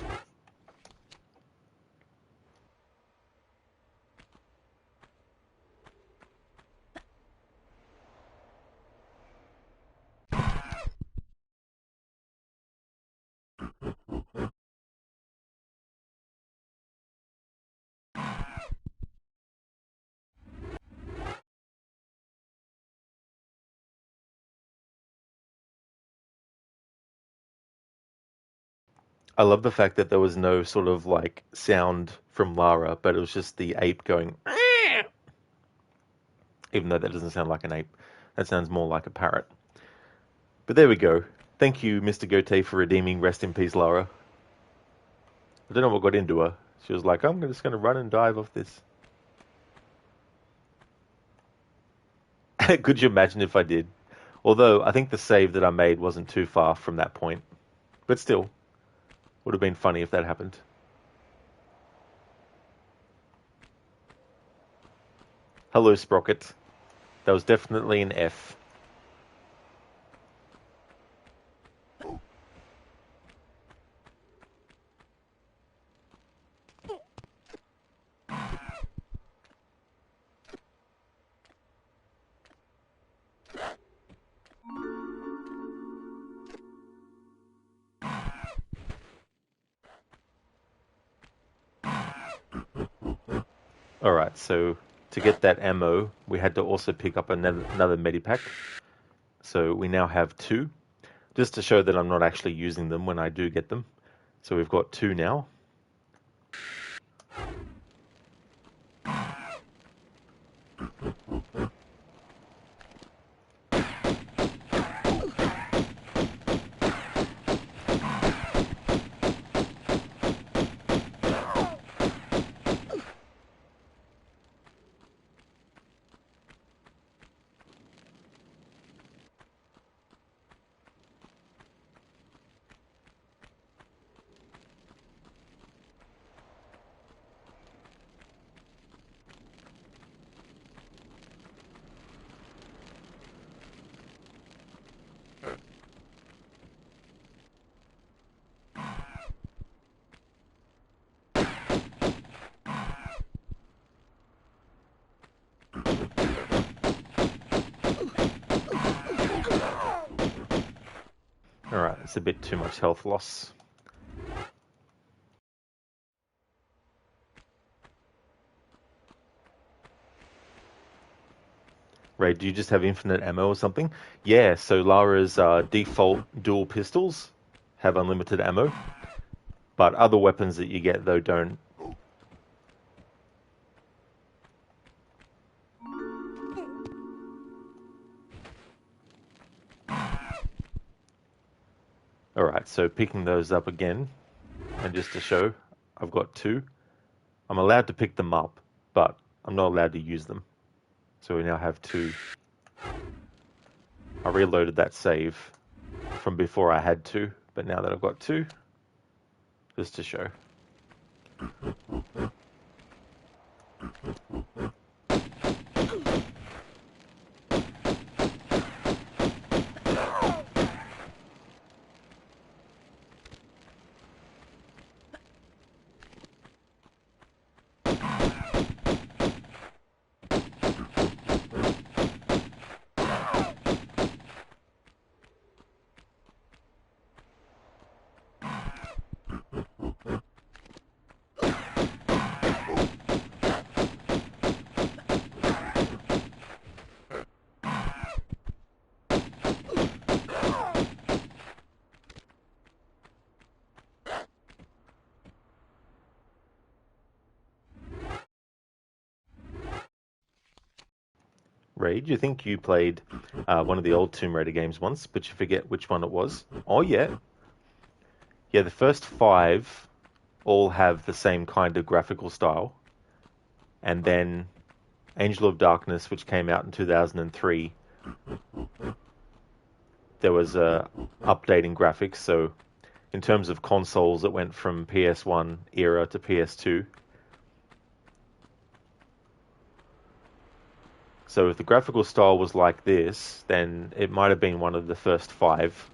I love the fact that there was no sort of like sound from Lara, but it was just the ape going, even though that doesn't sound like an ape. That sounds more like a parrot. But there we go. Thank you, Mr. Goatee, for redeeming Rest in Peace, Lara. I don't know what got into her. She was like, I'm just going to run and dive off this. Could you imagine if I did? Although, I think the save that I made wasn't too far from that point. But still, would have been funny if that happened. Hello, Sprocket. That was definitely an F. Alright, so to get that ammo, we had to also pick up another medipack. So we now have 2, just to show that I'm not actually using them when I do get them. So we've got 2 now. Alright, it's a bit too much health loss. Ray, do you just have infinite ammo or something? Yeah, so Lara's default dual pistols have unlimited ammo, but other weapons that you get, though, don't. Alright, so picking those up again, and just to show, I've got 2. I'm allowed to pick them up, but I'm not allowed to use them. So we now have 2. I reloaded that save from before I had 2, but now that I've got 2, just to show. Ray, do you think you played one of the old Tomb Raider games once, but you forget which one it was? Oh, yeah. Yeah, the first 5 all have the same kind of graphical style. And then Angel of Darkness, which came out in 2003, there was a updating graphics. So in terms of consoles, it went from PS1 era to PS2. So if the graphical style was like this, then it might have been one of the first 5.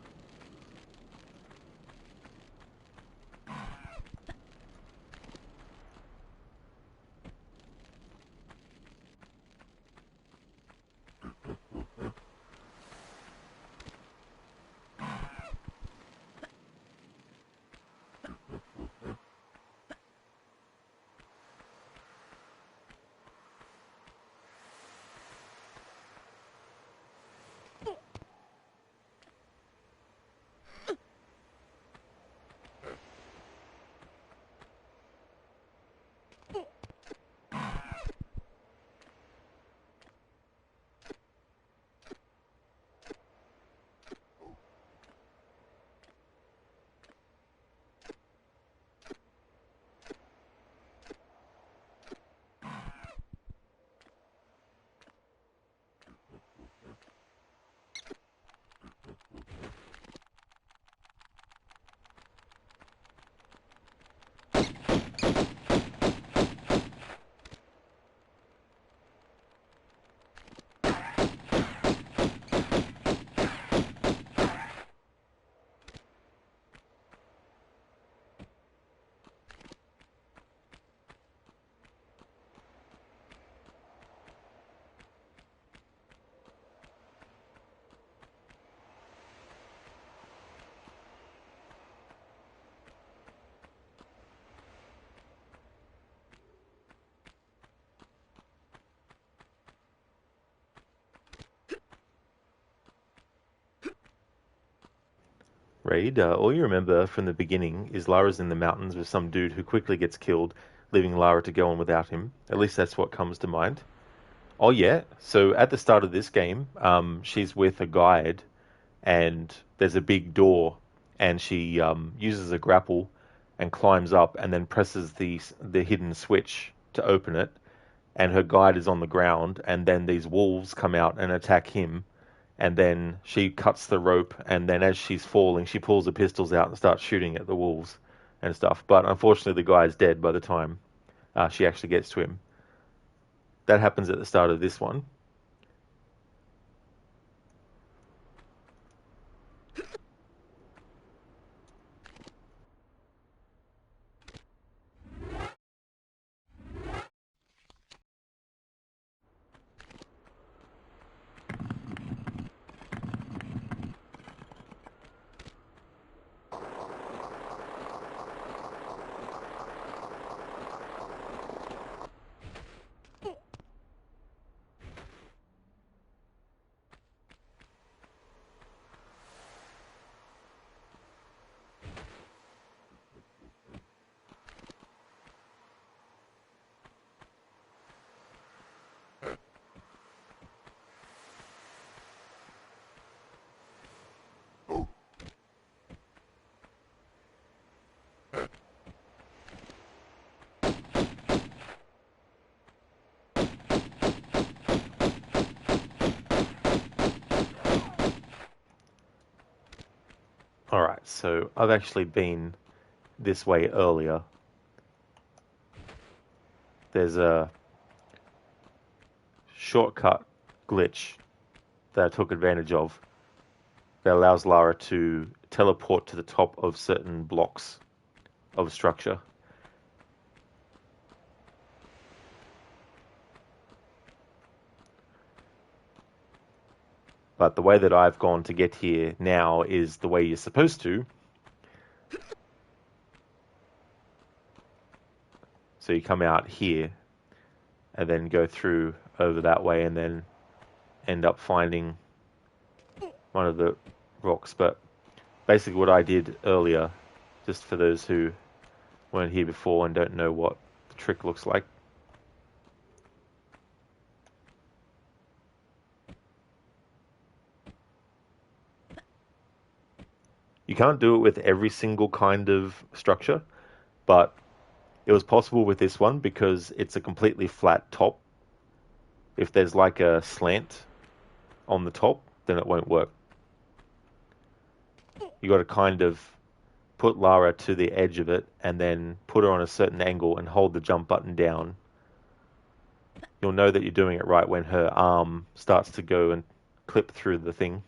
afraid. All you remember from the beginning is Lara's in the mountains with some dude who quickly gets killed, leaving Lara to go on without him. At least that's what comes to mind. Oh yeah, so at the start of this game, she's with a guide, and there's a big door, and she uses a grapple and climbs up, and then presses the hidden switch to open it, and her guide is on the ground, and then these wolves come out and attack him, and then she cuts the rope, and then as she's falling, she pulls the pistols out and starts shooting at the wolves and stuff. But unfortunately, the guy's dead by the time she actually gets to him. That happens at the start of this one. Alright, so I've actually been this way earlier. There's a shortcut glitch that I took advantage of that allows Lara to teleport to the top of certain blocks of structure. But the way that I've gone to get here now is the way you're supposed to. So you come out here and then go through over that way and then end up finding one of the rocks. But basically what I did earlier, just for those who weren't here before and don't know what the trick looks like. You can't do it with every single kind of structure, but it was possible with this one because it's a completely flat top. If there's like a slant on the top, then it won't work. You got to kind of put Lara to the edge of it and then put her on a certain angle and hold the jump button down. You'll know that you're doing it right when her arm starts to go and clip through the thing.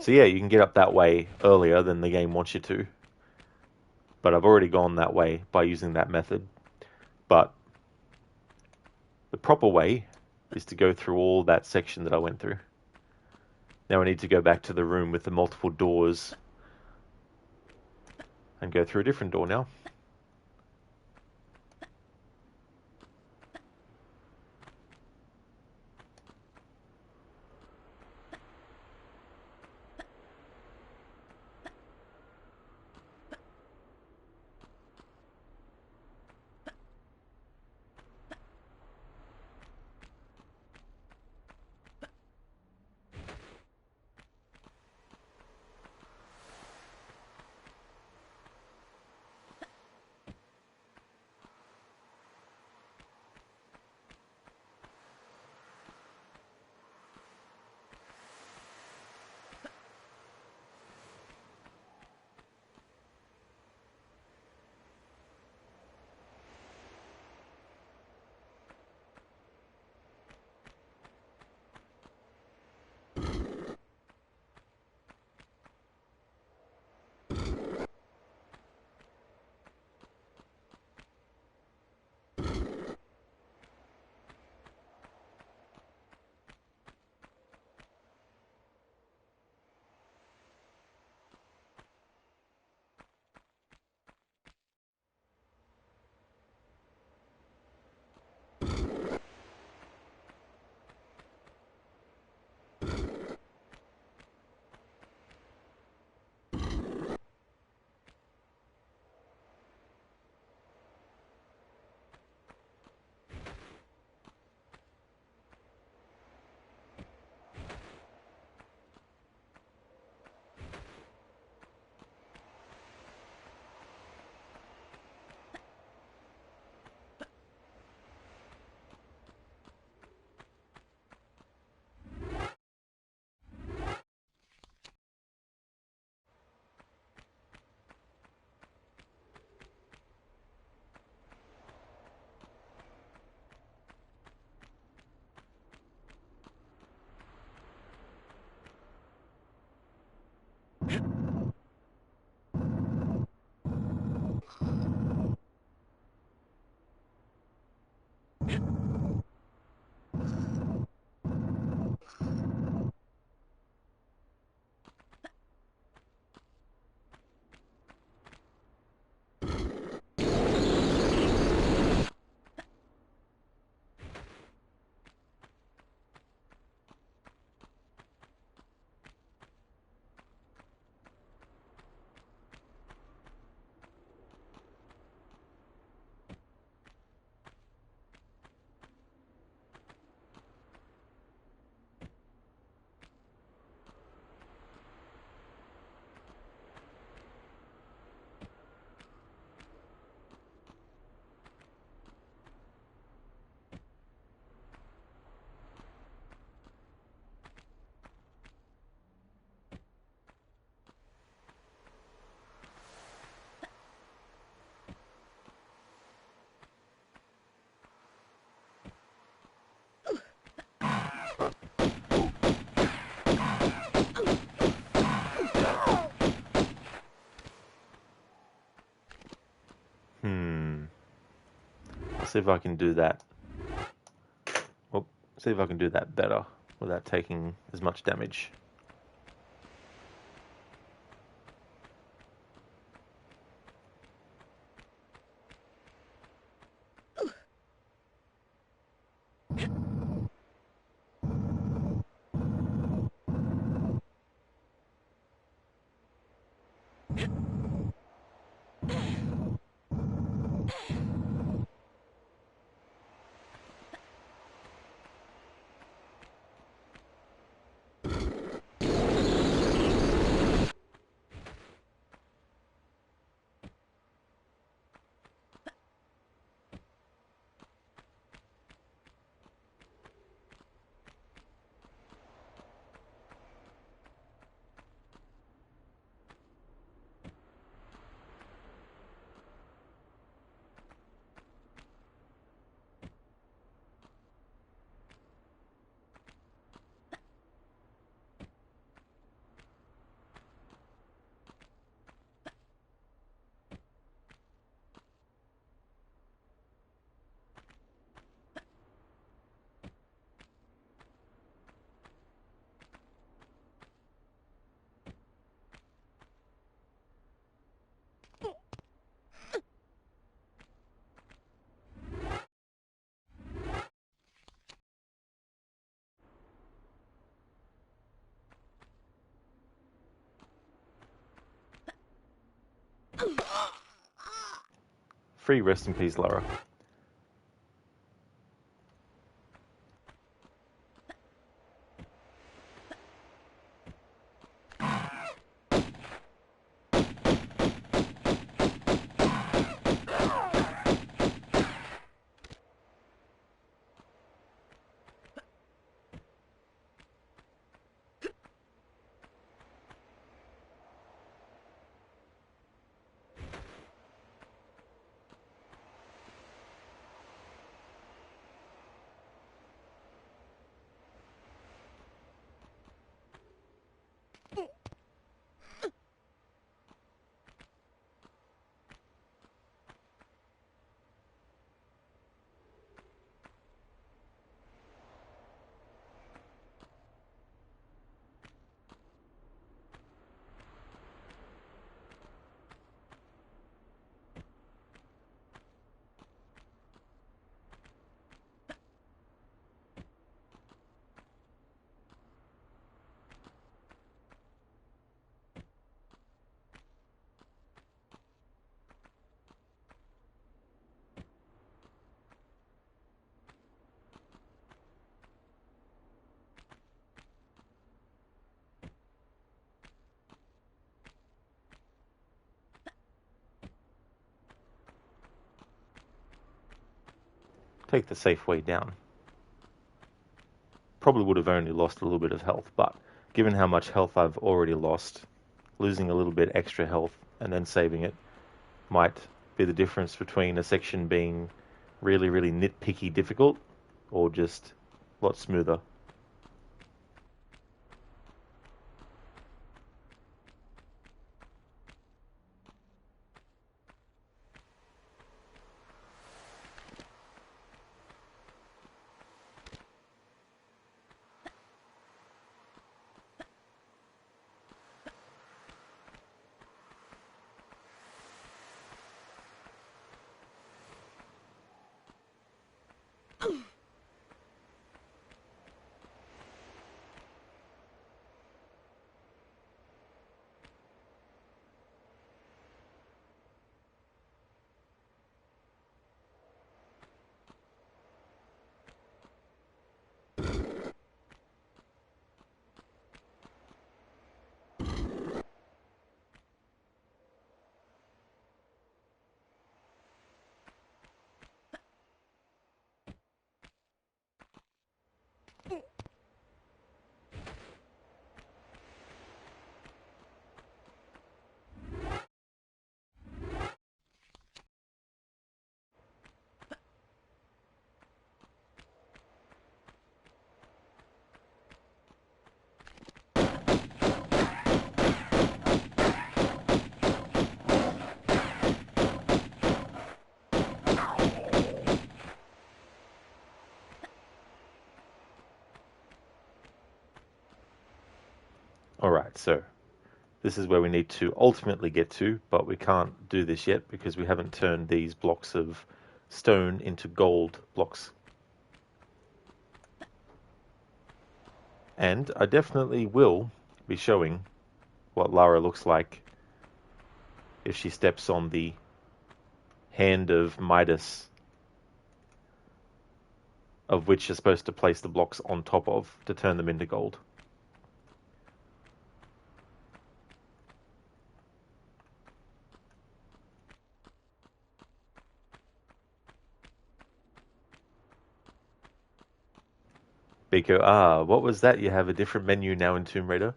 So yeah, you can get up that way earlier than the game wants you to. But I've already gone that way by using that method. But the proper way is to go through all that section that I went through. Now I need to go back to the room with the multiple doors and go through a different door now. See if I can do that. Well, see if I can do that better without taking as much damage. Free rest in peace, Lara. Take the safe way down. Probably would have only lost a little bit of health, but given how much health I've already lost, losing a little bit extra health and then saving it might be the difference between a section being really, really nitpicky difficult or just a lot smoother. Alright, so this is where we need to ultimately get to, but we can't do this yet because we haven't turned these blocks of stone into gold blocks. And I definitely will be showing what Lara looks like if she steps on the hand of Midas, of which you're supposed to place the blocks on top of to turn them into gold. Biko, what was that? You have a different menu now in Tomb Raider?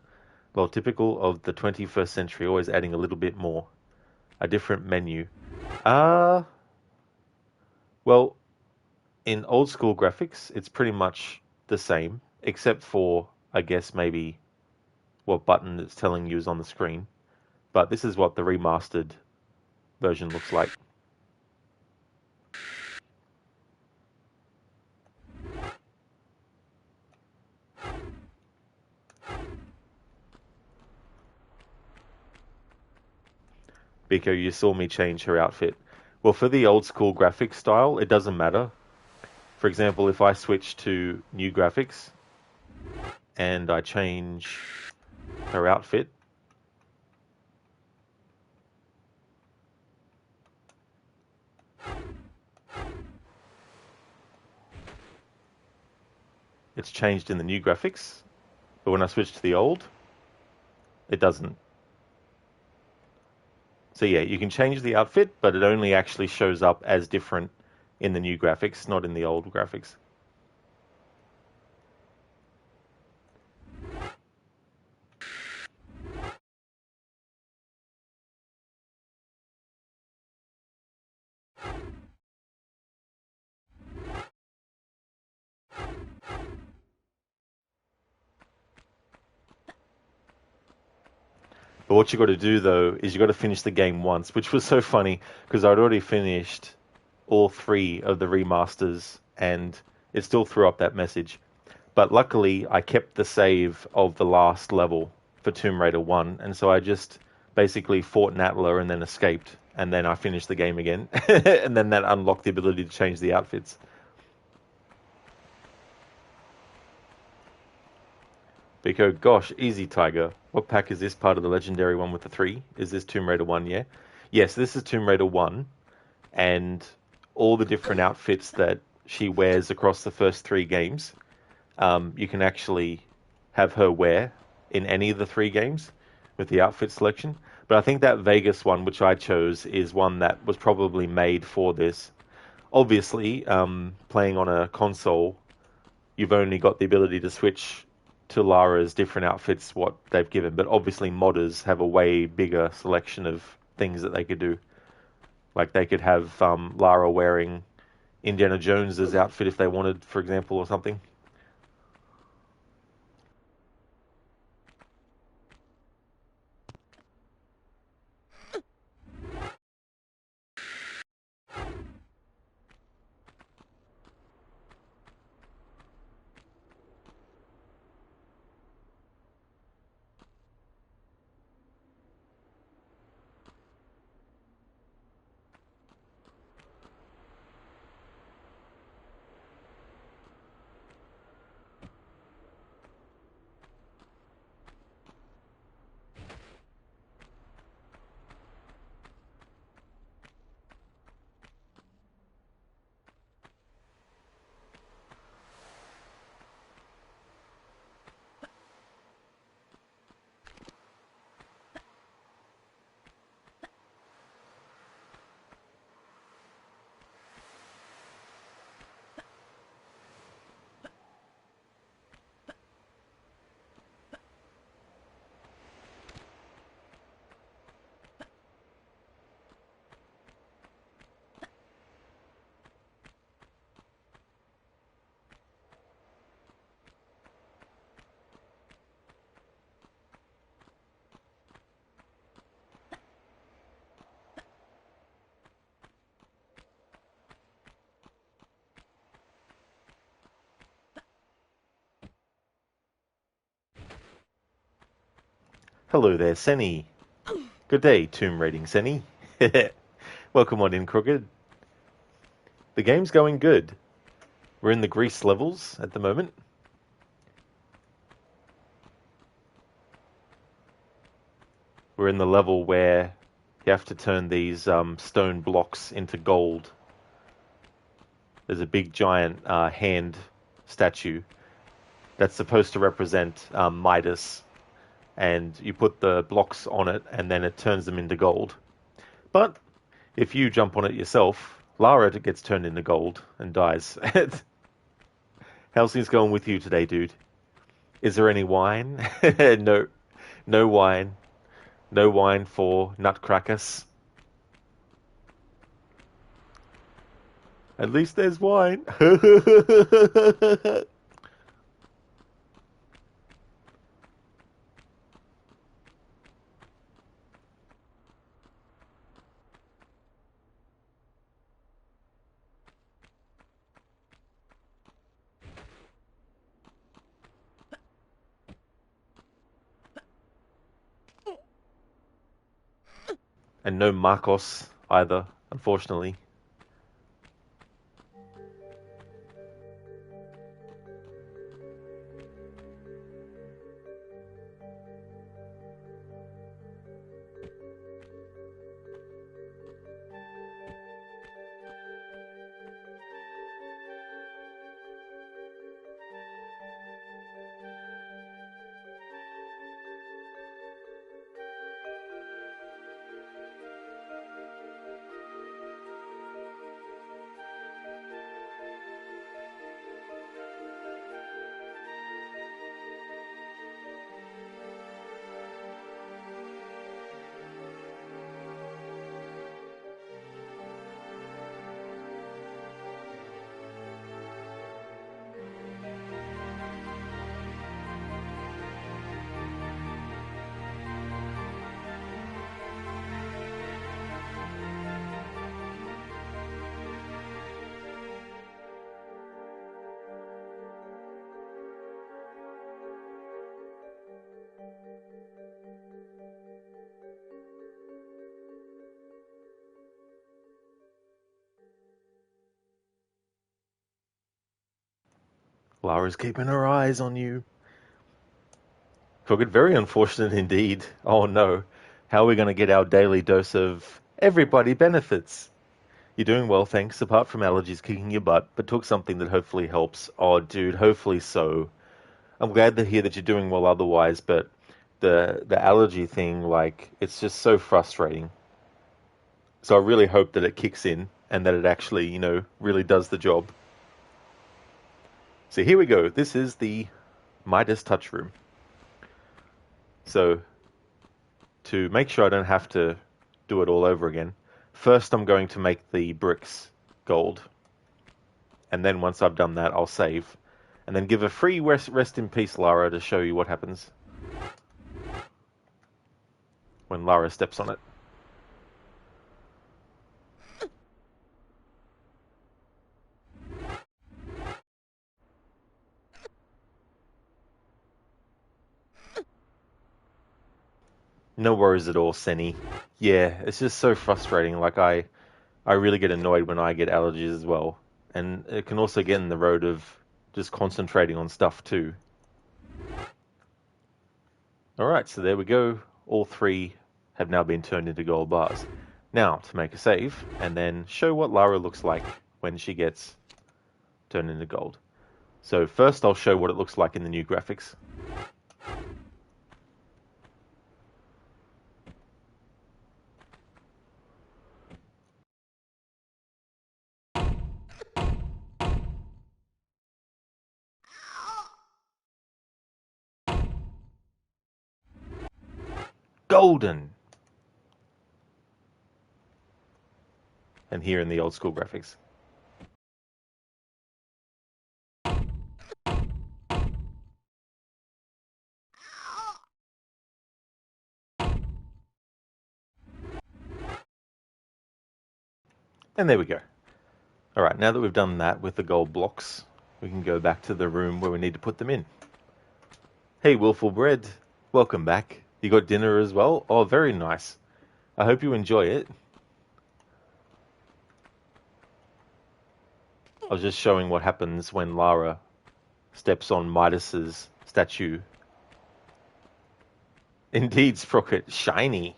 Well, typical of the 21st century, always adding a little bit more. A different menu. Well, in old school graphics, it's pretty much the same, except for, I guess, maybe what button it's telling you is on the screen. But this is what the remastered version looks like. Biko, you saw me change her outfit. Well, for the old school graphics style, it doesn't matter. For example, if I switch to new graphics and I change her outfit, it's changed in the new graphics, but when I switch to the old, it doesn't. So yeah, you can change the outfit, but it only actually shows up as different in the new graphics, not in the old graphics. But what you got to do though is you got to finish the game once, which was so funny because I'd already finished all 3 of the remasters and it still threw up that message. But luckily I kept the save of the last level for Tomb Raider 1, and so I just basically fought Natla and then escaped, and then I finished the game again. And then that unlocked the ability to change the outfits. Biko, gosh, easy, Tiger. What pack is this? Part of the legendary one with the 3? Is this Tomb Raider 1, yeah? Yes, this is Tomb Raider 1, and all the different outfits that she wears across the first 3 games, you can actually have her wear in any of the 3 games with the outfit selection. But I think that Vegas one, which I chose, is one that was probably made for this. Obviously, playing on a console, you've only got the ability to switch to Lara's different outfits, what they've given. But obviously, modders have a way bigger selection of things that they could do. Like they could have Lara wearing Indiana Jones's outfit if they wanted, for example, or something. Hello there, Senny. Good day, tomb raiding Senny. Welcome on in, Crooked. The game's going good. We're in the Grease levels at the moment. We're in the level where you have to turn these stone blocks into gold. There's a big giant hand statue that's supposed to represent Midas, and you put the blocks on it and then it turns them into gold. But if you jump on it yourself, Lara gets turned into gold and dies. How's things going with you today, dude? Is there any wine? No wine. No wine for Nutcrackers. At least there's wine. And no Marcos either, unfortunately. Lara's keeping her eyes on you. Crooked, very unfortunate indeed. Oh no. How are we going to get our daily dose of everybody benefits? You're doing well, thanks, apart from allergies kicking your butt, but took something that hopefully helps. Oh, dude, hopefully so. I'm glad to hear that you're doing well otherwise, but the allergy thing, like, it's just so frustrating. So I really hope that it kicks in and that it actually, really does the job. So here we go. This is the Midas touch room. So to make sure I don't have to do it all over again, first I'm going to make the bricks gold. And then once I've done that, I'll save. And then give a free rest in peace, Lara, to show you what happens when Lara steps on it. No worries at all, Senny. Yeah, it's just so frustrating. Like, I really get annoyed when I get allergies as well. And it can also get in the road of just concentrating on stuff too. Alright, so there we go. All three have now been turned into gold bars. Now, to make a save, and then show what Lara looks like when she gets turned into gold. So first I'll show what it looks like in the new graphics. Golden! And here in the old school graphics. And there we go. Alright, now that we've done that with the gold blocks, we can go back to the room where we need to put them in. Hey, Willful Bread. Welcome back. You got dinner as well? Oh, very nice. I hope you enjoy it. I was just showing what happens when Lara steps on Midas's statue. Indeed, Sprocket, shiny.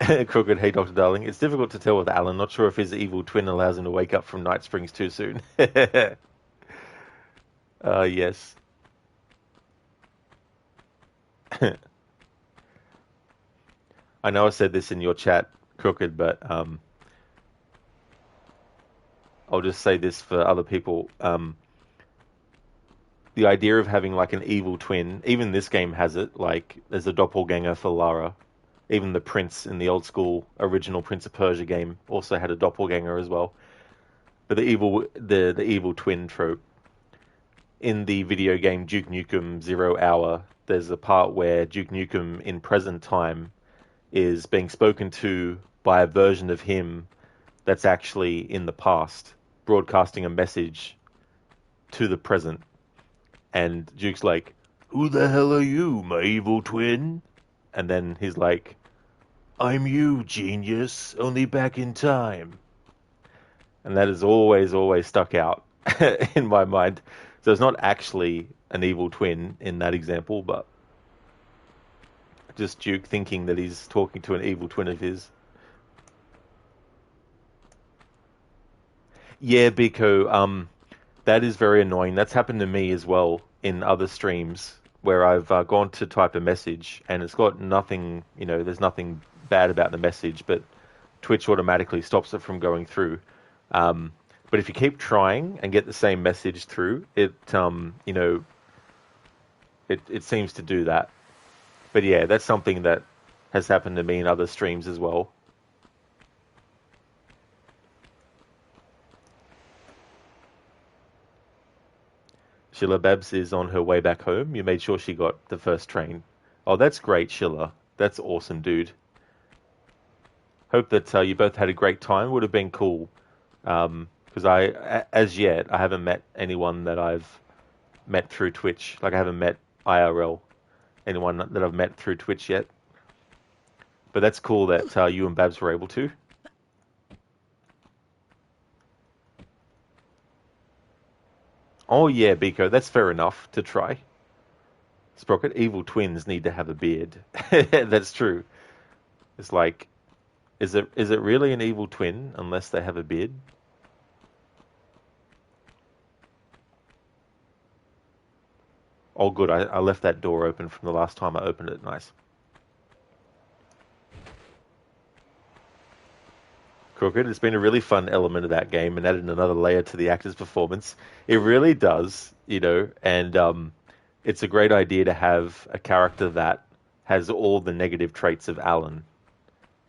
Crooked, hey Dr. Darling. It's difficult to tell with Alan. Not sure if his evil twin allows him to wake up from Night Springs too soon. Yes. I know I said this in your chat, Crooked, but I'll just say this for other people. The idea of having like an evil twin, even this game has it, like there's a doppelganger for Lara. Even the Prince in the old school original Prince of Persia game also had a doppelganger as well. But the evil twin trope in the video game Duke Nukem 0 Hour, there's a part where Duke Nukem in present time is being spoken to by a version of him that's actually in the past, broadcasting a message to the present. And Duke's like, "Who the hell are you, my evil twin?" And then he's like, "I'm you, genius, only back in time." And that has always, always stuck out in my mind. So it's not actually an evil twin in that example, but just Duke thinking that he's talking to an evil twin of his. Yeah, Biko, that is very annoying. That's happened to me as well in other streams where I've gone to type a message and it's got nothing, there's nothing bad about the message, but Twitch automatically stops it from going through. But if you keep trying and get the same message through, it seems to do that. But yeah, that's something that has happened to me in other streams as well. Sheila Babs is on her way back home. You made sure she got the first train. Oh, that's great, Sheila. That's awesome, dude. Hope that you both had a great time. Would have been cool. Because as yet, I haven't met anyone that I've met through Twitch. Like, I haven't met IRL, anyone that I've met through Twitch yet. But that's cool that you and Babs were able to. Oh yeah, Biko, that's fair enough to try. Sprocket, evil twins need to have a beard. That's true. It's like, is it really an evil twin unless they have a beard? Oh good, I left that door open from the last time I opened it. Nice. Crooked, it's been a really fun element of that game and added another layer to the actor's performance. It really does, and it's a great idea to have a character that has all the negative traits of Alan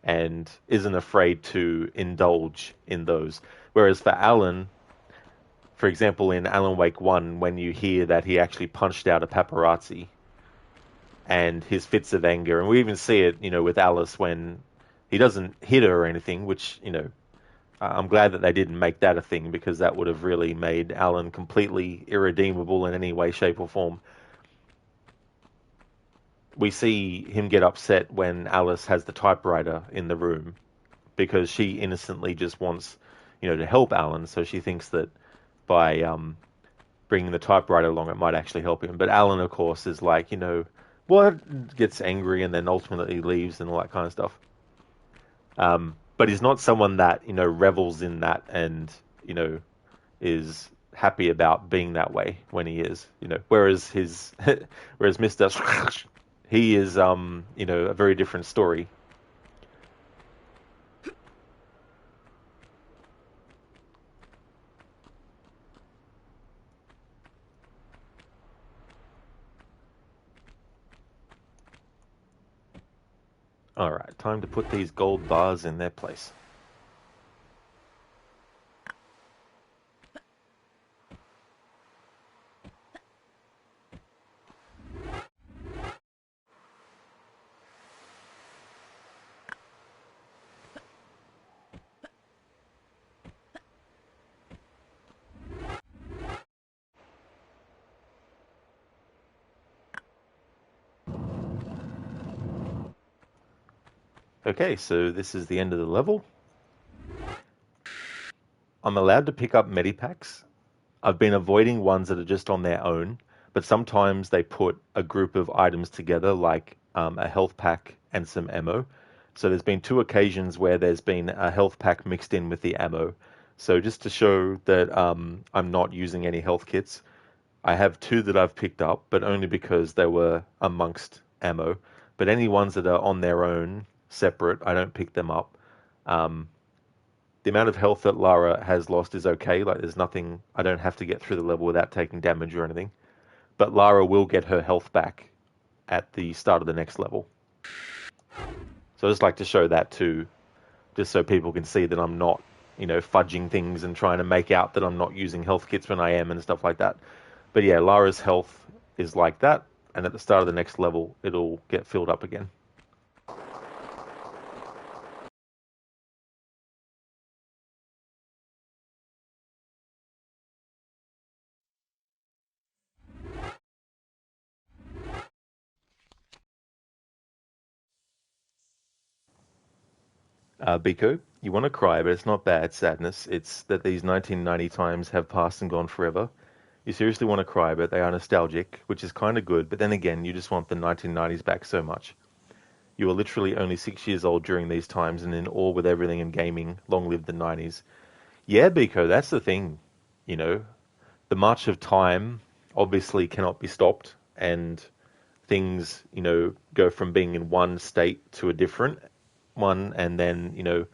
and isn't afraid to indulge in those. Whereas for Alan, for example, in Alan Wake 1, when you hear that he actually punched out a paparazzi and his fits of anger, and we even see it, with Alice when he doesn't hit her or anything, which, I'm glad that they didn't make that a thing because that would have really made Alan completely irredeemable in any way, shape, or form. We see him get upset when Alice has the typewriter in the room because she innocently just wants, to help Alan. So she thinks that by bringing the typewriter along, it might actually help him. But Alan, of course, is like, what? Gets angry and then ultimately leaves and all that kind of stuff. But he's not someone that, revels in that and, is happy about being that way when he is, whereas whereas Mr. he is, a very different story. Alright, time to put these gold bars in their place. Okay, so this is the end of the level. I'm allowed to pick up medipacks. I've been avoiding ones that are just on their own, but sometimes they put a group of items together, like a health pack and some ammo. So there's been two occasions where there's been a health pack mixed in with the ammo. So just to show that I'm not using any health kits, I have two that I've picked up, but only because they were amongst ammo. But any ones that are on their own, separate, I don't pick them up. Um, the amount of health that Lara has lost is okay. Like, there's nothing, I don't have to get through the level without taking damage or anything. But Lara will get her health back at the start of the next level. So I just like to show that too, just so people can see that I'm not, fudging things and trying to make out that I'm not using health kits when I am and stuff like that. But yeah, Lara's health is like that, and at the start of the next level, it'll get filled up again. Biko, you want to cry, but it's not bad sadness. It's that these 1990 times have passed and gone forever. You seriously want to cry, but they are nostalgic, which is kind of good, but then again, you just want the 1990s back so much. You were literally only 6 years old during these times and in awe with everything in gaming. Long live the 90s. Yeah, Biko, that's the thing. You know, the march of time obviously cannot be stopped, and things, go from being in one state to a different one, and then,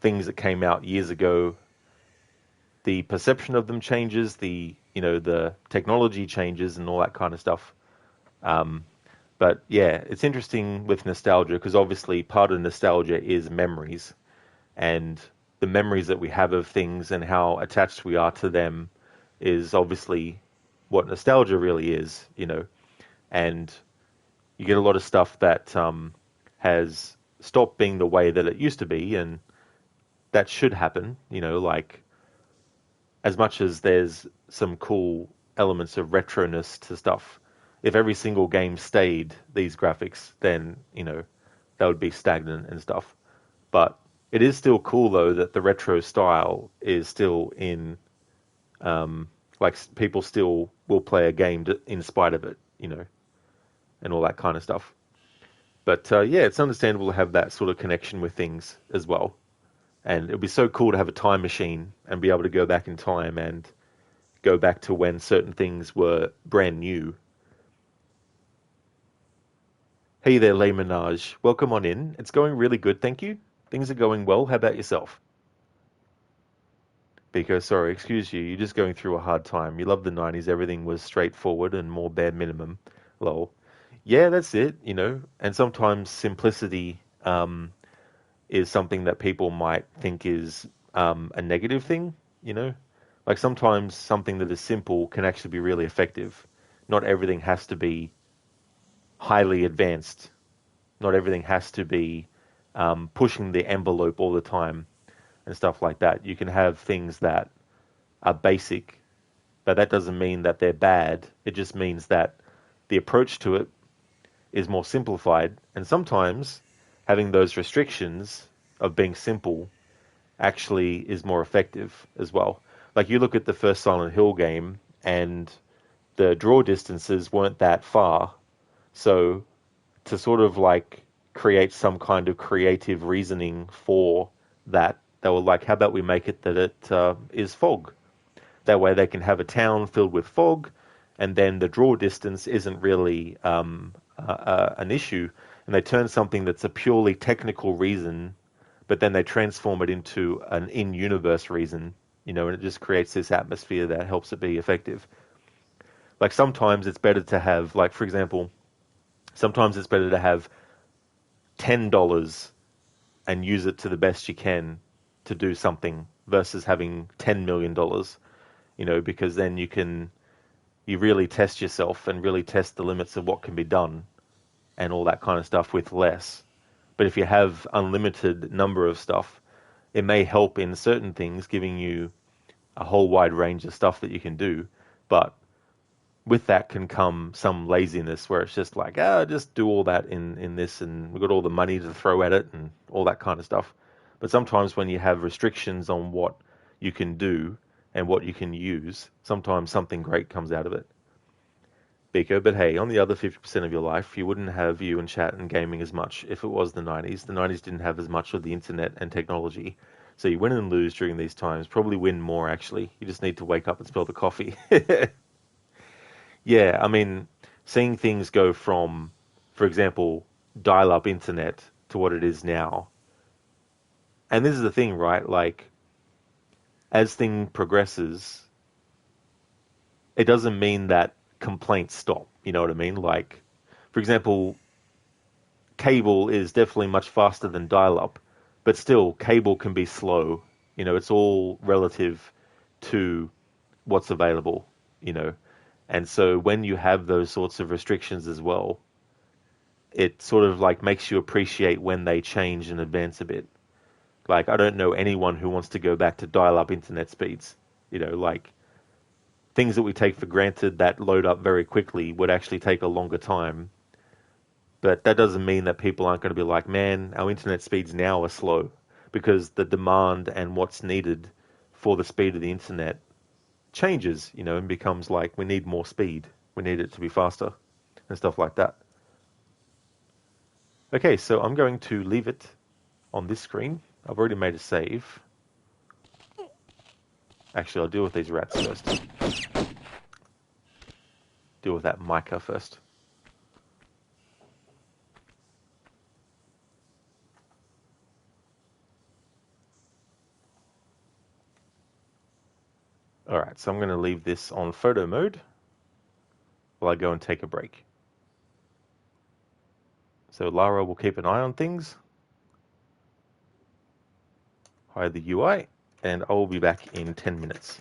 things that came out years ago, the perception of them changes, the technology changes and all that kind of stuff. Um, but yeah, it's interesting with nostalgia because obviously part of nostalgia is memories, and the memories that we have of things and how attached we are to them is obviously what nostalgia really is. And you get a lot of stuff that has stopped being the way that it used to be, and that should happen. Like, as much as there's some cool elements of retroness to stuff, if every single game stayed these graphics, then that would be stagnant and stuff. But it is still cool though that the retro style is still in. Like, people still will play a game in spite of it, and all that kind of stuff. But yeah, it's understandable to have that sort of connection with things as well. And it would be so cool to have a time machine and be able to go back in time and go back to when certain things were brand new. Hey there, Les Minaj. Welcome on in. It's going really good, thank you. Things are going well. How about yourself? Because, sorry, excuse you, you're just going through a hard time. You love the 90s, everything was straightforward and more bare minimum. Lol. Yeah, that's it. And sometimes simplicity is something that people might think is a negative thing. Like, sometimes something that is simple can actually be really effective. Not everything has to be highly advanced. Not everything has to be pushing the envelope all the time and stuff like that. You can have things that are basic, but that doesn't mean that they're bad. It just means that the approach to it is more simplified. And sometimes having those restrictions of being simple actually is more effective as well. Like, you look at the first Silent Hill game, and the draw distances weren't that far. So to sort of like create some kind of creative reasoning for that, they were like, how about we make it that it is fog? That way they can have a town filled with fog, and then the draw distance isn't really an issue. And they turn something that's a purely technical reason, but then they transform it into an in-universe reason, and it just creates this atmosphere that helps it be effective. Like, sometimes it's better to have, like, for example, sometimes it's better to have $10 and use it to the best you can to do something versus having $10 million, because then you really test yourself and really test the limits of what can be done and all that kind of stuff with less. But if you have unlimited number of stuff, it may help in certain things, giving you a whole wide range of stuff that you can do. But with that can come some laziness where it's just like, just do all that in this, and we've got all the money to throw at it and all that kind of stuff. But sometimes when you have restrictions on what you can do and what you can use, sometimes something great comes out of it. Biko, but hey, on the other 50% of your life, you wouldn't have you and chat and gaming as much if it was the 90s. The 90s didn't have as much of the internet and technology. So you win and lose during these times. Probably win more, actually. You just need to wake up and smell the coffee. Yeah, I mean, seeing things go from, for example, dial-up internet to what it is now. And this is the thing, right? Like, as thing progresses, it doesn't mean that complaints stop. You know what I mean? Like, for example, cable is definitely much faster than dial-up, but still, cable can be slow. You know, it's all relative to what's available, you know. And so when you have those sorts of restrictions as well, it sort of like makes you appreciate when they change and advance a bit. Like, I don't know anyone who wants to go back to dial-up internet speeds. You know, like things that we take for granted that load up very quickly would actually take a longer time. But that doesn't mean that people aren't going to be like, man, our internet speeds now are slow, because the demand and what's needed for the speed of the internet changes, you know, and becomes like we need more speed. We need it to be faster and stuff like that. Okay, so I'm going to leave it on this screen. I've already made a save. Actually, I'll deal with these rats first. Deal with that mica first. Alright, so I'm going to leave this on photo mode while I go and take a break. So Lara will keep an eye on things. Hide the UI, and I will be back in 10 minutes.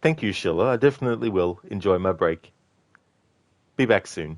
Thank you, Sheila. I definitely will enjoy my break. Be back soon.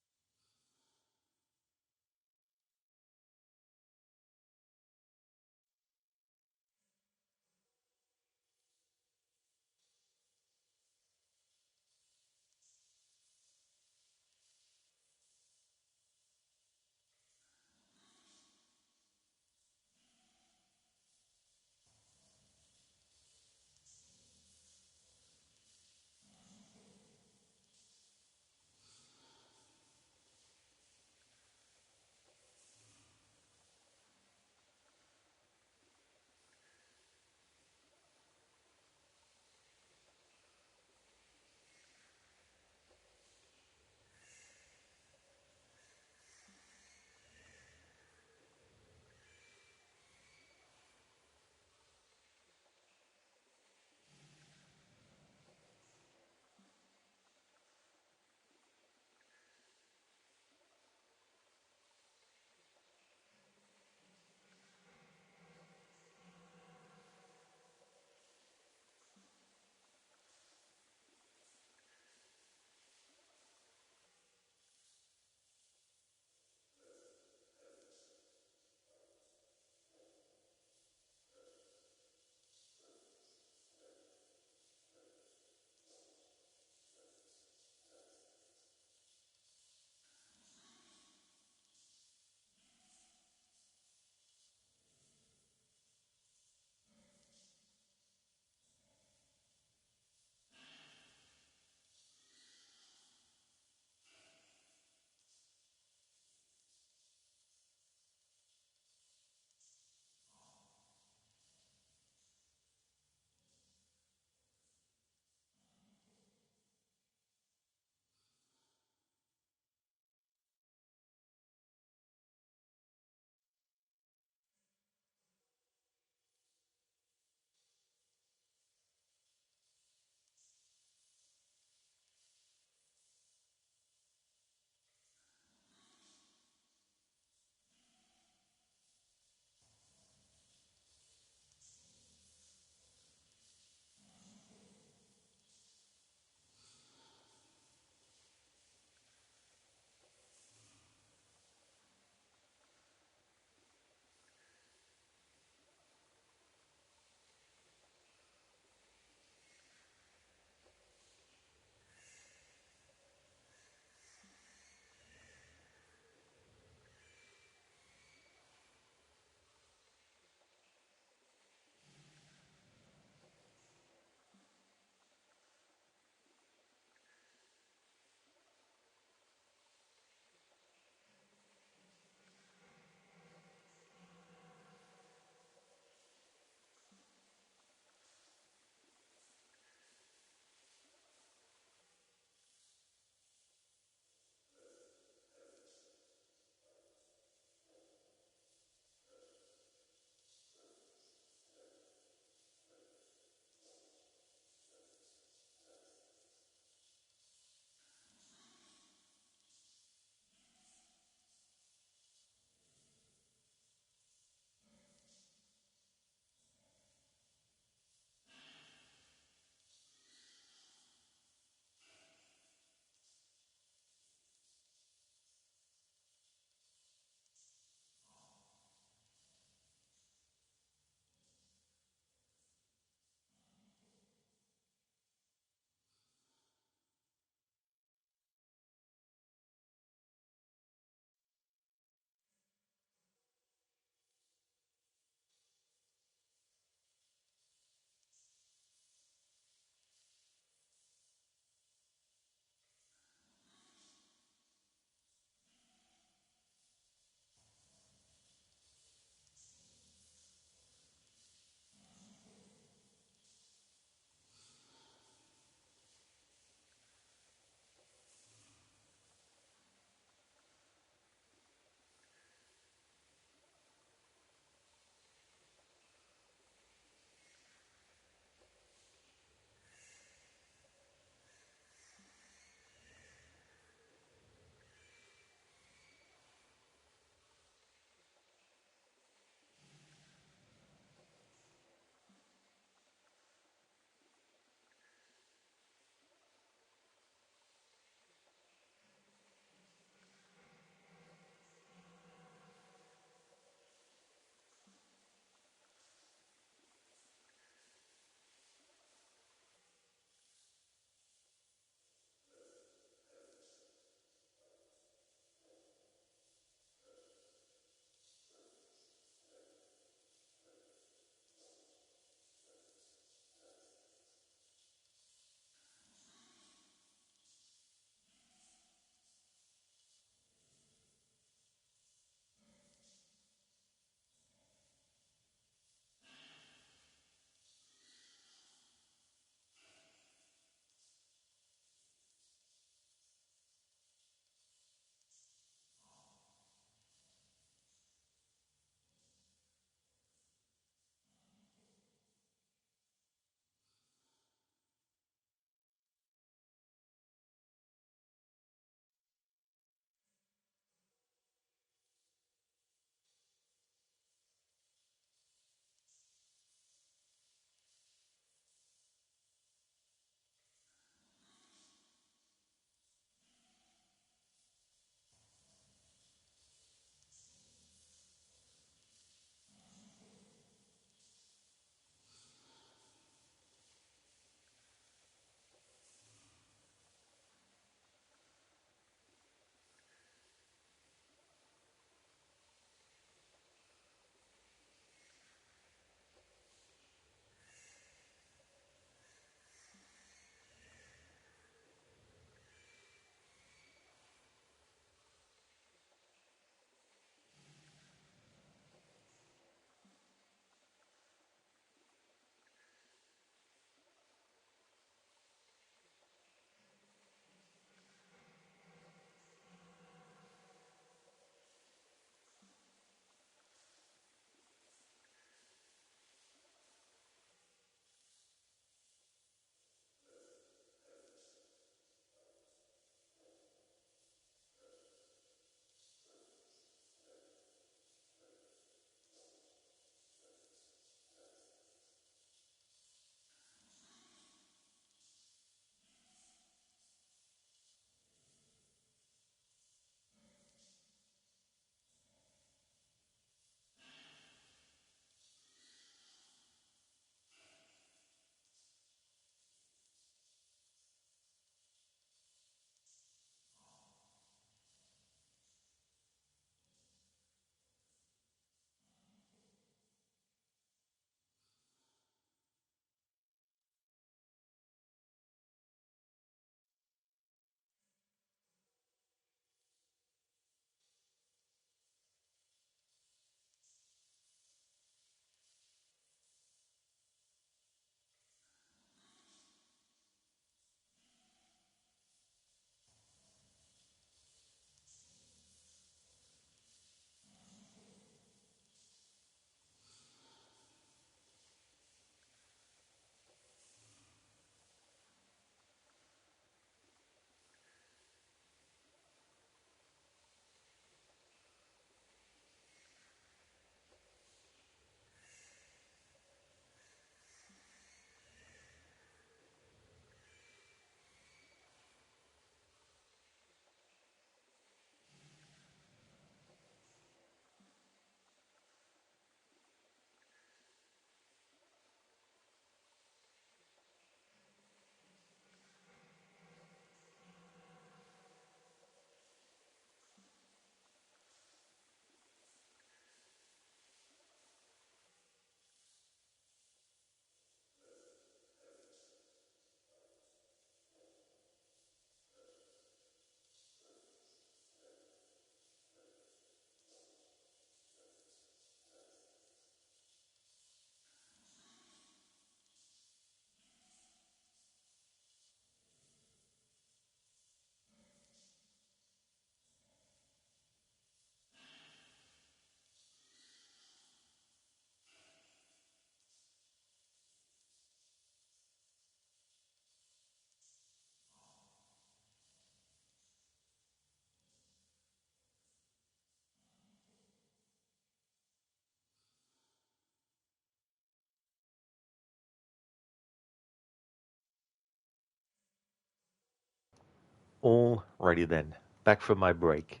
Alrighty then, back from my break.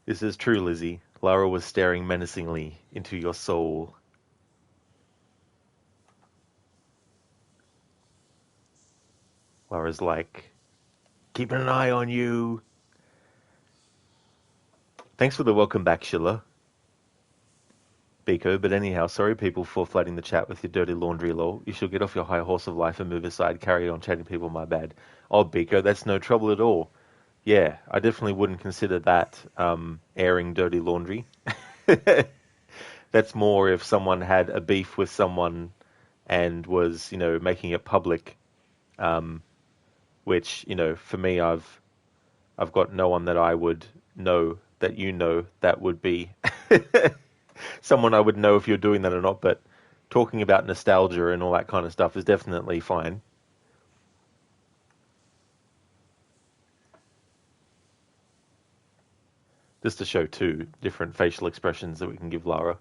This is true, Lizzie. Lara was staring menacingly into your soul. Lara's like, keeping an eye on you. Thanks for the welcome back, Sheila. Biko, but anyhow, sorry people for flooding the chat with your dirty laundry, lol. You should get off your high horse of life and move aside. Carry on chatting people, my bad. Oh, Biko, that's no trouble at all. Yeah, I definitely wouldn't consider that airing dirty laundry. That's more if someone had a beef with someone and was, making it public. Which, for me, I've got no one that I would know that would be someone I would know if you're doing that or not. But talking about nostalgia and all that kind of stuff is definitely fine. Just to show two different facial expressions that we can give Lara.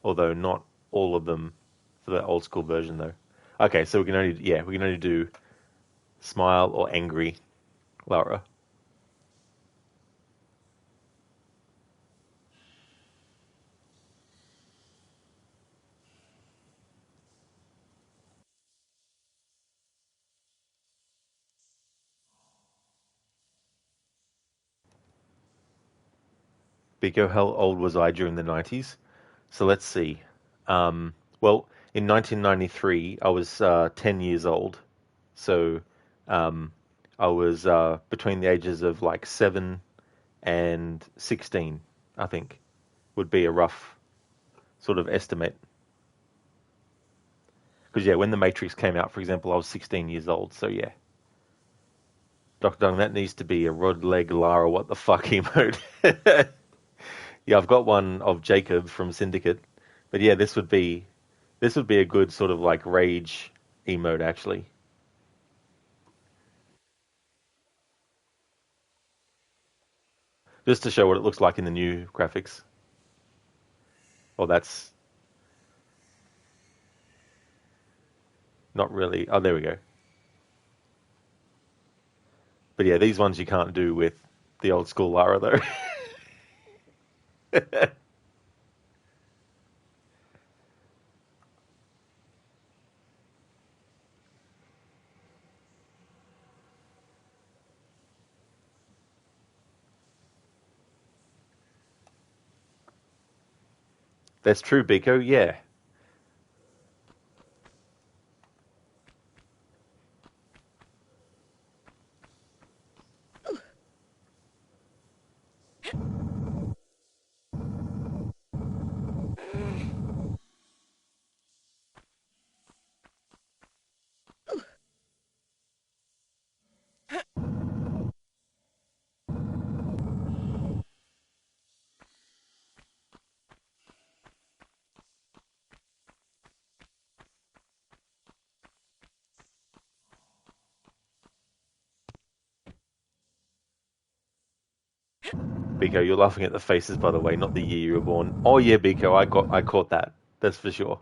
Although not all of them for the old school version though. Okay, so we can only do smile or angry Lara. Biko, how old was I during the 90s? So let's see. Well, in 1993, I was 10 years old. So um, I was between the ages of like 7 and 16, I think, would be a rough sort of estimate. Because, yeah, when The Matrix came out, for example, I was 16 years old. So, yeah. Dr. Dung, that needs to be a Rod Leg Lara what the fuck emote. Yeah, I've got one of Jacob from Syndicate. But yeah, this would be a good sort of like rage emote actually. Just to show what it looks like in the new graphics. Oh, that's not really. Oh, there we go. But yeah, these ones you can't do with the old school Lara though. That's true, Biko. Yeah. Biko, you're laughing at the faces, by the way, not the year you were born. Oh yeah, Biko, I caught that. That's for sure.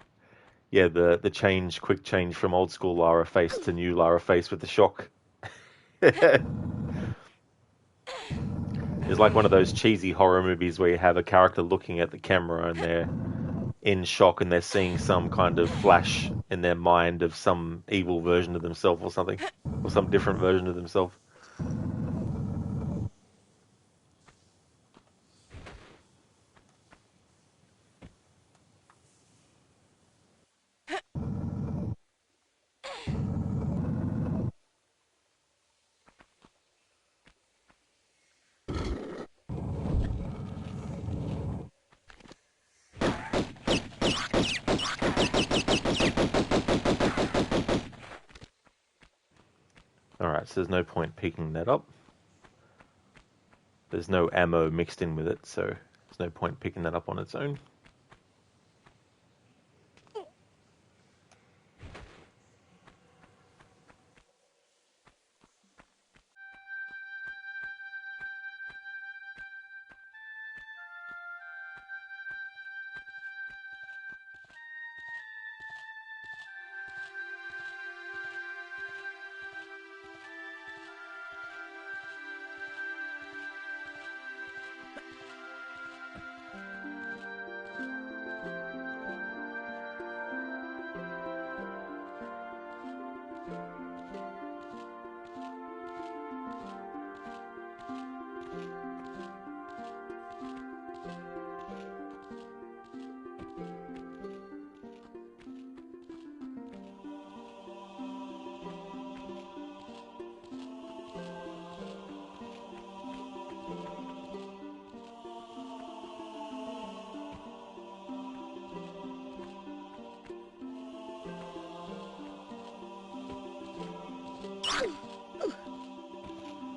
Yeah, the quick change from old school Lara face to new Lara face with the shock. It's like one of those cheesy horror movies where you have a character looking at the camera and they're in shock and they're seeing some kind of flash in their mind of some evil version of themselves or something, or some different version of themselves. Alright, so there's no point picking that up. There's no ammo mixed in with it, so there's no point picking that up on its own.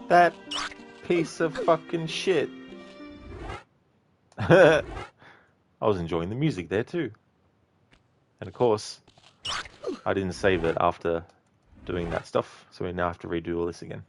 That piece of fucking shit. I was enjoying the music there too. And of course, I didn't save it after doing that stuff, so we now have to redo all this again.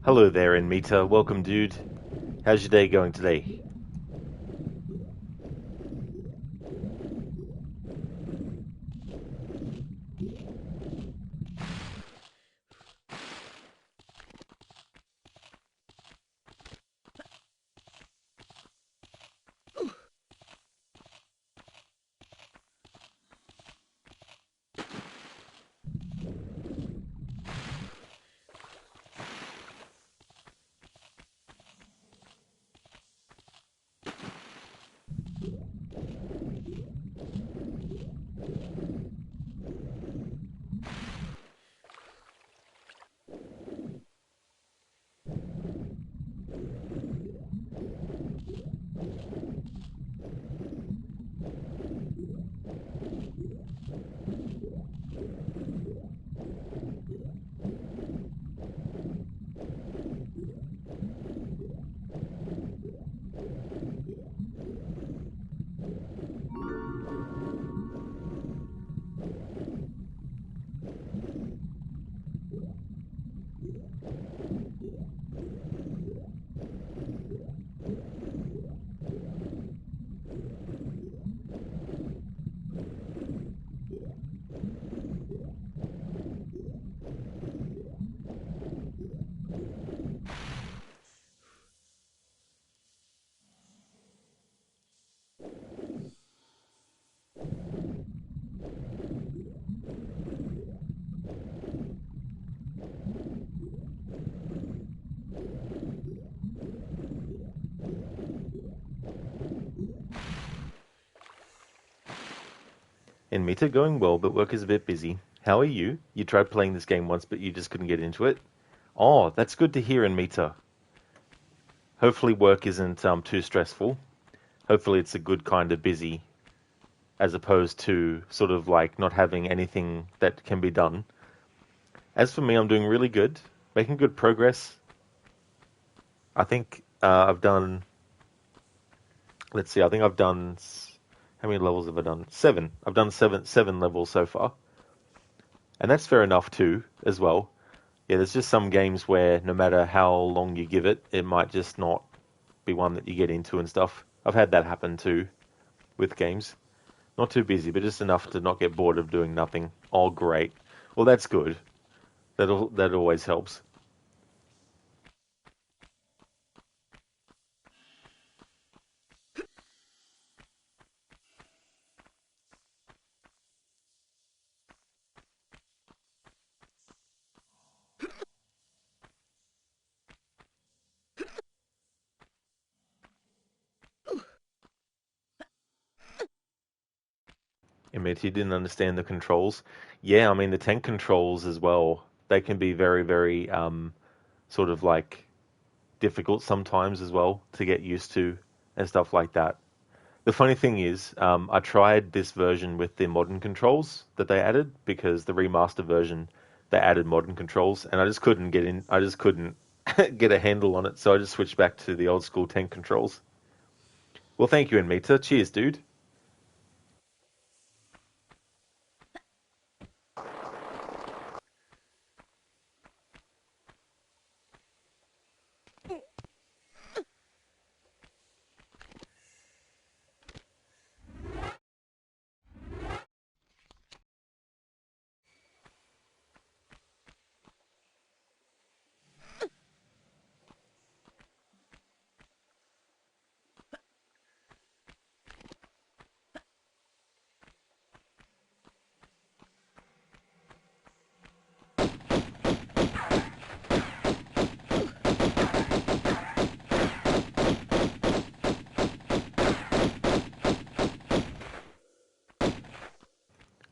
Hello there, Enmita. Welcome, dude. How's your day going today? In Meta, going well, but work is a bit busy. How are you? You tried playing this game once, but you just couldn't get into it. Oh, that's good to hear in Meta. Hopefully work isn't too stressful. Hopefully it's a good kind of busy, as opposed to sort of like not having anything that can be done. As for me, I'm doing really good, making good progress. I think I've done, let's see, I think I've done, how many levels have I done? 7. I've done seven levels so far. And that's fair enough too, as well. Yeah, there's just some games where no matter how long you give it, it might just not be one that you get into and stuff. I've had that happen too with games. Not too busy, but just enough to not get bored of doing nothing. Oh, great. Well, that's good. That always helps. Admit you didn't understand the controls. Yeah, I mean the tank controls as well. They can be very, very sort of like difficult sometimes as well to get used to and stuff like that. The funny thing is, I tried this version with the modern controls that they added because the remaster version they added modern controls, and I just couldn't get in. I just couldn't get a handle on it, so I just switched back to the old school tank controls. Well, thank you, Anmita. Cheers, dude.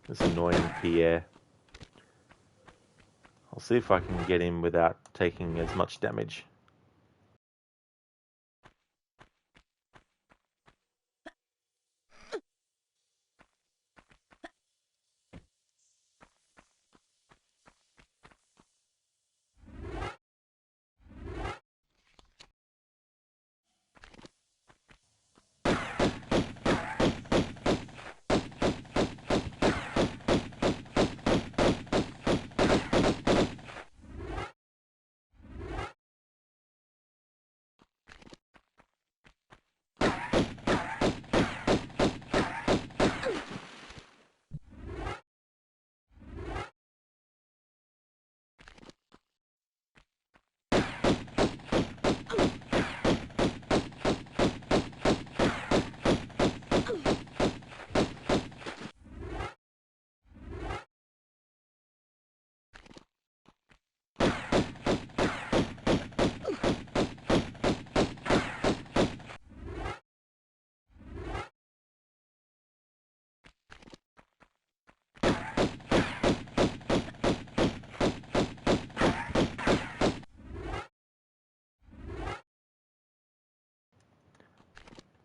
This annoying Pierre. I'll see if I can get him without taking as much damage.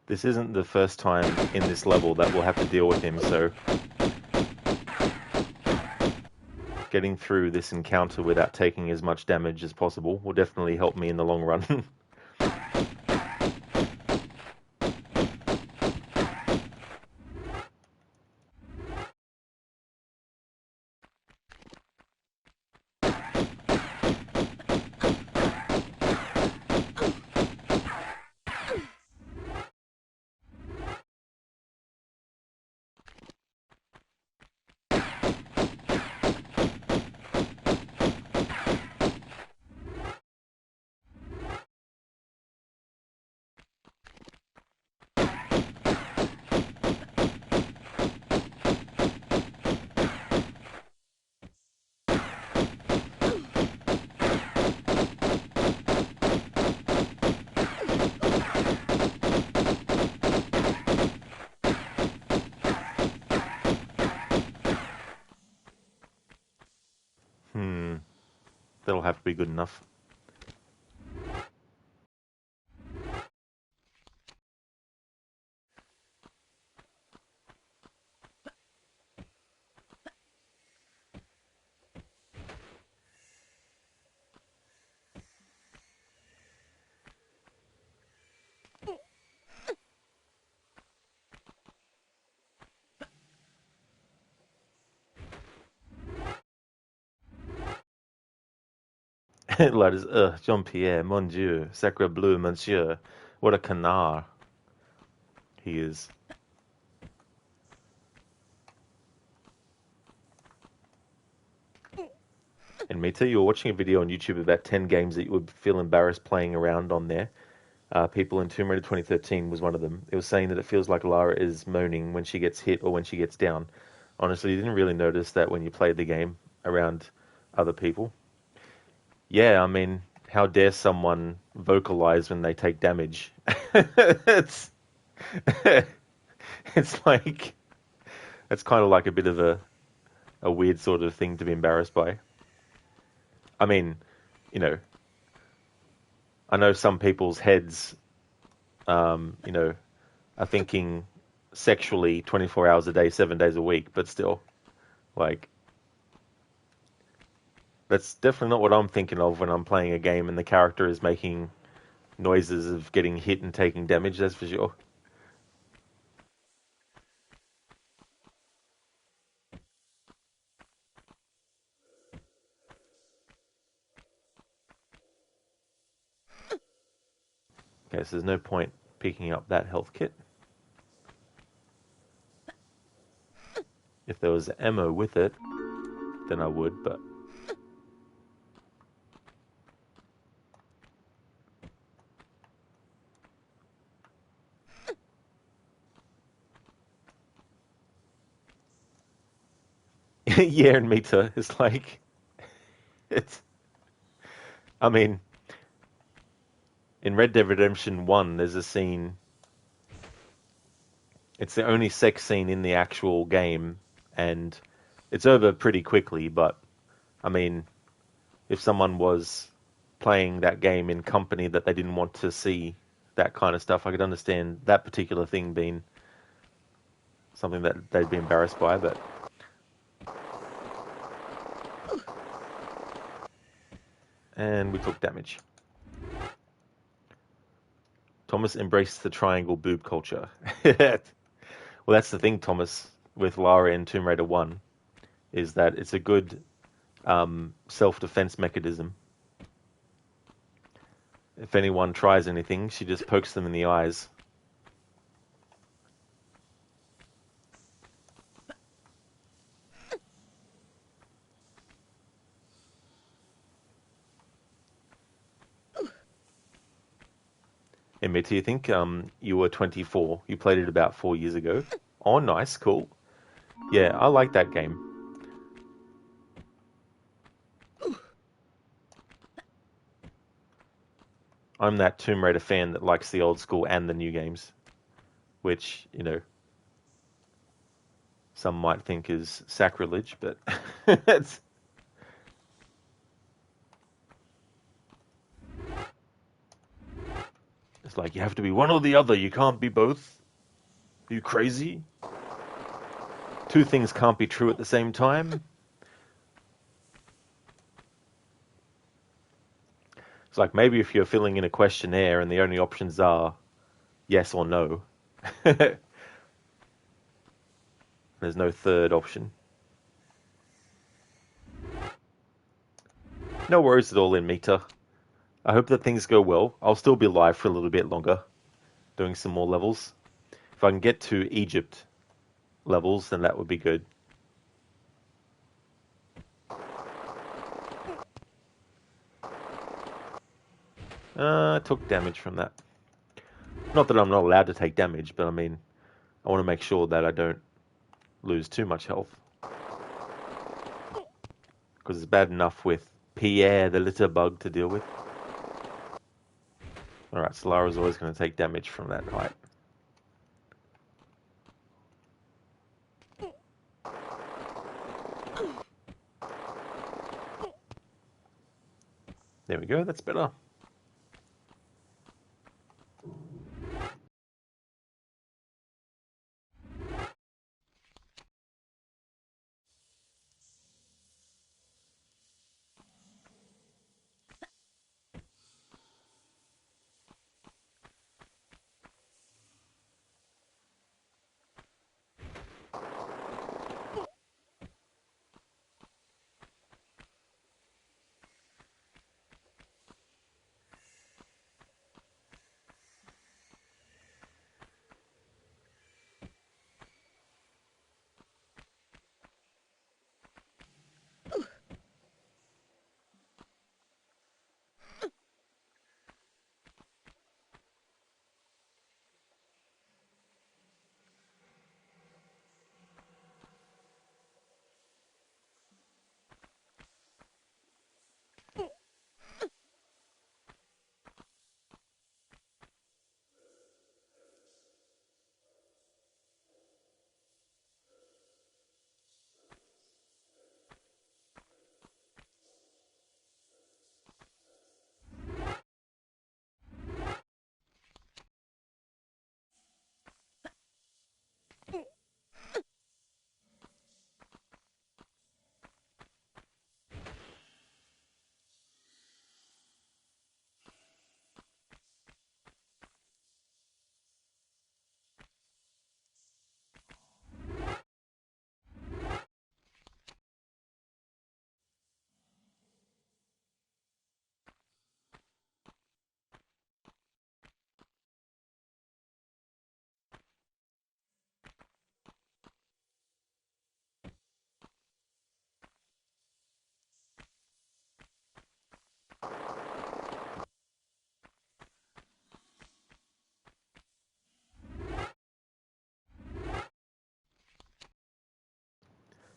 This isn't the first time in this level that we'll have to deal with him, so getting through this encounter without taking as much damage as possible will definitely help me in the long run. That'll have to be good enough. Like, Jean-Pierre, mon Dieu, sacre bleu, monsieur. What a canard he is. And Mita, you were watching a video on YouTube about 10 games that you would feel embarrassed playing around on there. People in Tomb Raider 2013 was one of them. It was saying that it feels like Lara is moaning when she gets hit or when she gets down. Honestly, you didn't really notice that when you played the game around other people. Yeah, I mean, how dare someone vocalize when they take damage? it's it's like it's kind of like a bit of a weird sort of thing to be embarrassed by. I mean, you know, I know some people's heads, are thinking sexually 24 hours a day, 7 days a week, but still, like, that's definitely not what I'm thinking of when I'm playing a game and the character is making noises of getting hit and taking damage, that's for sure. Okay, so there's no point picking up that health kit. If there was ammo with it, then I would, but... Yeah, and Mita is like... It's... I mean, in Red Dead Redemption 1, there's a scene... It's the only sex scene in the actual game, and it's over pretty quickly, but, I mean, if someone was playing that game in company that they didn't want to see that kind of stuff, I could understand that particular thing being something that they'd be embarrassed by, but... And we took damage. Thomas embraced the triangle boob culture. Well, that's the thing, Thomas, with Lara in Tomb Raider 1, is that it's a good self-defense mechanism. If anyone tries anything, she just pokes them in the eyes. And Mitty, you think you were 24. You played it about 4 years ago. Oh, nice, cool. Yeah, I like that game. I'm that Tomb Raider fan that likes the old school and the new games, which, some might think is sacrilege, but it's... It's like, you have to be one or the other. You can't be both. Are you crazy? Two things can't be true at the same time. It's like, maybe if you're filling in a questionnaire and the only options are yes or no, there's no third option. No worries at all in Mita. I hope that things go well. I'll still be live for a little bit longer, doing some more levels. If I can get to Egypt levels, then that would be good. I took damage from that. Not that I'm not allowed to take damage, but I mean, I want to make sure that I don't lose too much health. Because it's bad enough with Pierre, the litter bug, to deal with. Alright, so Lara's always going to take damage from that height. There we go, that's better.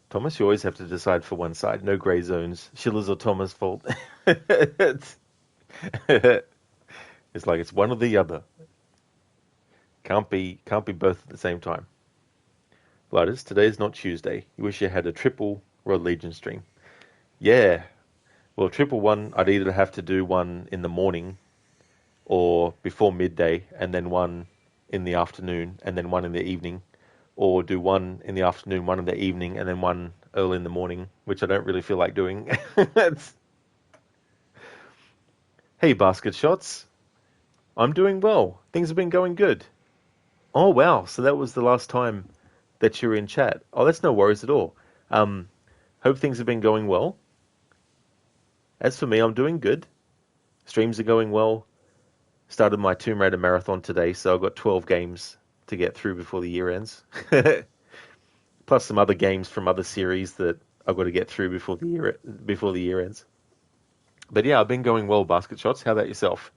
Thomas, you always have to decide for one side. No grey zones. Schiller's or Thomas' fault. it's, it's like it's one or the other. Can't be both at the same time. Gliders, today's not Tuesday. You wish you had a triple Rod Legion stream. Yeah. Well, triple one, I'd either have to do one in the morning or before midday, and then one in the afternoon, and then one in the evening, or do one in the afternoon, one in the evening, and then one early in the morning, which I don't really feel like doing. Hey, Basket Shots. I'm doing well. Things have been going good. Oh, wow. So that was the last time that you were in chat. Oh, that's no worries at all. Hope things have been going well. As for me, I'm doing good. Streams are going well. Started my Tomb Raider marathon today, so I've got 12 games to get through before the year ends. Plus some other games from other series that I've got to get through before the year ends. But yeah, I've been going well, Basket Shots. How about yourself?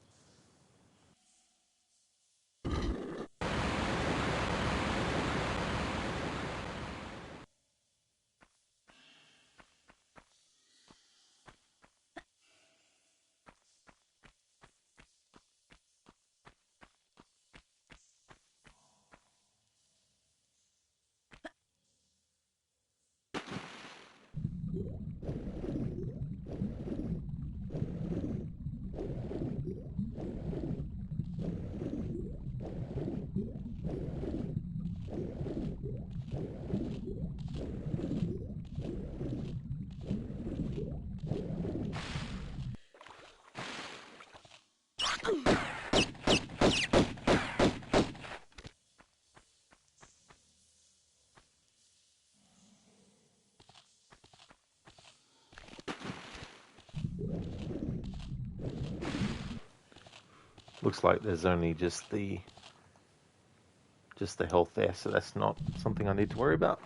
Looks like there's only just the health there, so that's not something I need to worry about.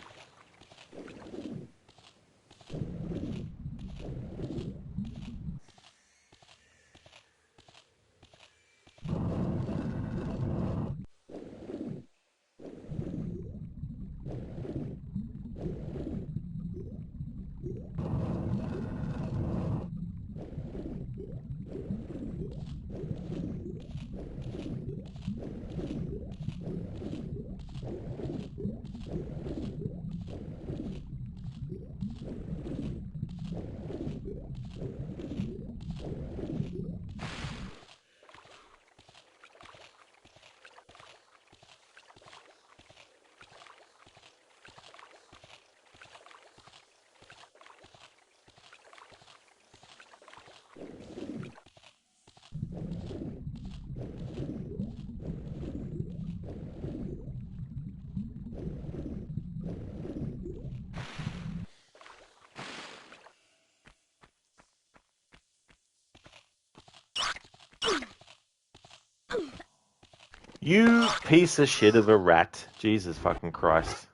You piece of shit of a rat. Jesus fucking Christ.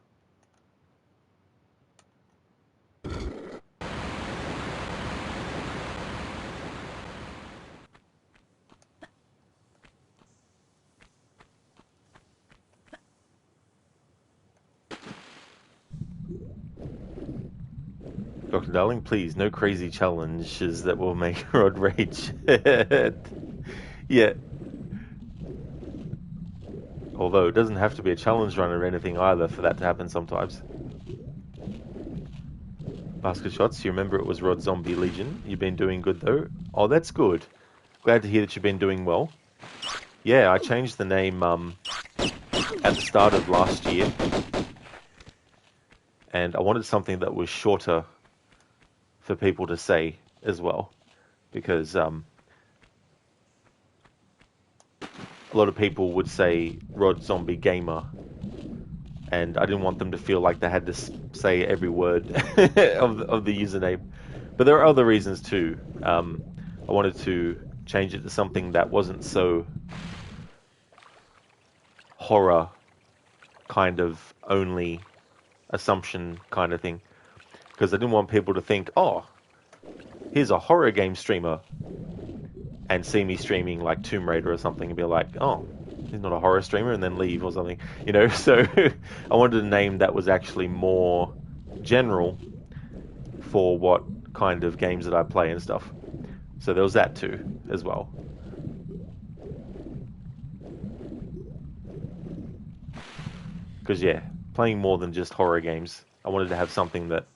Dr. Darling, please, no crazy challenges that will make Rod rage. Yeah. Although it doesn't have to be a challenge run or anything either for that to happen sometimes. Basket shots, you remember it was Rod Zombie Legion. You've been doing good though. Oh, that's good. Glad to hear that you've been doing well. Yeah, I changed the name at the start of last year. And I wanted something that was shorter for people to say as well. Because a lot of people would say Rod Zombie Gamer. And I didn't want them to feel like they had to say every word of the username. But there are other reasons too. I wanted to change it to something that wasn't so horror kind of only assumption kind of thing. Because I didn't want people to think, oh, here's a horror game streamer, and see me streaming like Tomb Raider or something and be like, oh, he's not a horror streamer, and then leave or something. You know, so I wanted a name that was actually more general for what kind of games that I play and stuff. So there was that too, as well. Because, yeah, playing more than just horror games, I wanted to have something that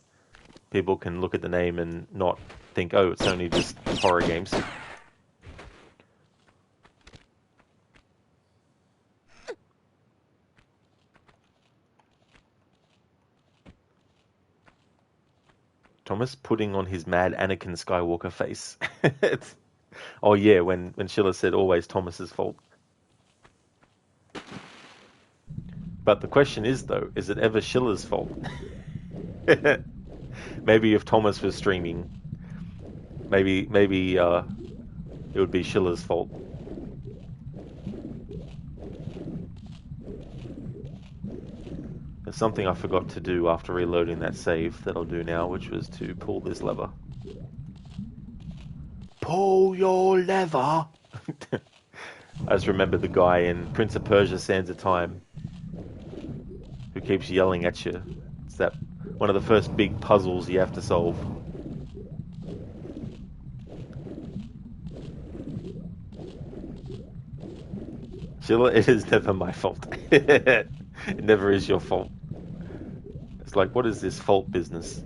people can look at the name and not think, oh, it's only just horror games. Thomas putting on his mad Anakin Skywalker face. Oh yeah, when Schiller said always Thomas's fault. But the question is though, is it ever Schiller's fault? Maybe if Thomas was streaming, maybe it would be Schiller's fault. There's something I forgot to do after reloading that save that I'll do now, which was to pull this lever. Pull your lever! I just remembered the guy in Prince of Persia Sands of Time who keeps yelling at you. It's that one of the first big puzzles you have to solve. Sheila, it is never my fault. It never is your fault. It's like, what is this fault business?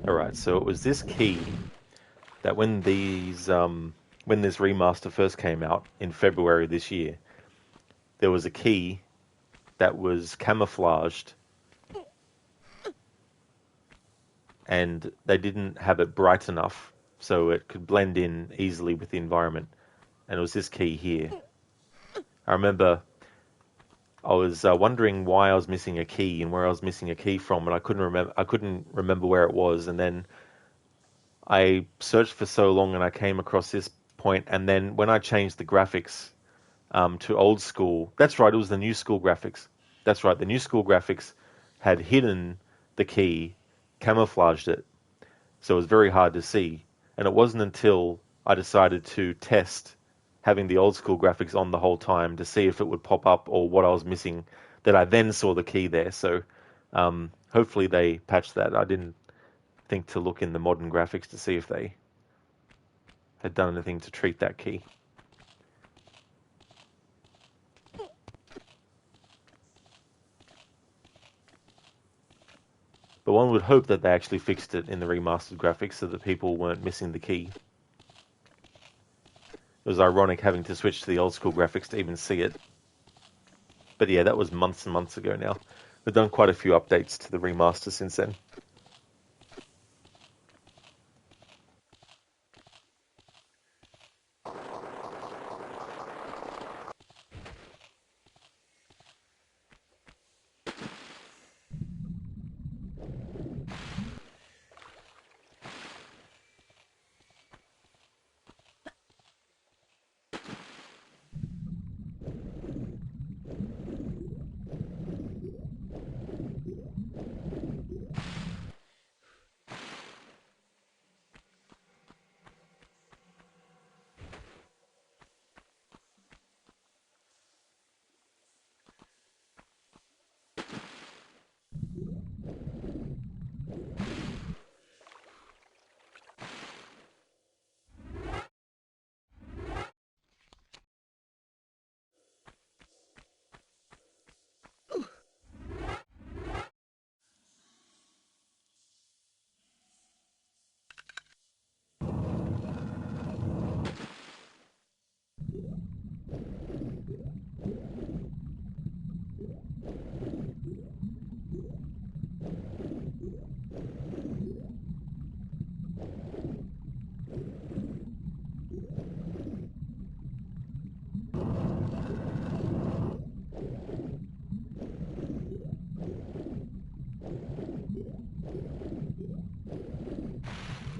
Alright, so it was this key that when this remaster first came out in February this year, there was a key that was camouflaged and they didn't have it bright enough so it could blend in easily with the environment. And it was this key here. I remember I was wondering why I was missing a key and where I was missing a key from, and I couldn't remember. I couldn't remember where it was, and then I searched for so long, and I came across this point. And then when I changed the graphics to old school, that's right, it was the new school graphics. That's right, the new school graphics had hidden the key, camouflaged it, so it was very hard to see. And it wasn't until I decided to test having the old school graphics on the whole time to see if it would pop up or what I was missing that I then saw the key there. So hopefully they patched that. I didn't think to look in the modern graphics to see if they had done anything to treat that key. But one would hope that they actually fixed it in the remastered graphics so that people weren't missing the key. It was ironic having to switch to the old school graphics to even see it. But yeah, that was months and months ago now. We've done quite a few updates to the remaster since then.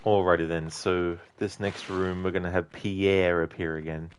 Alrighty then, so this next room we're going to have Pierre appear again.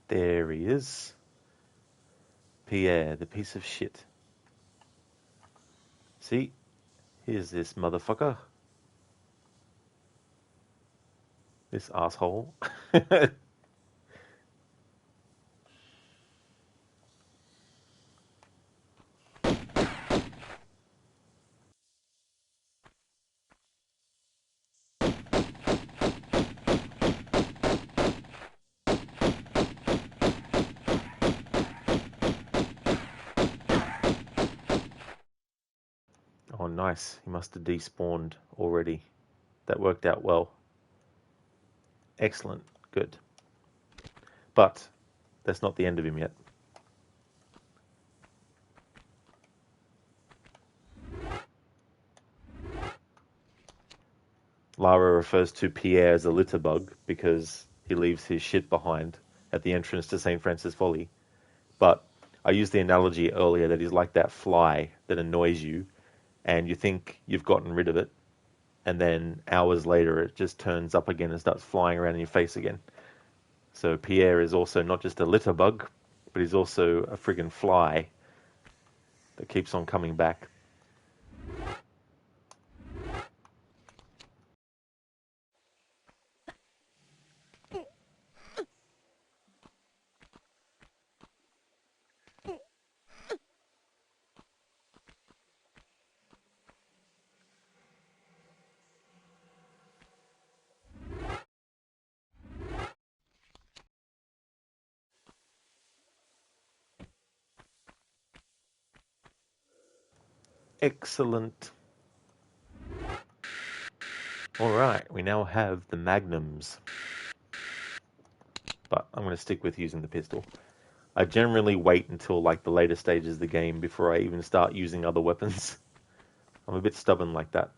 There he is. Pierre, the piece of shit. See? Here's this motherfucker. This asshole. Oh, nice. He must have despawned already. That worked out well. Excellent. Good. But that's not the end of him yet. Lara refers to Pierre as a litter bug because he leaves his shit behind at the entrance to St. Francis Folly. But I used the analogy earlier that he's like that fly that annoys you, and you think you've gotten rid of it, and then hours later it just turns up again and starts flying around in your face again. So Pierre is also not just a litter bug, but he's also a friggin' fly that keeps on coming back. Excellent. Alright, we now have the magnums. But I'm going to stick with using the pistol. I generally wait until like the later stages of the game before I even start using other weapons. I'm a bit stubborn like that.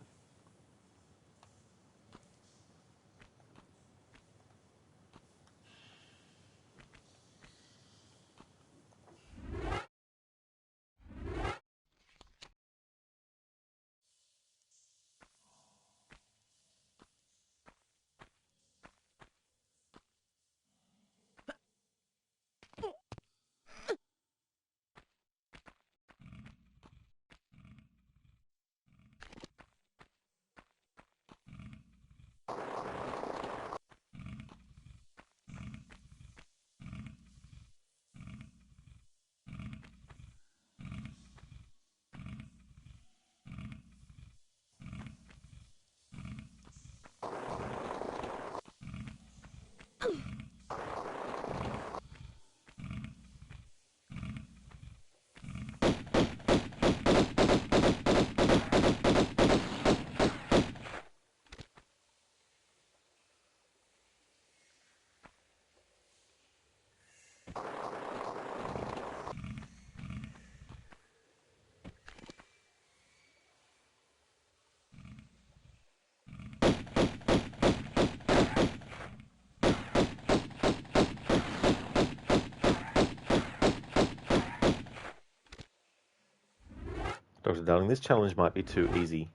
Dr. Darling, this challenge might be too easy.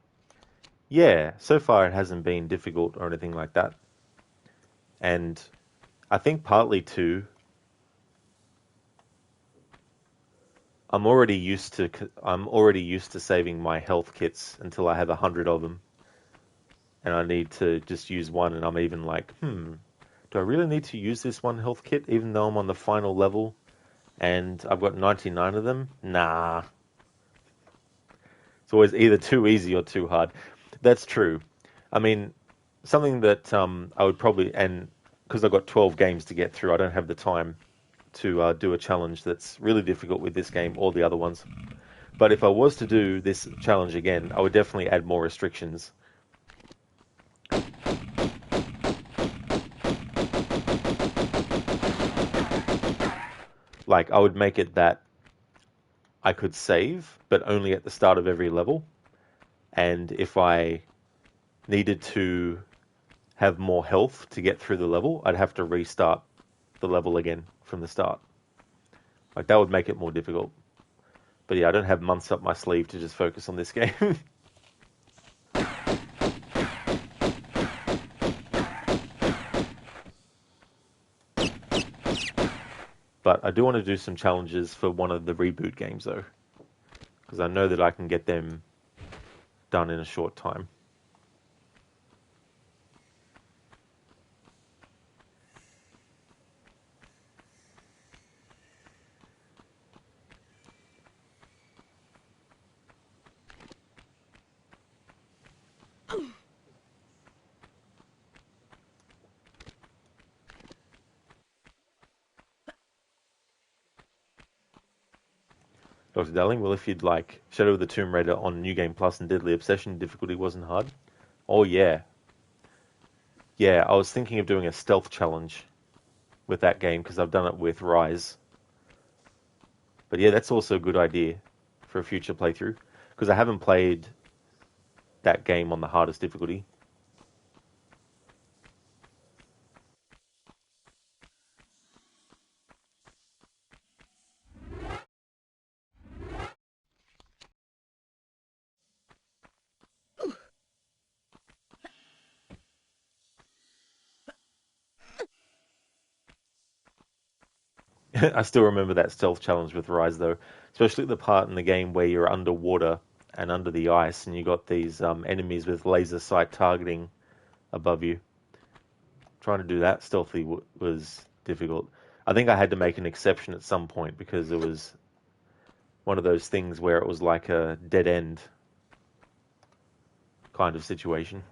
Yeah, so far it hasn't been difficult or anything like that. And I think partly too, I'm already used to saving my health kits until I have 100 of them. And I need to just use one, and I'm even like, do I really need to use this one health kit even though I'm on the final level and I've got 99 of them? Nah. It's always either too easy or too hard. That's true. I mean, something that I would probably, and because I've got 12 games to get through, I don't have the time to do a challenge that's really difficult with this game or the other ones. But if I was to do this challenge again, I would definitely add more restrictions. Like, I would make it that I could save, but only at the start of every level. And if I needed to have more health to get through the level, I'd have to restart the level again from the start. Like, that would make it more difficult. But yeah, I don't have months up my sleeve to just focus on this game. But I do want to do some challenges for one of the reboot games, though. Because I know that I can get them done in a short time. Dr. Darling, well, if you'd like Shadow of the Tomb Raider on New Game Plus and Deadly Obsession, difficulty wasn't hard. Oh, yeah. Yeah, I was thinking of doing a stealth challenge with that game because I've done it with Rise. But yeah, that's also a good idea for a future playthrough because I haven't played that game on the hardest difficulty. I still remember that stealth challenge with Rise though, especially the part in the game where you're underwater and under the ice, and you got these enemies with laser sight targeting above you. Trying to do that stealthy was difficult. I think I had to make an exception at some point because it was one of those things where it was like a dead end kind of situation.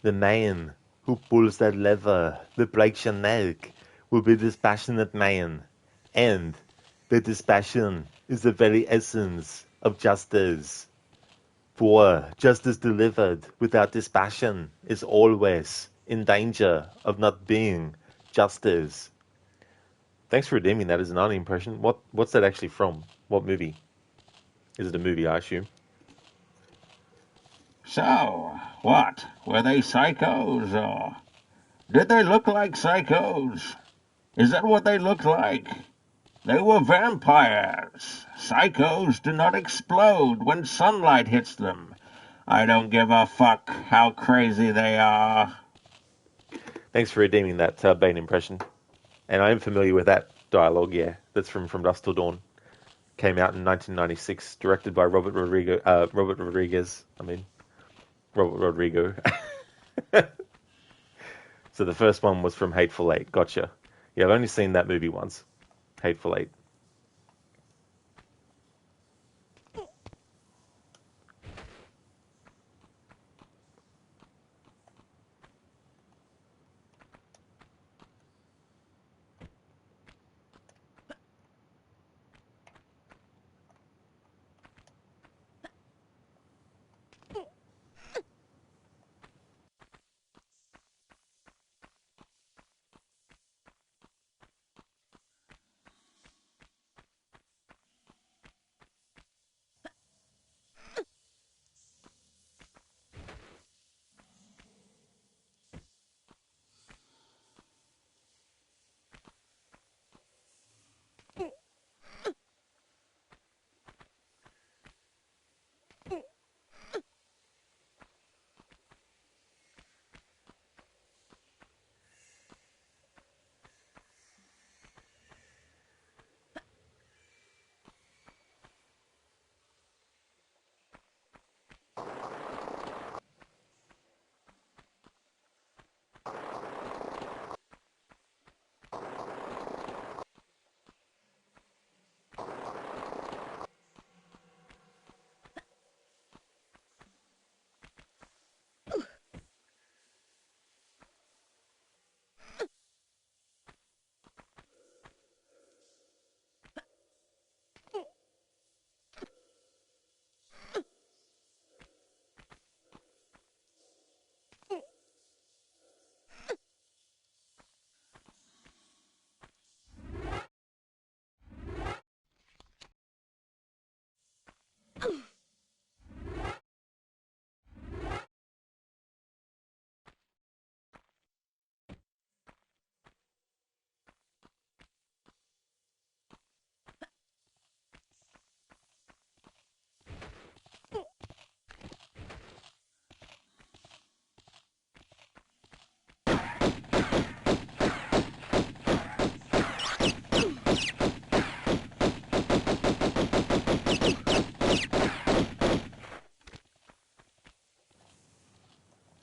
The man who pulls that lever that breaks your neck will be this passionate man. And the dispassion is the very essence of justice. For justice delivered without dispassion is always in danger of not being justice. Thanks for redeeming that as an Arnie impression. What's that actually from? What movie? Is it a movie, I assume? So, what? Were they psychos, or did they look like psychos? Is that what they looked like? They were vampires. Psychos do not explode when sunlight hits them. I don't give a fuck how crazy they are. Thanks for redeeming that Bane impression. And I am familiar with that dialogue, yeah. That's from Dusk Till Dawn. Came out in 1996, directed by Robert Rodrigo. Robert Rodrigo. So the first one was from Hateful Eight. Gotcha. Yeah, I've only seen that movie once. Hateful Eight.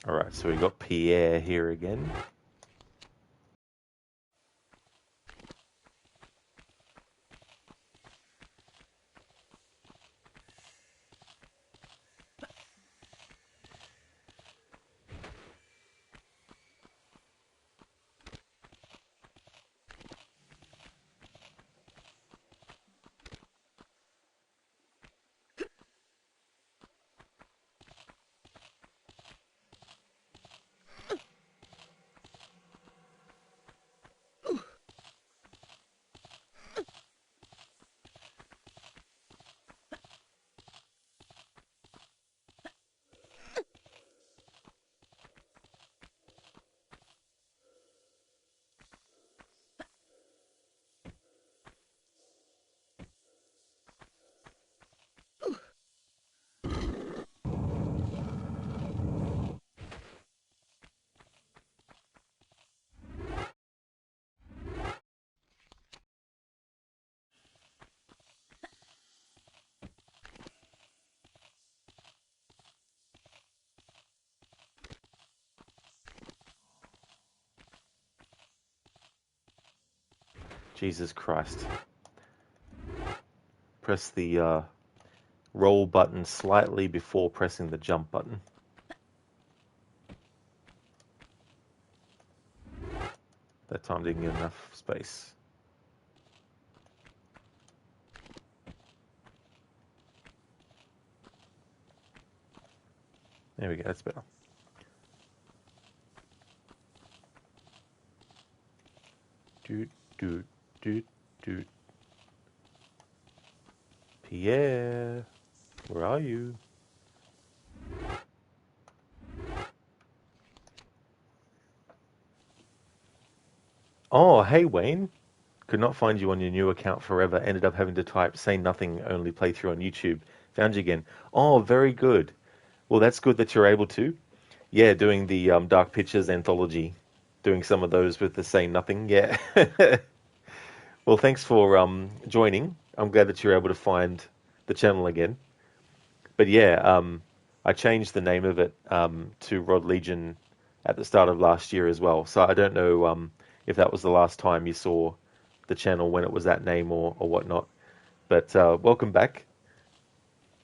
Alright, so we got Pierre here again. Jesus Christ. Press the roll button slightly before pressing the jump button. That time didn't get enough space. There we go, that's better. Doot, doot, doot, doot. Pierre, where are you? Oh, hey Wayne. Could not find you on your new account forever. Ended up having to type "say nothing" only playthrough on YouTube. Found you again. Oh, very good. Well, that's good that you're able to. Yeah, doing the Dark Pictures anthology. Doing some of those with the "say nothing." Yeah. Well, thanks for joining. I'm glad that you're able to find the channel again. But yeah, I changed the name of it to Rod Legion at the start of last year as well. So I don't know if that was the last time you saw the channel when it was that name or whatnot. But welcome back.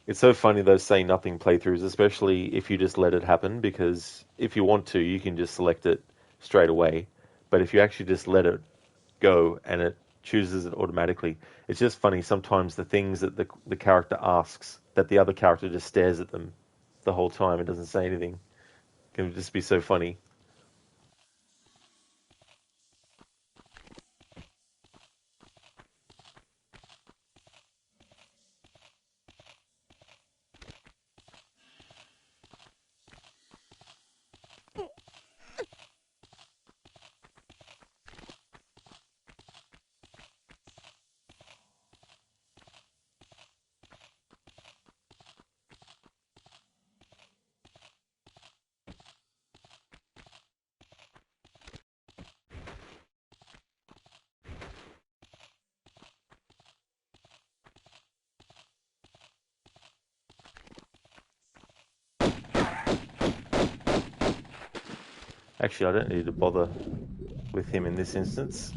It's so funny those say nothing playthroughs, especially if you just let it happen, because if you want to, you can just select it straight away. But if you actually just let it go and it chooses it automatically, it's just funny sometimes the things that the character asks that the other character just stares at them the whole time and doesn't say anything. It can just be so funny. Actually, I don't need to bother with him in this instance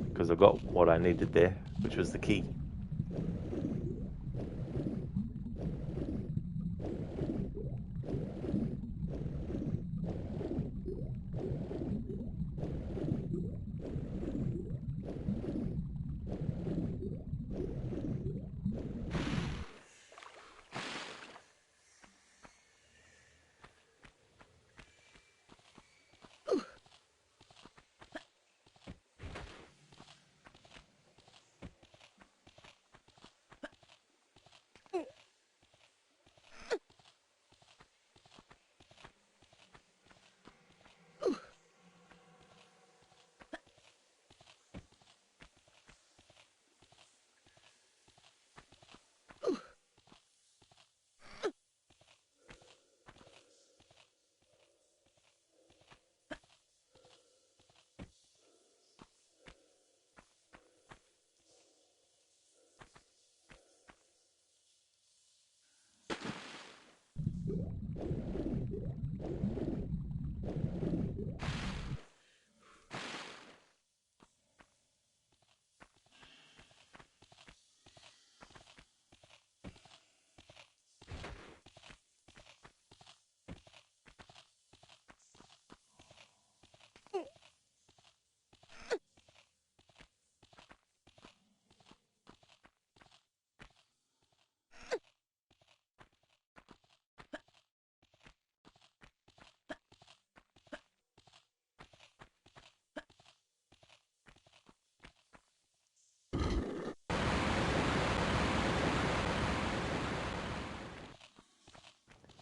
because I got what I needed there, which was the key.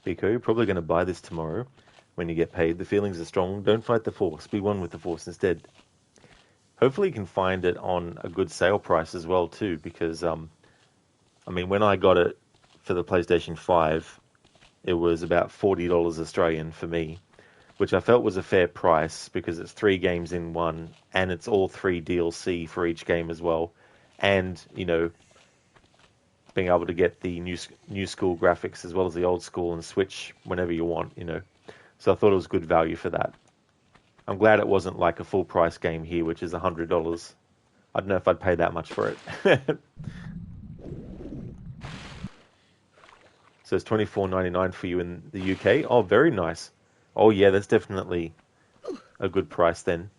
Pico, you're probably going to buy this tomorrow when you get paid. The feelings are strong. Don't fight the force. Be one with the force instead. Hopefully you can find it on a good sale price as well too, because I mean when I got it for the PlayStation 5, it was about $40 Australian for me, which I felt was a fair price because it's 3 games in one and it's all 3 DLC for each game as well. And, you know, being able to get the new school graphics as well as the old school and switch whenever you want, you know. So I thought it was good value for that. I'm glad it wasn't like a full price game here, which is $100. I don't know if I'd pay that much for it. So it's $24.99 for you in the UK. Oh, very nice. Oh yeah, that's definitely a good price then.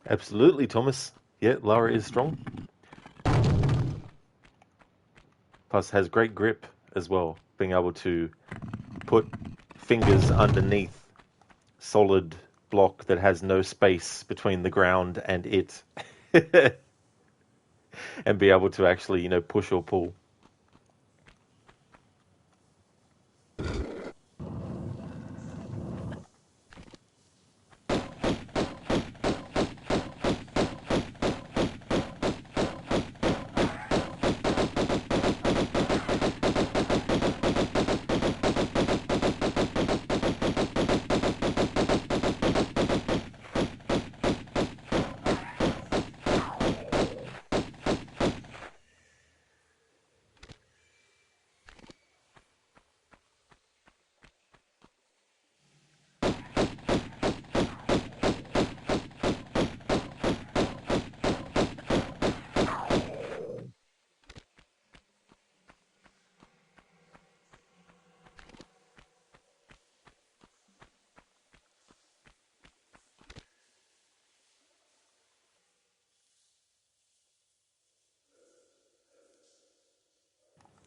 Absolutely, Thomas. Yeah, Lara is strong. Plus has great grip as well, being able to put fingers underneath solid block that has no space between the ground and it, and be able to actually, push or pull.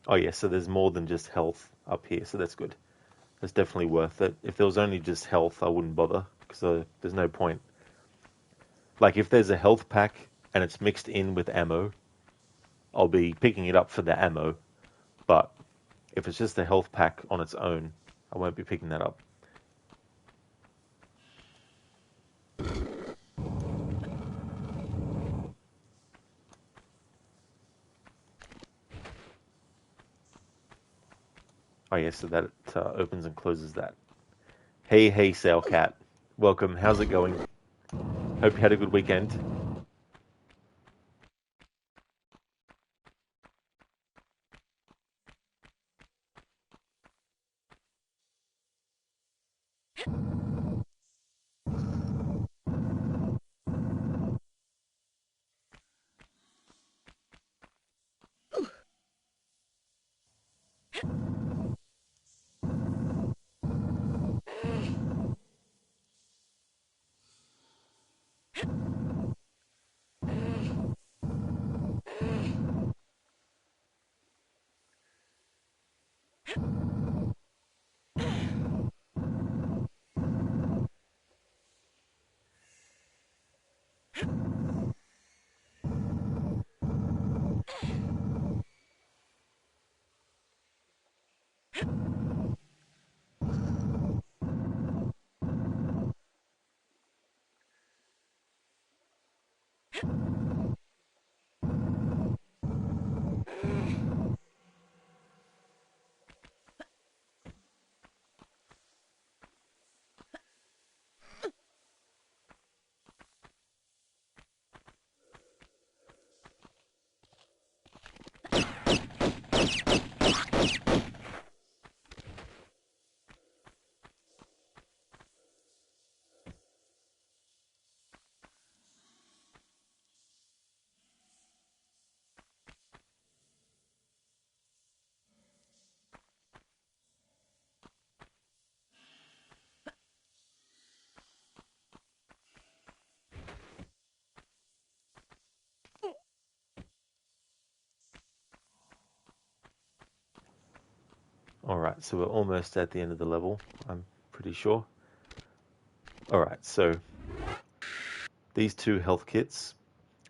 Oh yeah, so there's more than just health up here, so that's good. That's definitely worth it. If there was only just health, I wouldn't bother, because there's no point. Like, if there's a health pack and it's mixed in with ammo, I'll be picking it up for the ammo. But if it's just a health pack on its own, I won't be picking that up. Oh yeah, so that opens and closes that. Hey, Sail Cat. Welcome. How's it going? Hope you had a good weekend. Alright, so we're almost at the end of the level, I'm pretty sure. Alright, so these two health kits,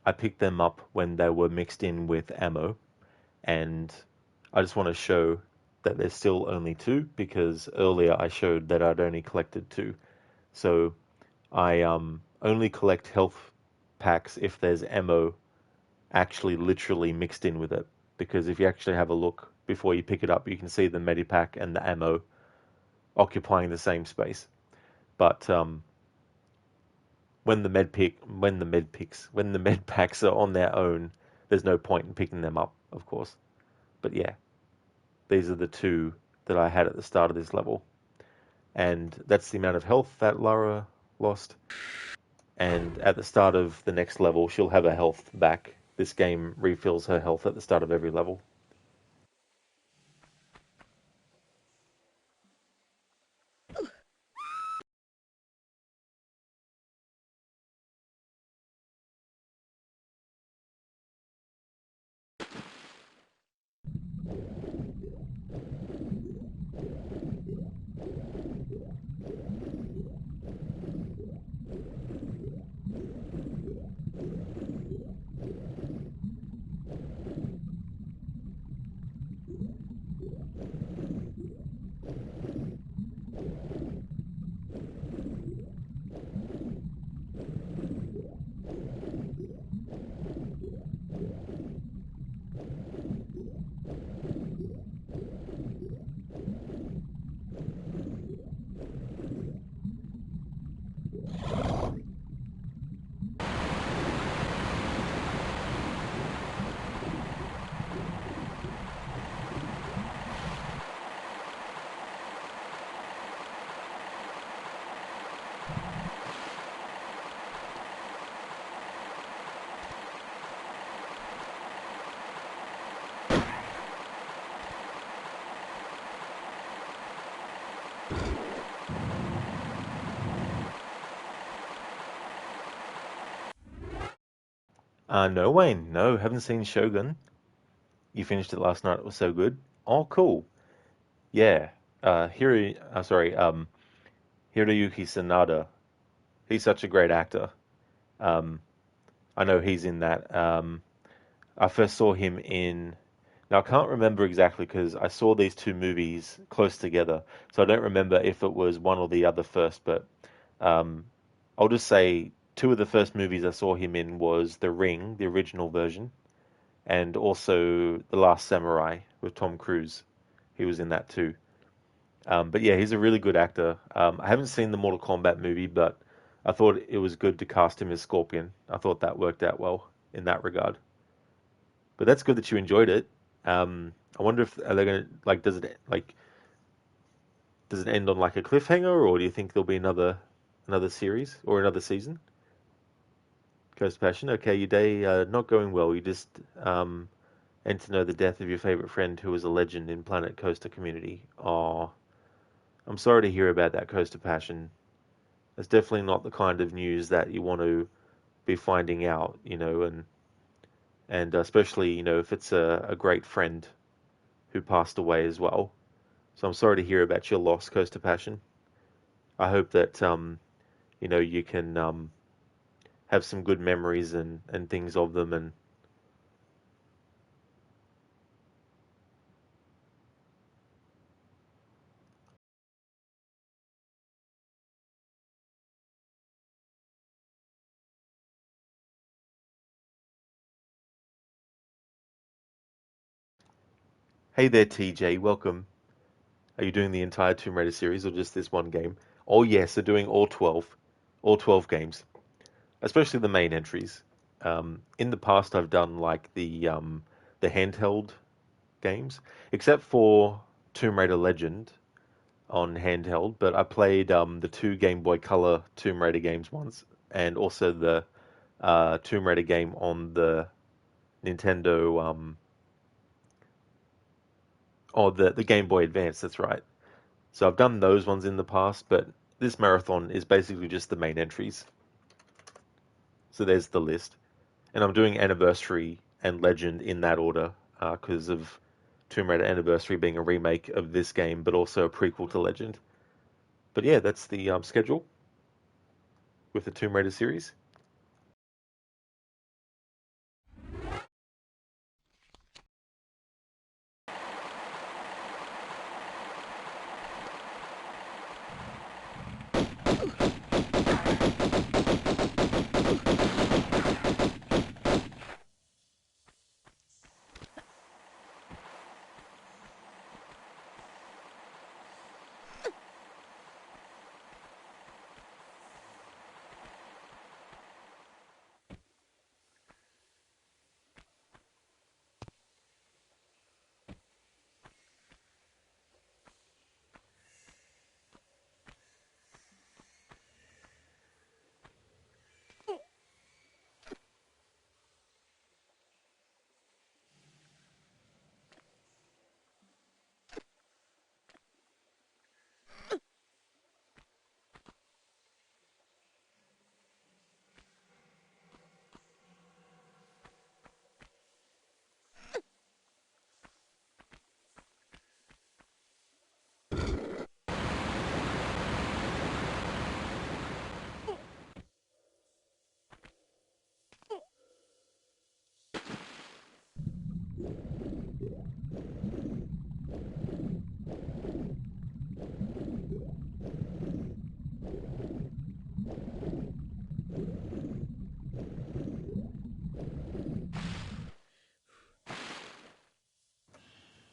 I picked them up when they were mixed in with ammo, and I just want to show that there's still only two, because earlier I showed that I'd only collected two. So I only collect health packs if there's ammo actually literally mixed in with it. Because if you actually have a look before you pick it up, you can see the medipack and the ammo occupying the same space. But when the med packs are on their own, there's no point in picking them up, of course. But yeah, these are the two that I had at the start of this level. And that's the amount of health that Lara lost. And at the start of the next level, she'll have her health back. This game refills her health at the start of every level. No, Wayne. No, haven't seen Shogun. You finished it last night. It was so good. Oh, cool. Yeah. Hiroyuki Sanada. He's such a great actor. Um, I know he's in that. I first saw him in. Now, I can't remember exactly because I saw these two movies close together. So I don't remember if it was one or the other first, but um, I'll just say two of the first movies I saw him in was The Ring, the original version, and also The Last Samurai with Tom Cruise. He was in that too. But yeah, he's a really good actor. I haven't seen the Mortal Kombat movie, but I thought it was good to cast him as Scorpion. I thought that worked out well in that regard. But that's good that you enjoyed it. I wonder if are they gonna like does it end on like a cliffhanger, or do you think there'll be another series or another season? Ghost Passion. Okay, your day not going well. You just and to know the death of your favorite friend who was a legend in Planet Coaster community. Oh, I'm sorry to hear about that, Coaster Passion. That's definitely not the kind of news that you want to be finding out, and especially, if it's a great friend who passed away as well. So I'm sorry to hear about your loss, Coast of Passion. I hope that you can have some good memories and things of them. And hey there, TJ, welcome. Are you doing the entire Tomb Raider series or just this one game? Oh yes, they're doing all 12 games, especially the main entries. In the past, I've done like the handheld games, except for Tomb Raider Legend on handheld. But I played the two Game Boy Color Tomb Raider games once, and also the Tomb Raider game on the Nintendo, or the Game Boy Advance. That's right. So I've done those ones in the past, but this marathon is basically just the main entries. So there's the list. And I'm doing Anniversary and Legend in that order because of Tomb Raider Anniversary being a remake of this game, but also a prequel to Legend. But yeah, that's the schedule with the Tomb Raider series.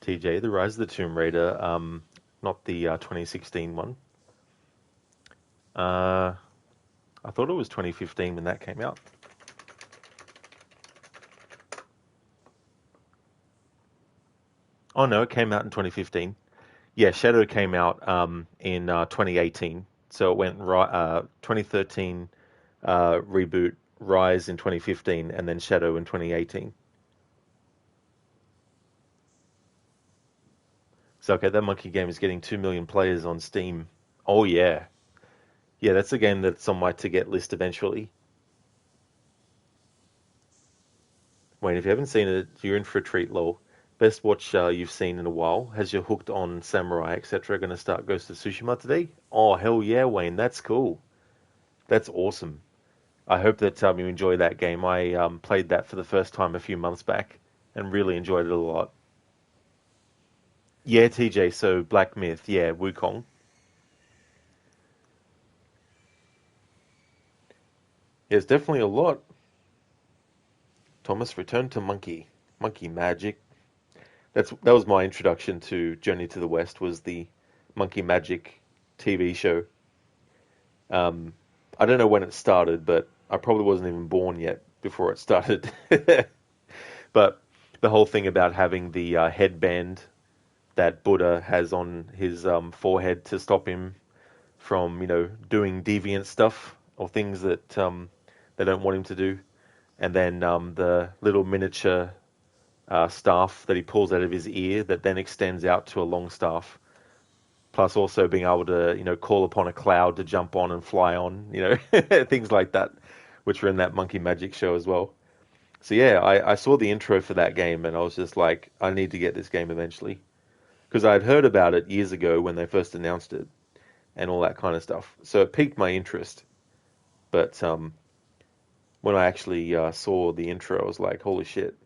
TJ, The Rise of the Tomb Raider, not the 2016 one. Uh, I thought it was 2015 when that came out. Oh no, it came out in 2015. Yeah, Shadow came out in 2018. So it went 2013 reboot, Rise in 2015, and then Shadow in 2018. So okay, that monkey game is getting 2 million players on Steam. Oh yeah, yeah, that's a game that's on my to get list eventually. Wayne, if you haven't seen it, you're in for a treat, lol. Best watch you've seen in a while. Has you hooked on Samurai, etc. Going to start Ghost of Tsushima today? Oh hell yeah, Wayne, that's cool. That's awesome. I hope that you enjoy that game. I played that for the first time a few months back and really enjoyed it a lot. Yeah, TJ. So Black Myth. Yeah, Wukong. Yeah, it's definitely a lot. Thomas, return to Monkey. Monkey Magic. That was my introduction to Journey to the West. Was the Monkey Magic TV show. Um, I don't know when it started, but I probably wasn't even born yet before it started. But the whole thing about having the headband that Buddha has on his forehead to stop him from, doing deviant stuff or things that they don't want him to do. And then the little miniature staff that he pulls out of his ear that then extends out to a long staff. Plus also being able to, call upon a cloud to jump on and fly on, things like that. which were in that Monkey Magic show as well. So yeah, I saw the intro for that game and I was just like, I need to get this game eventually. Because I'd heard about it years ago when they first announced it and all that kind of stuff. So it piqued my interest. But when I actually saw the intro, I was like, holy shit.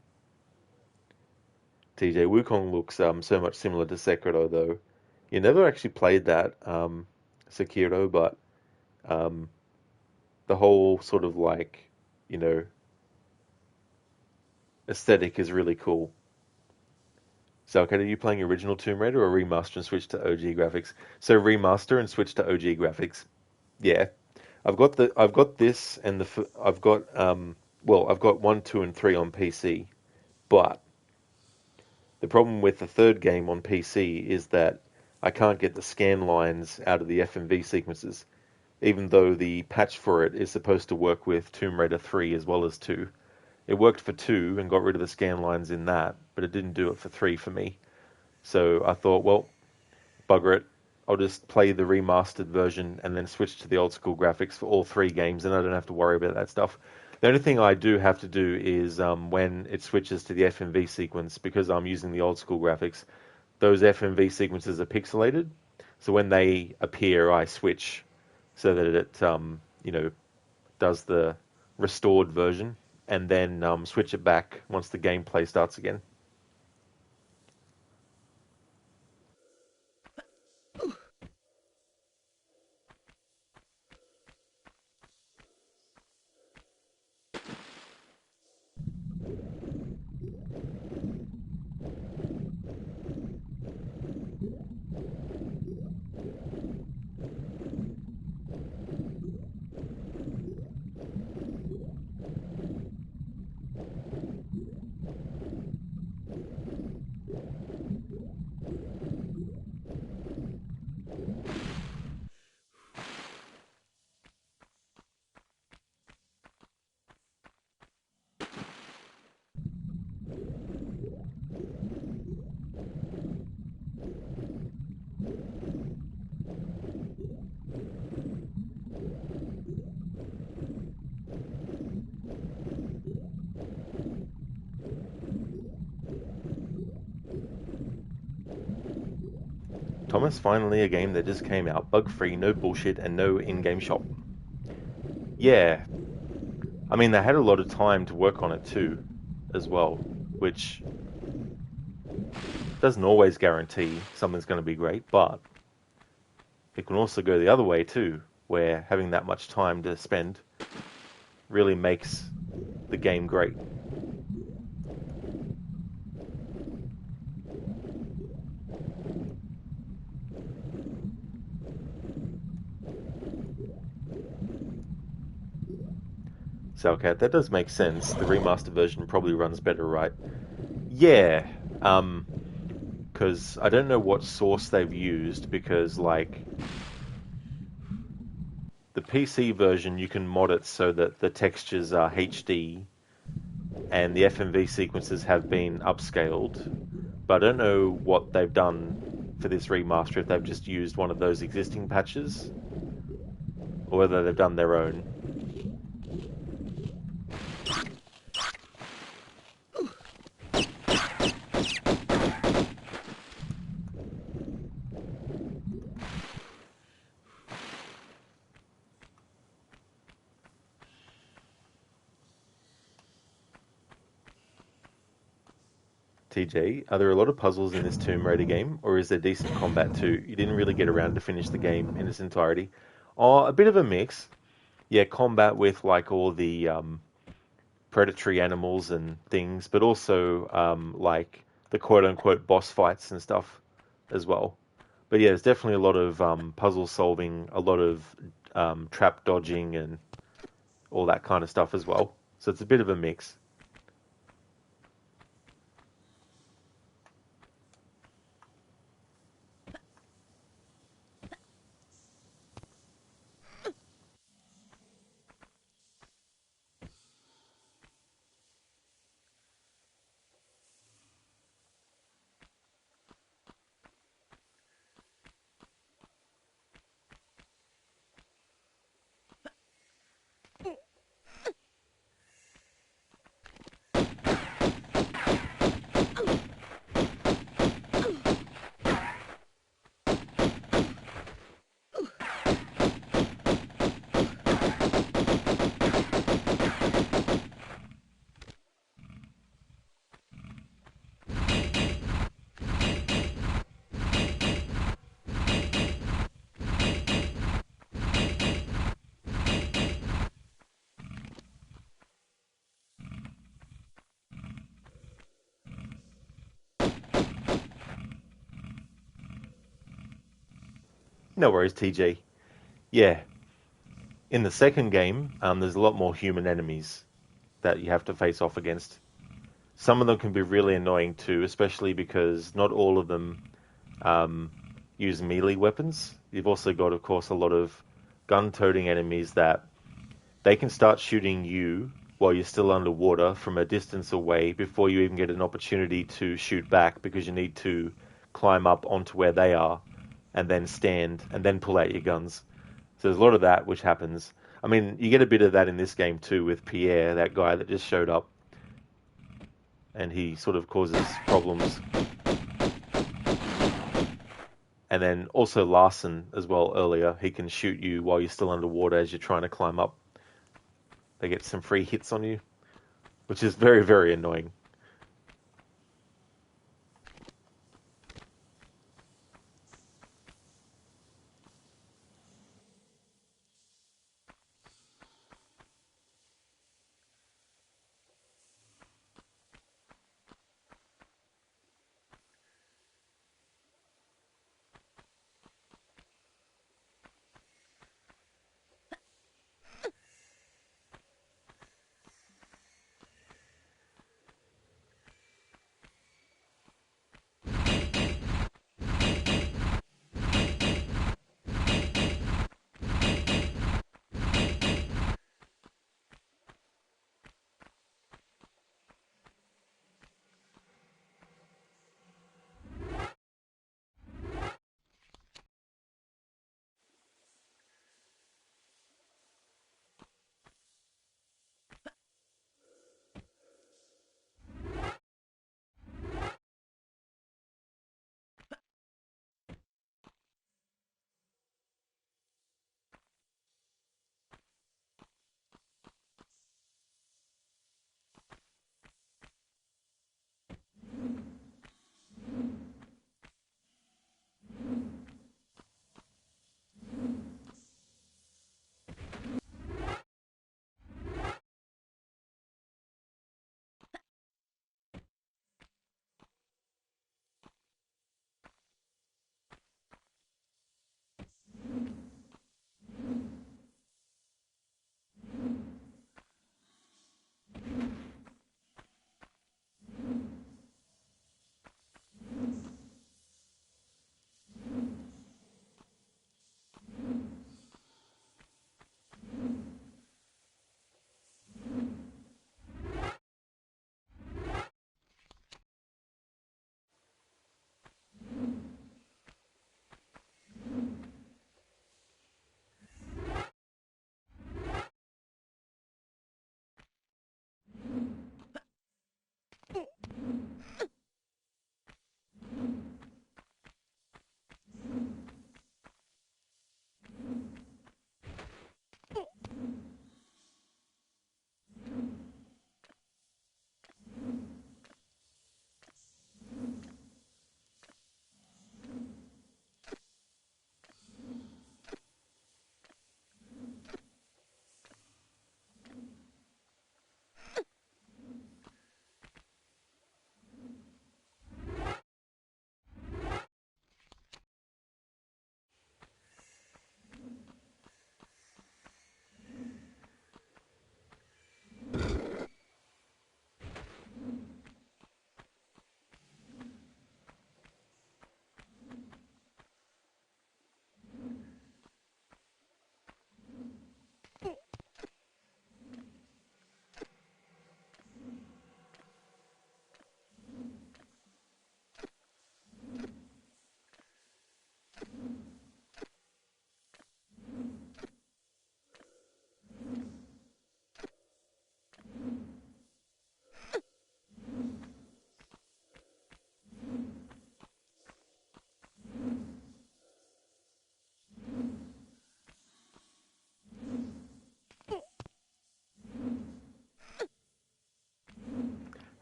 TJ Wukong looks so much similar to Sekiro, though. You never actually played that Sekiro, but um, the whole sort of like, you know, aesthetic is really cool. So, okay, are you playing original Tomb Raider or remaster and switch to OG graphics? So remaster and switch to OG graphics. Yeah, I've got this and I've got I've got 1, 2, and 3 on PC, but the problem with the third game on PC is that I can't get the scan lines out of the FMV sequences, even though the patch for it is supposed to work with Tomb Raider 3 as well as 2. It worked for 2 and got rid of the scan lines in that, but it didn't do it for 3 for me. So I thought, well, bugger it. I'll just play the remastered version and then switch to the old school graphics for all 3 games, and I don't have to worry about that stuff. The only thing I do have to do is when it switches to the FMV sequence, because I'm using the old school graphics, those FMV sequences are pixelated. So when they appear, I switch so that it, does the restored version, and then switch it back once the gameplay starts again. Thomas, finally a game that just came out, bug-free, no bullshit, and no in-game shop. Yeah, I mean, they had a lot of time to work on it too, as well, which doesn't always guarantee something's going to be great, but it can also go the other way too, where having that much time to spend really makes the game great. So, okay, that does make sense. The remaster version probably runs better, right? Yeah, because I don't know what source they've used, because, like, the PC version, you can mod it so that the textures are HD and the FMV sequences have been upscaled, but I don't know what they've done for this remaster, if they've just used one of those existing patches, or whether they've done their own. TJ, are there a lot of puzzles in this Tomb Raider game, or is there decent combat too? You didn't really get around to finish the game in its entirety. Oh, a bit of a mix. Yeah, combat with like all the predatory animals and things, but also like the quote-unquote boss fights and stuff as well. But yeah, there's definitely a lot of puzzle solving, a lot of trap dodging, and all that kind of stuff as well. So it's a bit of a mix. No worries, TJ. Yeah, in the second game, there's a lot more human enemies that you have to face off against. Some of them can be really annoying too, especially because not all of them um, use melee weapons. You've also got, of course, a lot of gun-toting enemies that they can start shooting you while you're still underwater from a distance away before you even get an opportunity to shoot back because you need to climb up onto where they are and then stand and then pull out your guns. So there's a lot of that which happens. I mean, you get a bit of that in this game too with Pierre, that guy that just showed up, and he sort of causes problems. And then also Larson as well earlier, he can shoot you while you're still underwater as you're trying to climb up. They get some free hits on you, which is very, very annoying.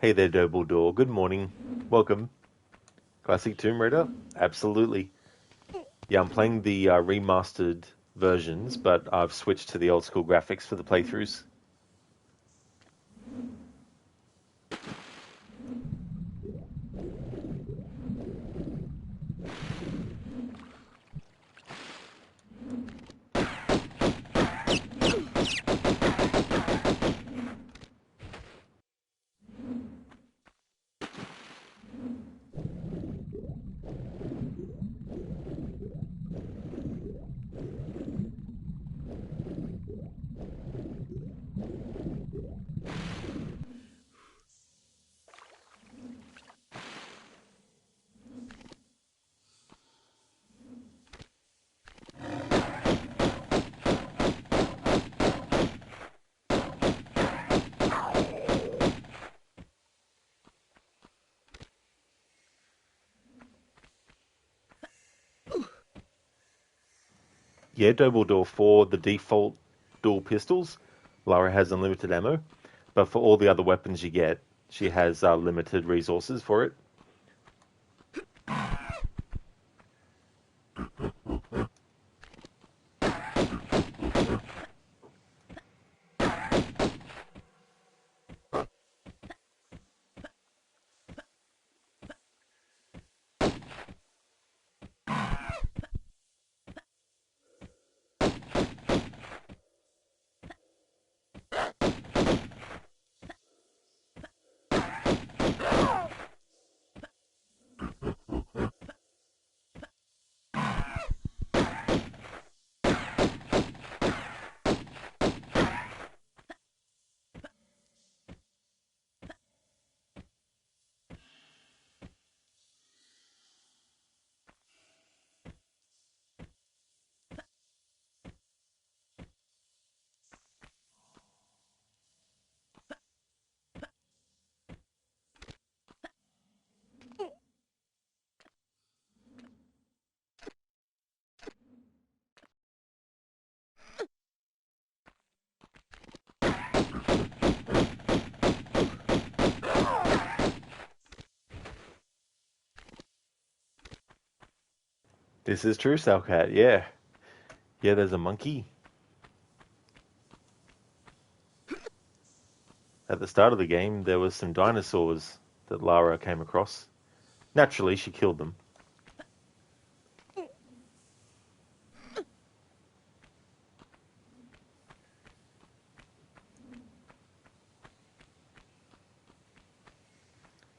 Hey there, Dumbledore. Good morning. Welcome. Classic Tomb Raider? Absolutely. Yeah, I'm playing the remastered versions, but I've switched to the old school graphics for the playthroughs. Yeah, double door for the default dual pistols. Lara has unlimited ammo, but for all the other weapons you get, she has limited resources for it. This is true, Salcat. Yeah, yeah. There's a monkey at the start of the game. There was some dinosaurs that Lara came across. Naturally, she killed them.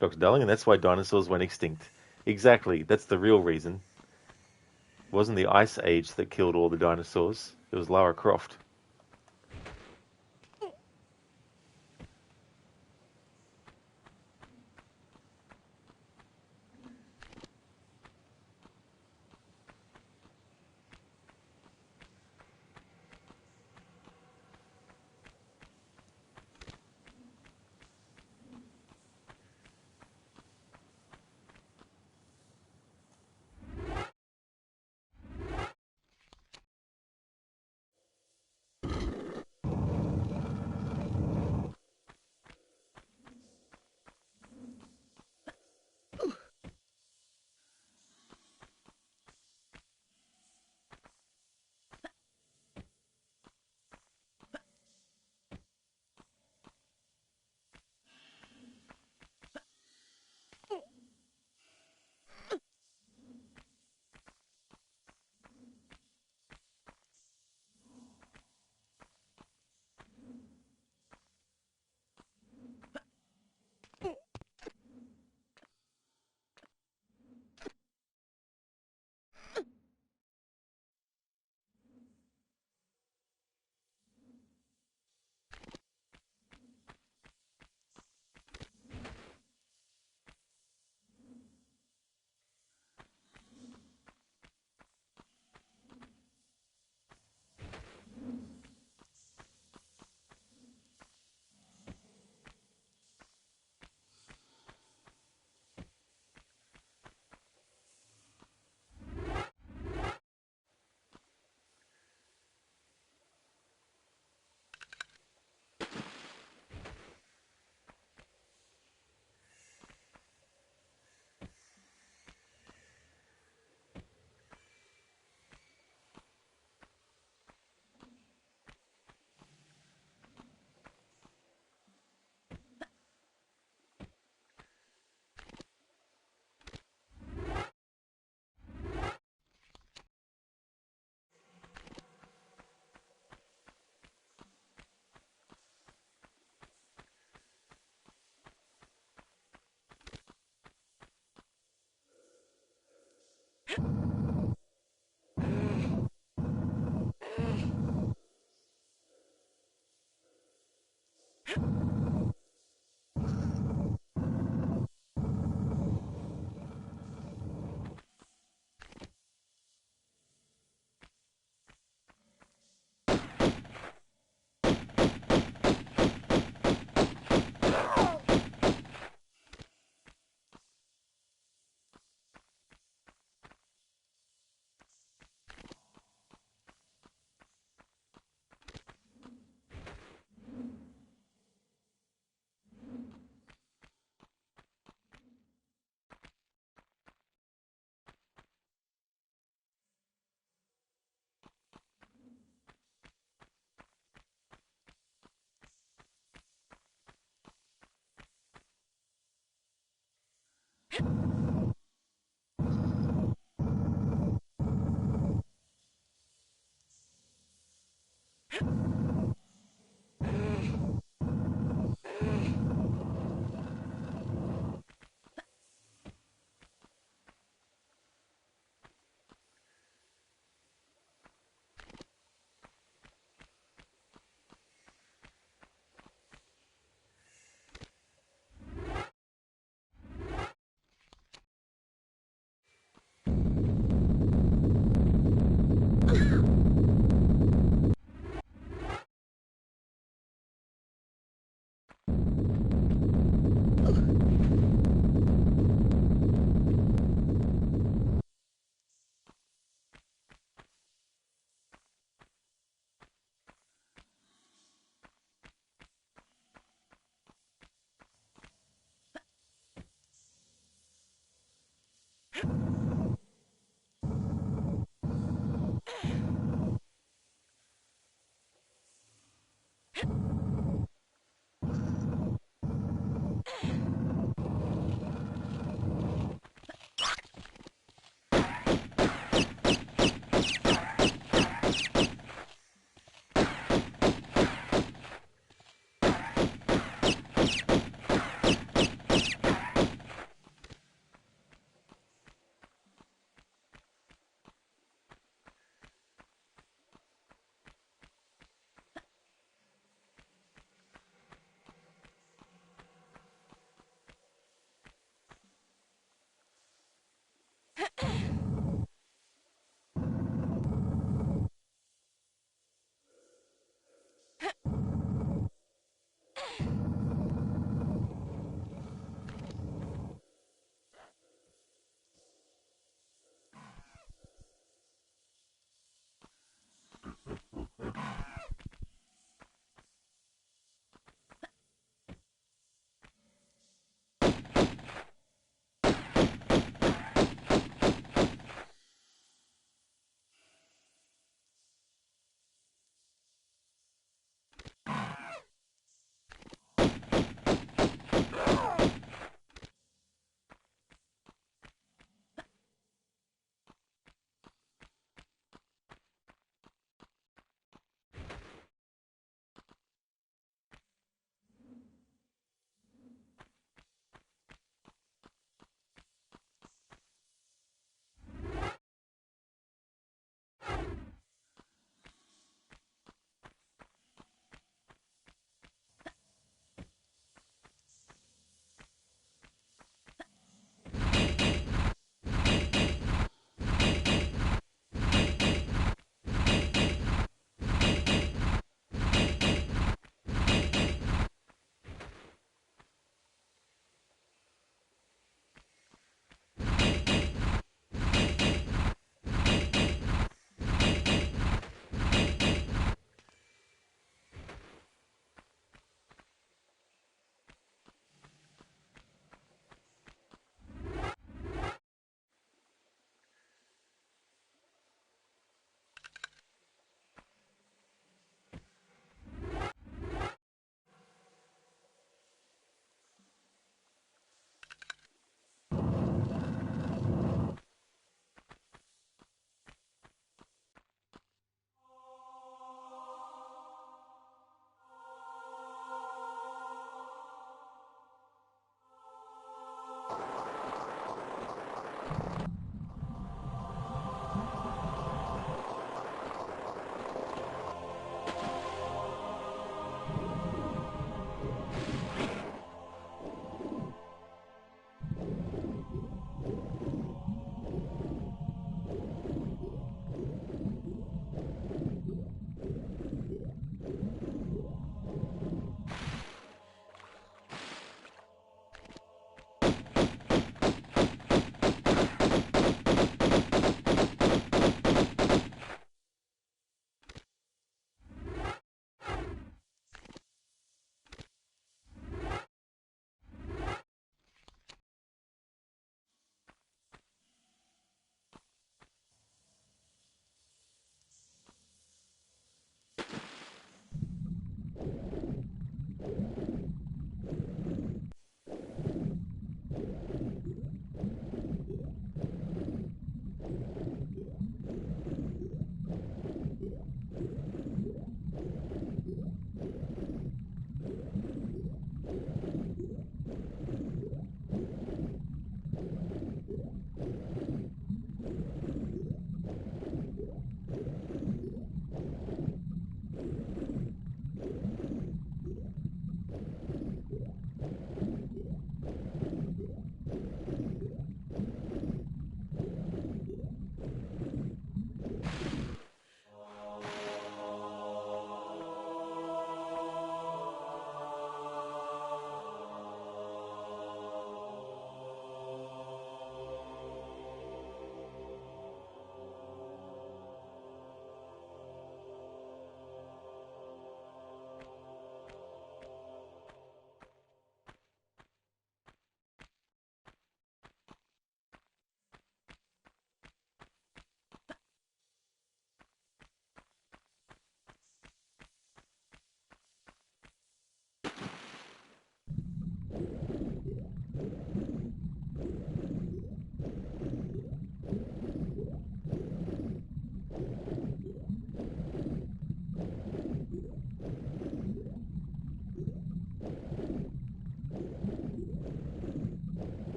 Dr. Darling, and that's why dinosaurs went extinct. Exactly, that's the real reason. It wasn't the Ice Age that killed all the dinosaurs, it was Lara Croft.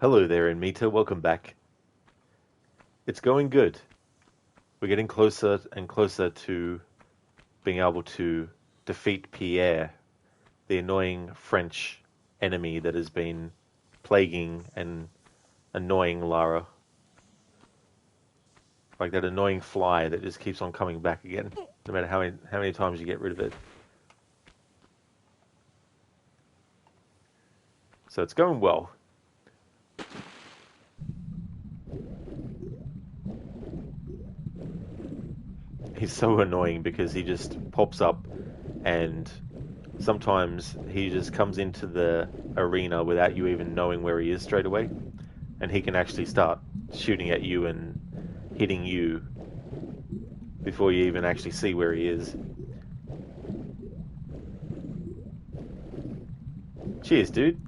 Hello there, Mita. Welcome back. It's going good. We're getting closer and closer to being able to defeat Pierre, the annoying French enemy that has been plaguing and annoying Lara. Like that annoying fly that just keeps on coming back again, no matter how many times you get rid of it. So it's going well. He's so annoying because he just pops up and sometimes he just comes into the arena without you even knowing where he is straight away. And he can actually start shooting at you and hitting you before you even actually see where he is. Cheers, dude.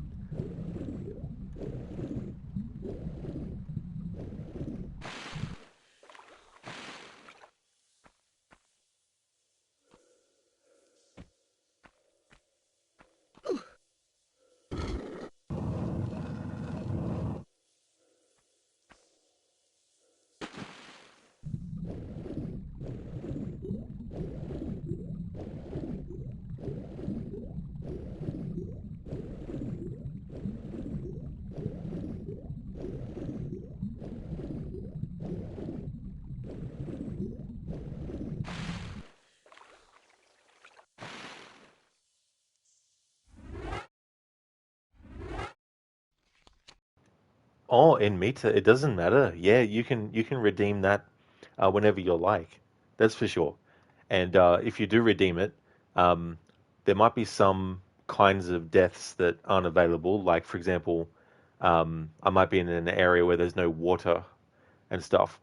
Oh, in Meta, it doesn't matter. Yeah, you can redeem that whenever you like. That's for sure. And if you do redeem it, um, there might be some kinds of deaths that aren't available. Like, for example, I might be in an area where there's no water and stuff.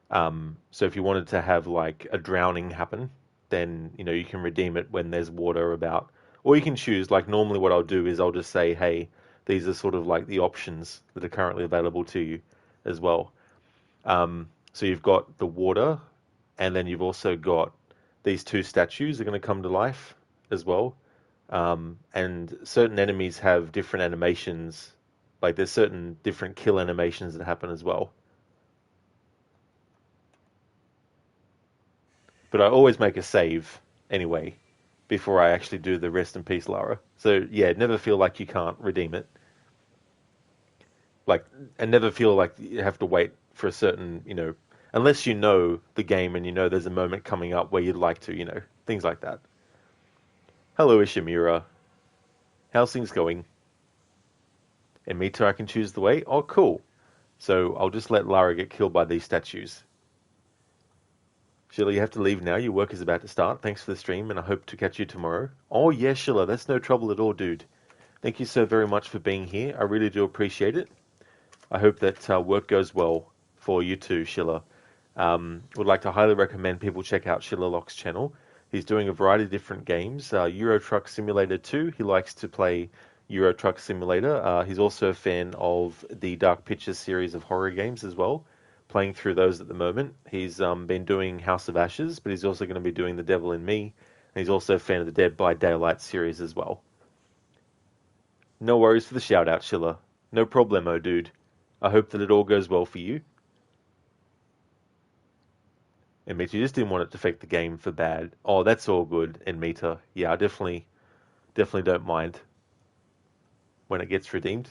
So if you wanted to have like a drowning happen, then you can redeem it when there's water about. Or you can choose, like normally what I'll do is I'll just say, hey, these are sort of like the options that are currently available to you as well. So you've got the water, and then you've also got these two statues are going to come to life as well. And certain enemies have different animations, like there's certain different kill animations that happen as well. But I always make a save anyway before I actually do the rest in peace Lara. So yeah, never feel like you can't redeem it. Like, and never feel like you have to wait for a certain, unless you know the game and you know there's a moment coming up where you'd like to, things like that. Hello, Ishimura. How's things going? And me too, I can choose the way? Oh, cool. So I'll just let Lara get killed by these statues. Sheila, you have to leave now. Your work is about to start. Thanks for the stream, and I hope to catch you tomorrow. Oh, yeah, Sheila, that's no trouble at all, dude. Thank you so very much for being here. I really do appreciate it. I hope that work goes well for you too, Sheila. Would like to highly recommend people check out Sheila Lock's channel. He's doing a variety of different games. Euro Truck Simulator 2, he likes to play Euro Truck Simulator. He's also a fan of the Dark Pictures series of horror games as well, playing through those at the moment. He's been doing House of Ashes, but he's also going to be doing The Devil in Me. And he's also a fan of the Dead by Daylight series as well. No worries for the shout out, Sheila. No problemo, dude. I hope that it all goes well for you. And Meta, you just didn't want it to affect the game for bad. Oh, that's all good. And Meta, yeah, I definitely don't mind when it gets redeemed.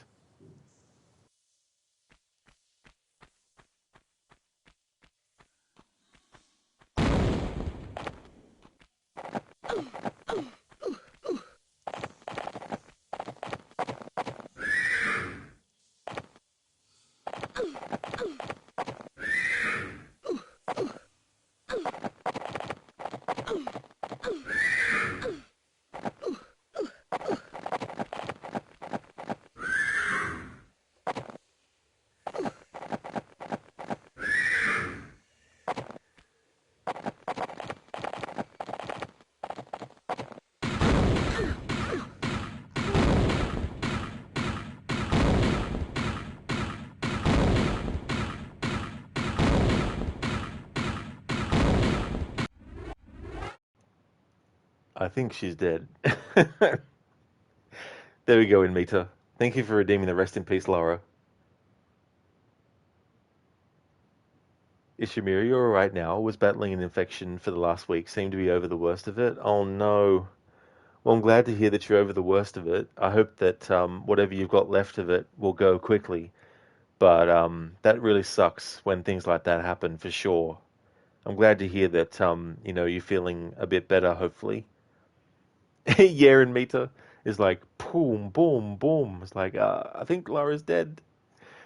I think she's dead. There we go, Meta. Thank you for redeeming the rest in peace, Lara. Ishimura, you're all right now. Was battling an infection for the last week. Seemed to be over the worst of it. Oh no. Well, I'm glad to hear that you're over the worst of it. I hope that whatever you've got left of it will go quickly. But that really sucks when things like that happen, for sure. I'm glad to hear that you're feeling a bit better, hopefully. Yeah, and Mita is like boom, boom, boom. It's like I think Lara's dead.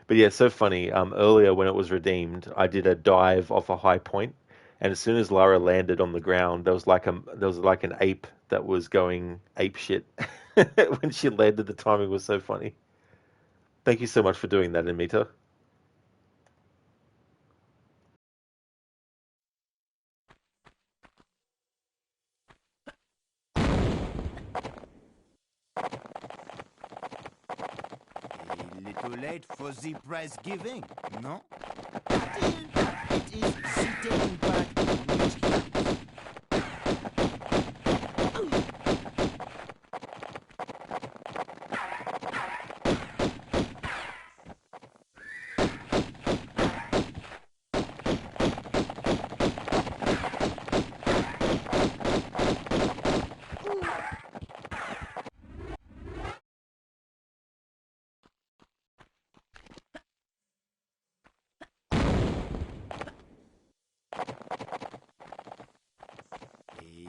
But yeah, it's so funny. Earlier when it was redeemed, I did a dive off a high point, and as soon as Lara landed on the ground, there was like an ape that was going ape shit when she landed. The timing was so funny. Thank you so much for doing that, Amita. A little late for the prize giving, no? Still, it is the taking part which counts.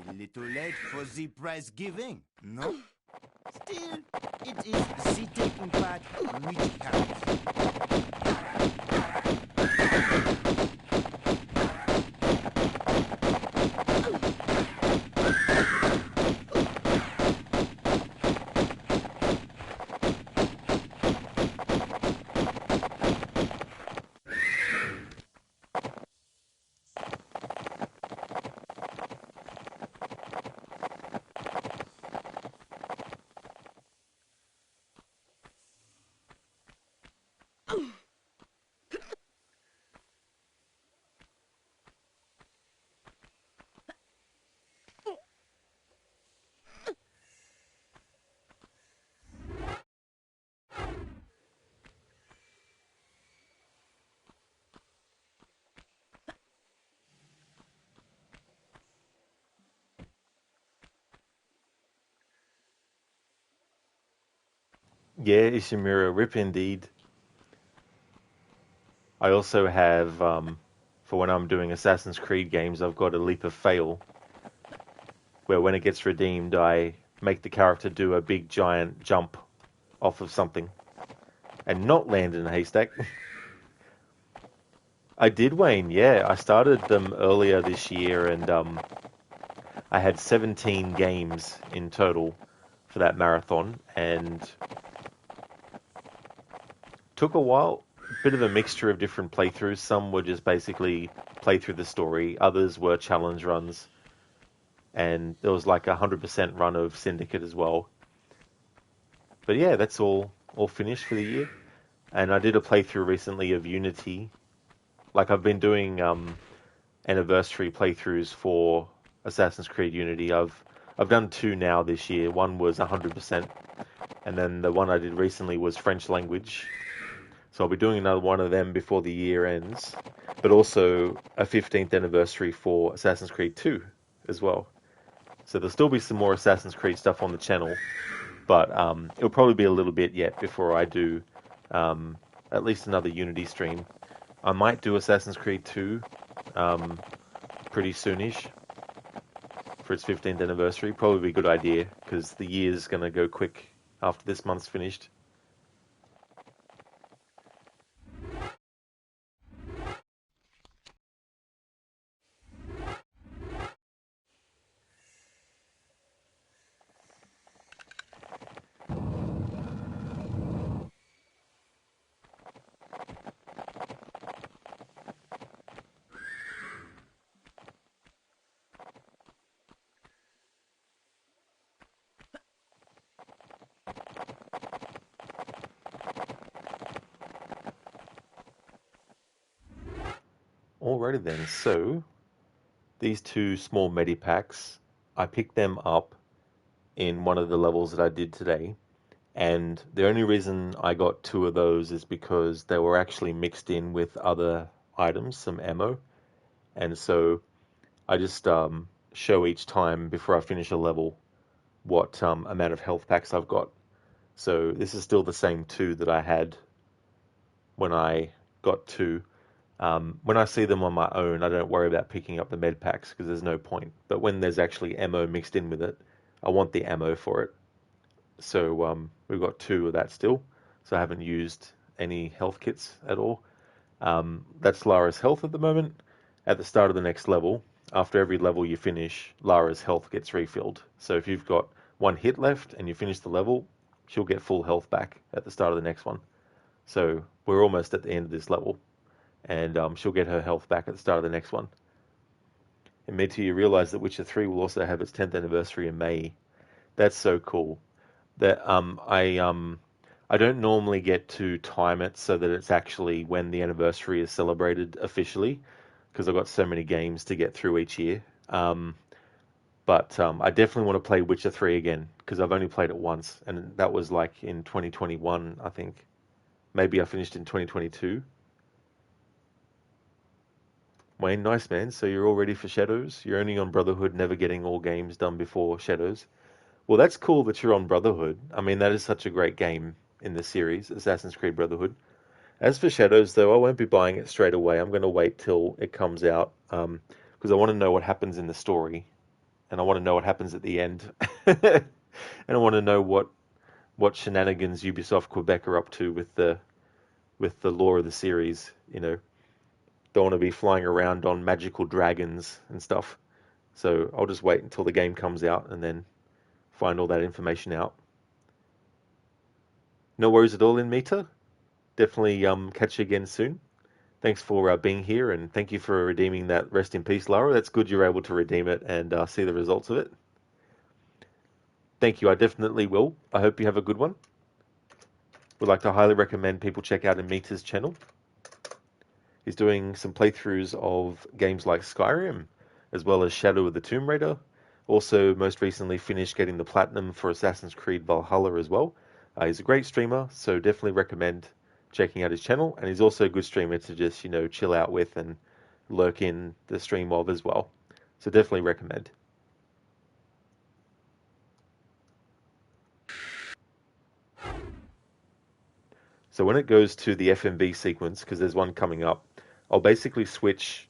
A little late for the prize giving, no? Still, it is the taking part which counts. Yeah, Ishimura, rip indeed. I also have, for when I'm doing Assassin's Creed games, I've got a leap of fail, where when it gets redeemed, I make the character do a big giant jump off of something and not land in a haystack. I did, Wayne. Yeah, I started them earlier this year, and I had 17 games in total for that marathon, and took a while. Bit of a mixture of different playthroughs. Some were just basically play through the story. Others were challenge runs, and there was like a 100% run of Syndicate as well. But yeah, that's all finished for the year. And I did a playthrough recently of Unity. Like I've been doing anniversary playthroughs for Assassin's Creed Unity. I've done two now this year. One was 100%, and then the one I did recently was French language. So I'll be doing another one of them before the year ends, but also a 15th anniversary for Assassin's Creed 2 as well. So there'll still be some more Assassin's Creed stuff on the channel, but it'll probably be a little bit yet before I do at least another Unity stream. I might do Assassin's Creed 2 pretty soonish for its 15th anniversary. Probably be a good idea because the year's going to go quick after this month's finished. Alrighty then, so these two small medipacks, I picked them up in one of the levels that I did today, and the only reason I got two of those is because they were actually mixed in with other items, some ammo. And so I just show each time before I finish a level what amount of health packs I've got. So this is still the same 2 that I had when I got 2. When I see them on my own, I don't worry about picking up the med packs because there's no point. But when there's actually ammo mixed in with it, I want the ammo for it. So we've got 2 of that still. So I haven't used any health kits at all. That's Lara's health at the moment. At the start of the next level, after every level you finish, Lara's health gets refilled. So if you've got 1 hit left and you finish the level, she'll get full health back at the start of the next one. So we're almost at the end of this level, and she'll get her health back at the start of the next one. And Meta, you realize that Witcher 3 will also have its 10th anniversary in May. That's so cool. That I don't normally get to time it so that it's actually when the anniversary is celebrated officially, because I've got so many games to get through each year. But I definitely want to play Witcher 3 again, because I've only played it once, and that was like in 2021, I think. Maybe I finished in 2022. Wayne, nice man. So you're all ready for Shadows? You're only on Brotherhood, never getting all games done before Shadows. Well, that's cool that you're on Brotherhood. I mean, that is such a great game in the series, Assassin's Creed Brotherhood. As for Shadows, though, I won't be buying it straight away. I'm going to wait till it comes out because I want to know what happens in the story, and I want to know what happens at the end, and I want to know what shenanigans Ubisoft Quebec are up to with the lore of the series. You know, don't want to be flying around on magical dragons and stuff. So I'll just wait until the game comes out and then find all that information out. No worries at all in Meta. Definitely catch you again soon. Thanks for being here, and thank you for redeeming that Rest in Peace, Lara. That's good you're able to redeem it and see the results of it. Thank you, I definitely will. I hope you have a good one. Would like to highly recommend people check out Amita's channel. He's doing some playthroughs of games like Skyrim, as well as Shadow of the Tomb Raider. Also, most recently finished getting the Platinum for Assassin's Creed Valhalla as well. He's a great streamer, so definitely recommend checking out his channel. And he's also a good streamer to just, chill out with and lurk in the stream of as well. So definitely recommend. So when it goes to the FMV sequence, because there's one coming up, I'll basically switch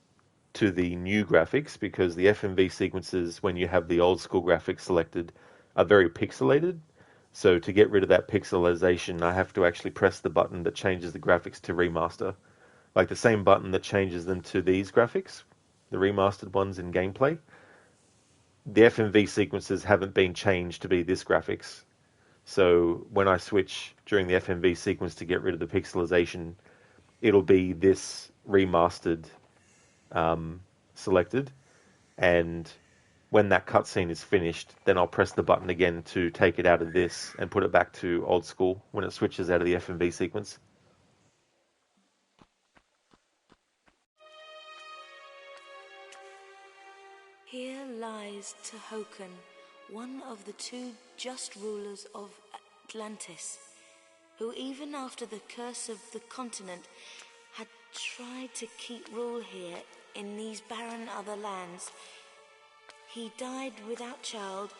to the new graphics because the FMV sequences, when you have the old school graphics selected, are very pixelated. So to get rid of that pixelization, I have to actually press the button that changes the graphics to remaster. Like the same button that changes them to these graphics, the remastered ones in gameplay. The FMV sequences haven't been changed to be this graphics. So when I switch during the FMV sequence to get rid of the pixelization, it'll be this remastered selected. And when that cutscene is finished, then I'll press the button again to take it out of this and put it back to old school when it switches out of the FMV sequence. Here lies Tehokan, one of the 2 just rulers of Atlantis, who even after the curse of the continent had tried to keep rule here in these barren other lands. He died without child,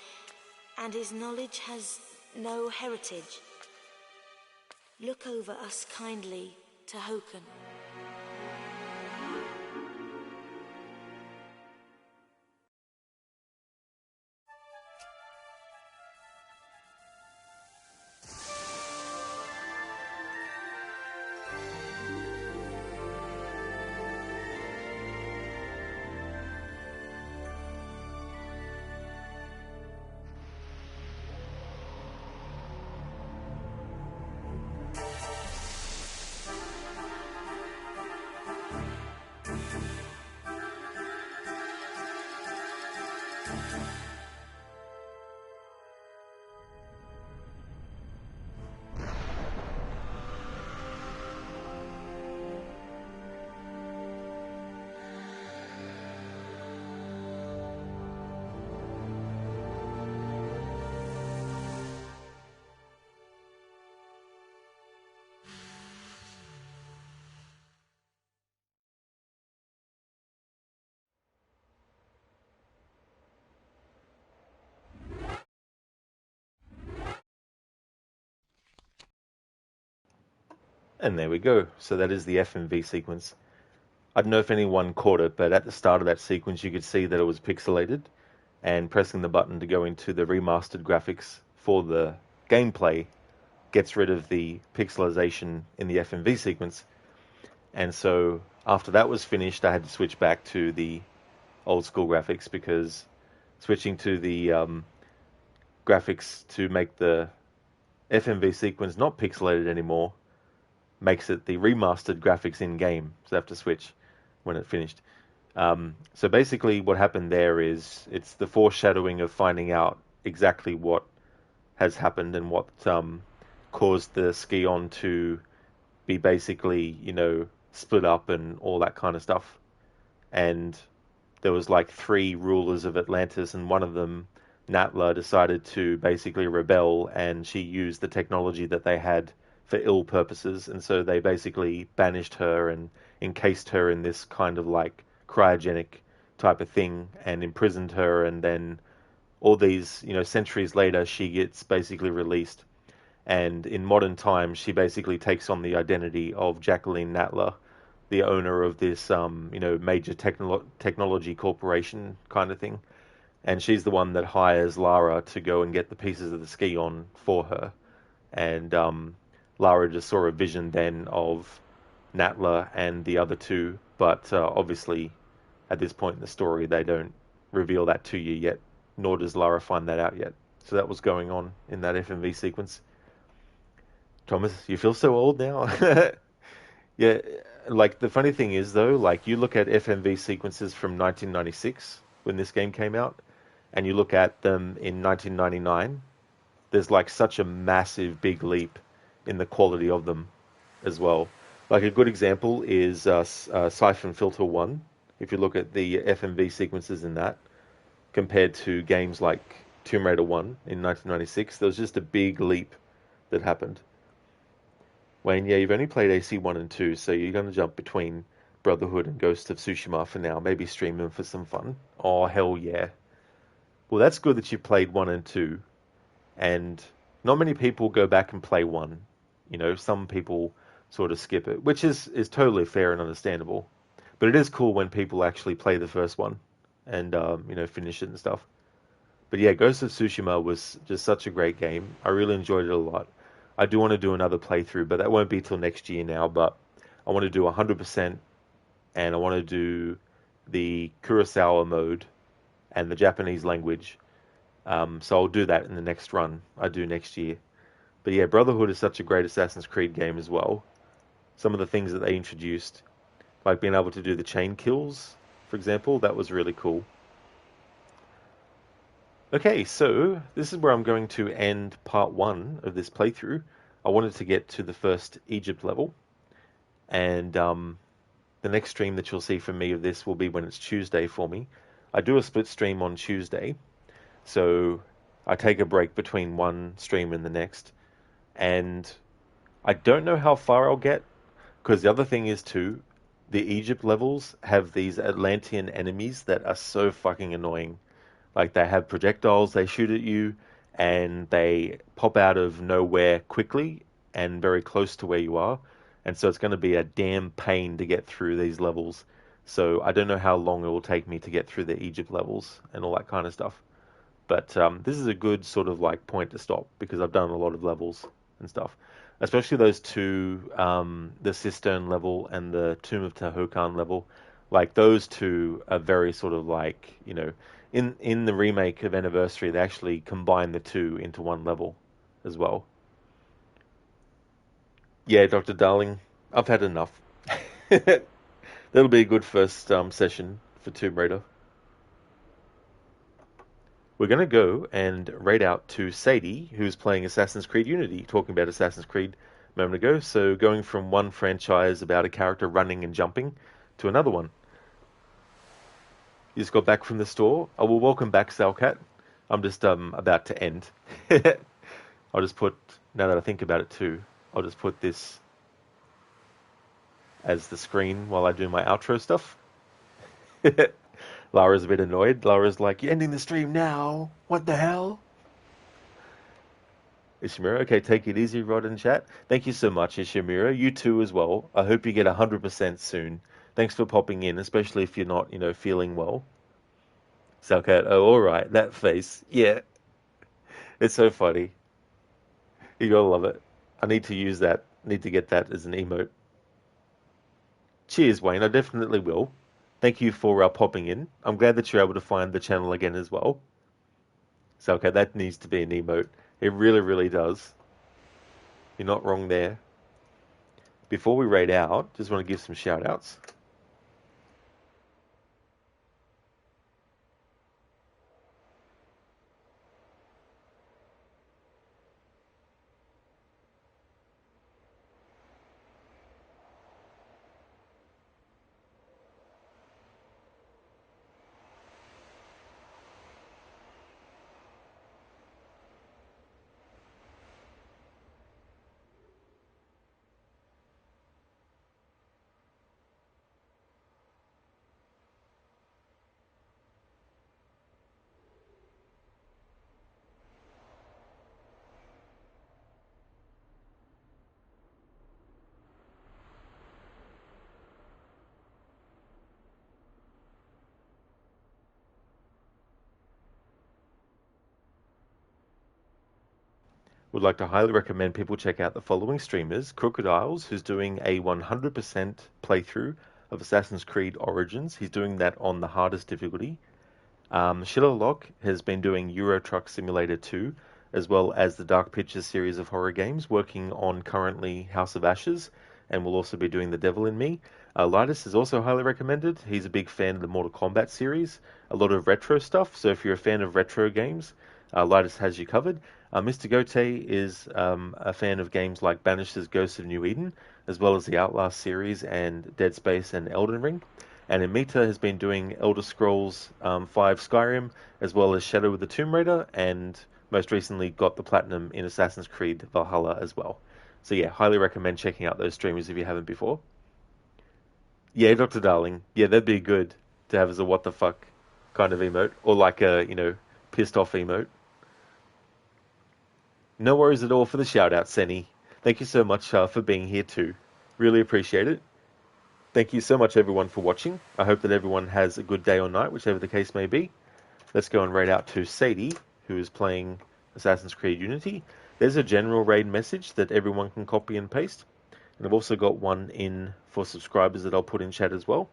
and his knowledge has no heritage. Look over us kindly, Tehokan. And there we go. So that is the FMV sequence. I don't know if anyone caught it, but at the start of that sequence, you could see that it was pixelated, and pressing the button to go into the remastered graphics for the gameplay gets rid of the pixelization in the FMV sequence. And so after that was finished, I had to switch back to the old school graphics, because switching to the graphics to make the FMV sequence not pixelated anymore makes it the remastered graphics in game. So I have to switch when it finished. So basically what happened there is it's the foreshadowing of finding out exactly what has happened and what caused the Skion to be basically, split up and all that kind of stuff. And there was like 3 rulers of Atlantis, and one of them, Natla, decided to basically rebel, and she used the technology that they had for ill purposes, and so they basically banished her and encased her in this kind of like cryogenic type of thing and imprisoned her, and then all these, centuries later, she gets basically released, and in modern times, she basically takes on the identity of Jacqueline Natla, the owner of this, major technology corporation kind of thing. And she's the one that hires Lara to go and get the pieces of the Skion for her. And Lara just saw a vision then of Natla and the other 2, but obviously at this point in the story they don't reveal that to you yet, nor does Lara find that out yet. So that was going on in that FMV sequence. Thomas, you feel so old now? Yeah, like the funny thing is though, like you look at FMV sequences from 1996 when this game came out, and you look at them in 1999, there's like such a massive big leap in the quality of them as well. Like a good example is Siphon Filter 1. If you look at the FMV sequences in that, compared to games like Tomb Raider 1 in 1996, there was just a big leap that happened. Wayne, yeah, you've only played AC1 and 2, so you're going to jump between Brotherhood and Ghost of Tsushima for now. Maybe stream them for some fun. Oh, hell yeah. Well, that's good that you played 1 and 2, and not many people go back and play 1. Some people sort of skip it, which is totally fair and understandable. But it is cool when people actually play the first one and, finish it and stuff. But yeah, Ghost of Tsushima was just such a great game. I really enjoyed it a lot. I do want to do another playthrough, but that won't be till next year now. But I want to do 100%, and I want to do the Kurosawa mode and the Japanese language. So I'll do that in the next run I do next year. But yeah, Brotherhood is such a great Assassin's Creed game as well. Some of the things that they introduced, like being able to do the chain kills, for example, that was really cool. Okay, so this is where I'm going to end part 1 of this playthrough. I wanted to get to the first Egypt level, and the next stream that you'll see from me of this will be when it's Tuesday for me. I do a split stream on Tuesday, so I take a break between one stream and the next, and I don't know how far I'll get, because the other thing is too, the Egypt levels have these Atlantean enemies that are so fucking annoying. Like, they have projectiles, they shoot at you, and they pop out of nowhere quickly and very close to where you are. And so it's going to be a damn pain to get through these levels. So I don't know how long it will take me to get through the Egypt levels and all that kind of stuff. But this is a good sort of like point to stop, because I've done a lot of levels and stuff. Especially those 2, the Cistern level and the Tomb of Tehokan level. Like, those 2 are very sort of like, in the remake of Anniversary, they actually combine the 2 into one level as well. Yeah, Dr. Darling, I've had enough. That'll be a good first session for Tomb Raider. We're going to go and raid out to Sadie, who's playing Assassin's Creed Unity, talking about Assassin's Creed a moment ago. So going from one franchise about a character running and jumping to another one. You just got back from the store? Oh, well, welcome back, Salcat. I'm just about to end. I'll just put, now that I think about it too, I'll just put this as the screen while I do my outro stuff. Lara's a bit annoyed. Lara's like, "You're ending the stream now. What the hell?" Ishimura, okay, take it easy, Rod and chat. Thank you so much, Ishimura. You too as well. I hope you get 100% soon. Thanks for popping in, especially if you're not, feeling well. Salcat, oh, all right, that face. Yeah, it's so funny. You gotta love it. I need to use that. Need to get that as an emote. Cheers, Wayne. I definitely will. Thank you for popping in. I'm glad that you're able to find the channel again as well. Salcat, that needs to be an emote. It really, really does. You're not wrong there. Before we raid out, just want to give some shout outs. Would like to highly recommend people check out the following streamers: Crocodiles, who's doing a 100% playthrough of Assassin's Creed Origins. He's doing that on the hardest difficulty. Shillerlock has been doing Euro Truck Simulator 2, as well as the Dark Pictures series of horror games, working on currently House of Ashes, and will also be doing The Devil in Me. Lidus is also highly recommended. He's a big fan of the Mortal Kombat series, a lot of retro stuff, so if you're a fan of retro games, Lidus has you covered. Mr. Gote is a fan of games like Banish's Ghosts of New Eden, as well as the Outlast series and Dead Space and Elden Ring. And Amita has been doing Elder Scrolls 5 Skyrim, as well as Shadow of the Tomb Raider, and most recently got the Platinum in Assassin's Creed Valhalla as well. So yeah, highly recommend checking out those streamers if you haven't before. Yeah, Dr. Darling. Yeah, that'd be good to have as a what the fuck kind of emote, or like a, pissed off emote. No worries at all for the shout out, Senny. Thank you so much for being here too. Really appreciate it. Thank you so much, everyone, for watching. I hope that everyone has a good day or night, whichever the case may be. Let's go and raid out to Sadie, who is playing Assassin's Creed Unity. There's a general raid message that everyone can copy and paste. And I've also got one in for subscribers that I'll put in chat as well.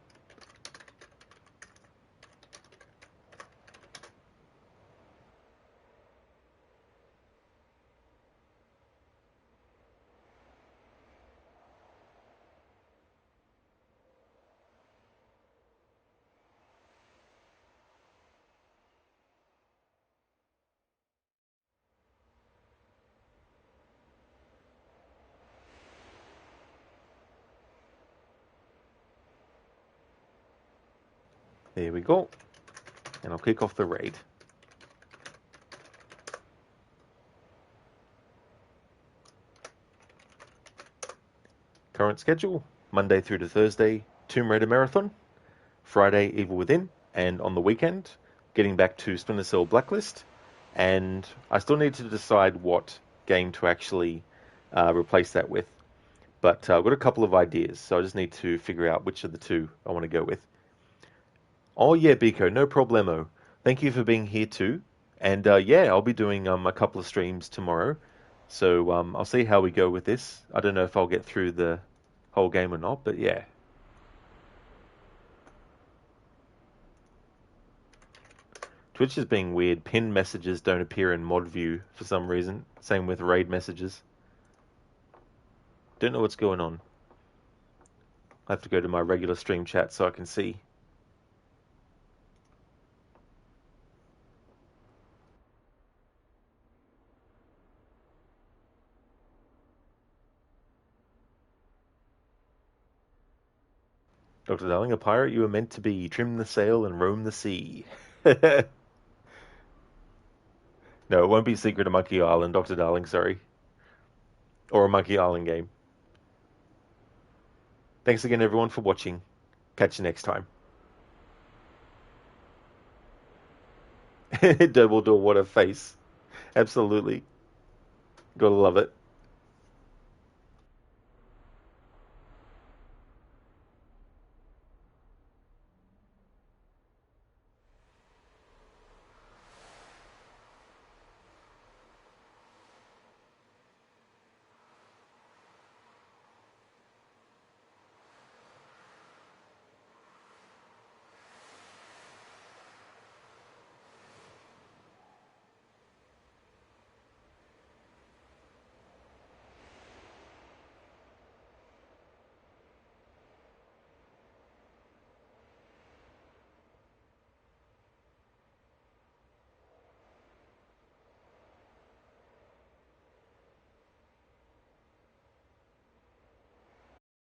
There we go. And I'll kick off the raid. Current schedule: Monday through to Thursday, Tomb Raider Marathon. Friday, Evil Within. And on the weekend, getting back to Splinter Cell Blacklist. And I still need to decide what game to actually replace that with. But I've got a couple of ideas, so I just need to figure out which of the two I want to go with. Oh yeah, Biko, no problemo. Thank you for being here too. And yeah, I'll be doing a couple of streams tomorrow. So I'll see how we go with this. I don't know if I'll get through the whole game or not, but yeah. Twitch is being weird. Pinned messages don't appear in mod view for some reason. Same with raid messages. Don't know what's going on. I have to go to my regular stream chat so I can see. Dr. Darling, a pirate you were meant to be. Trim the sail and roam the sea. No, it won't be Secret of Monkey Island, Dr. Darling, sorry. Or a Monkey Island game. Thanks again, everyone, for watching. Catch you next time. Dumbledore, what a face. Absolutely. Gotta love it.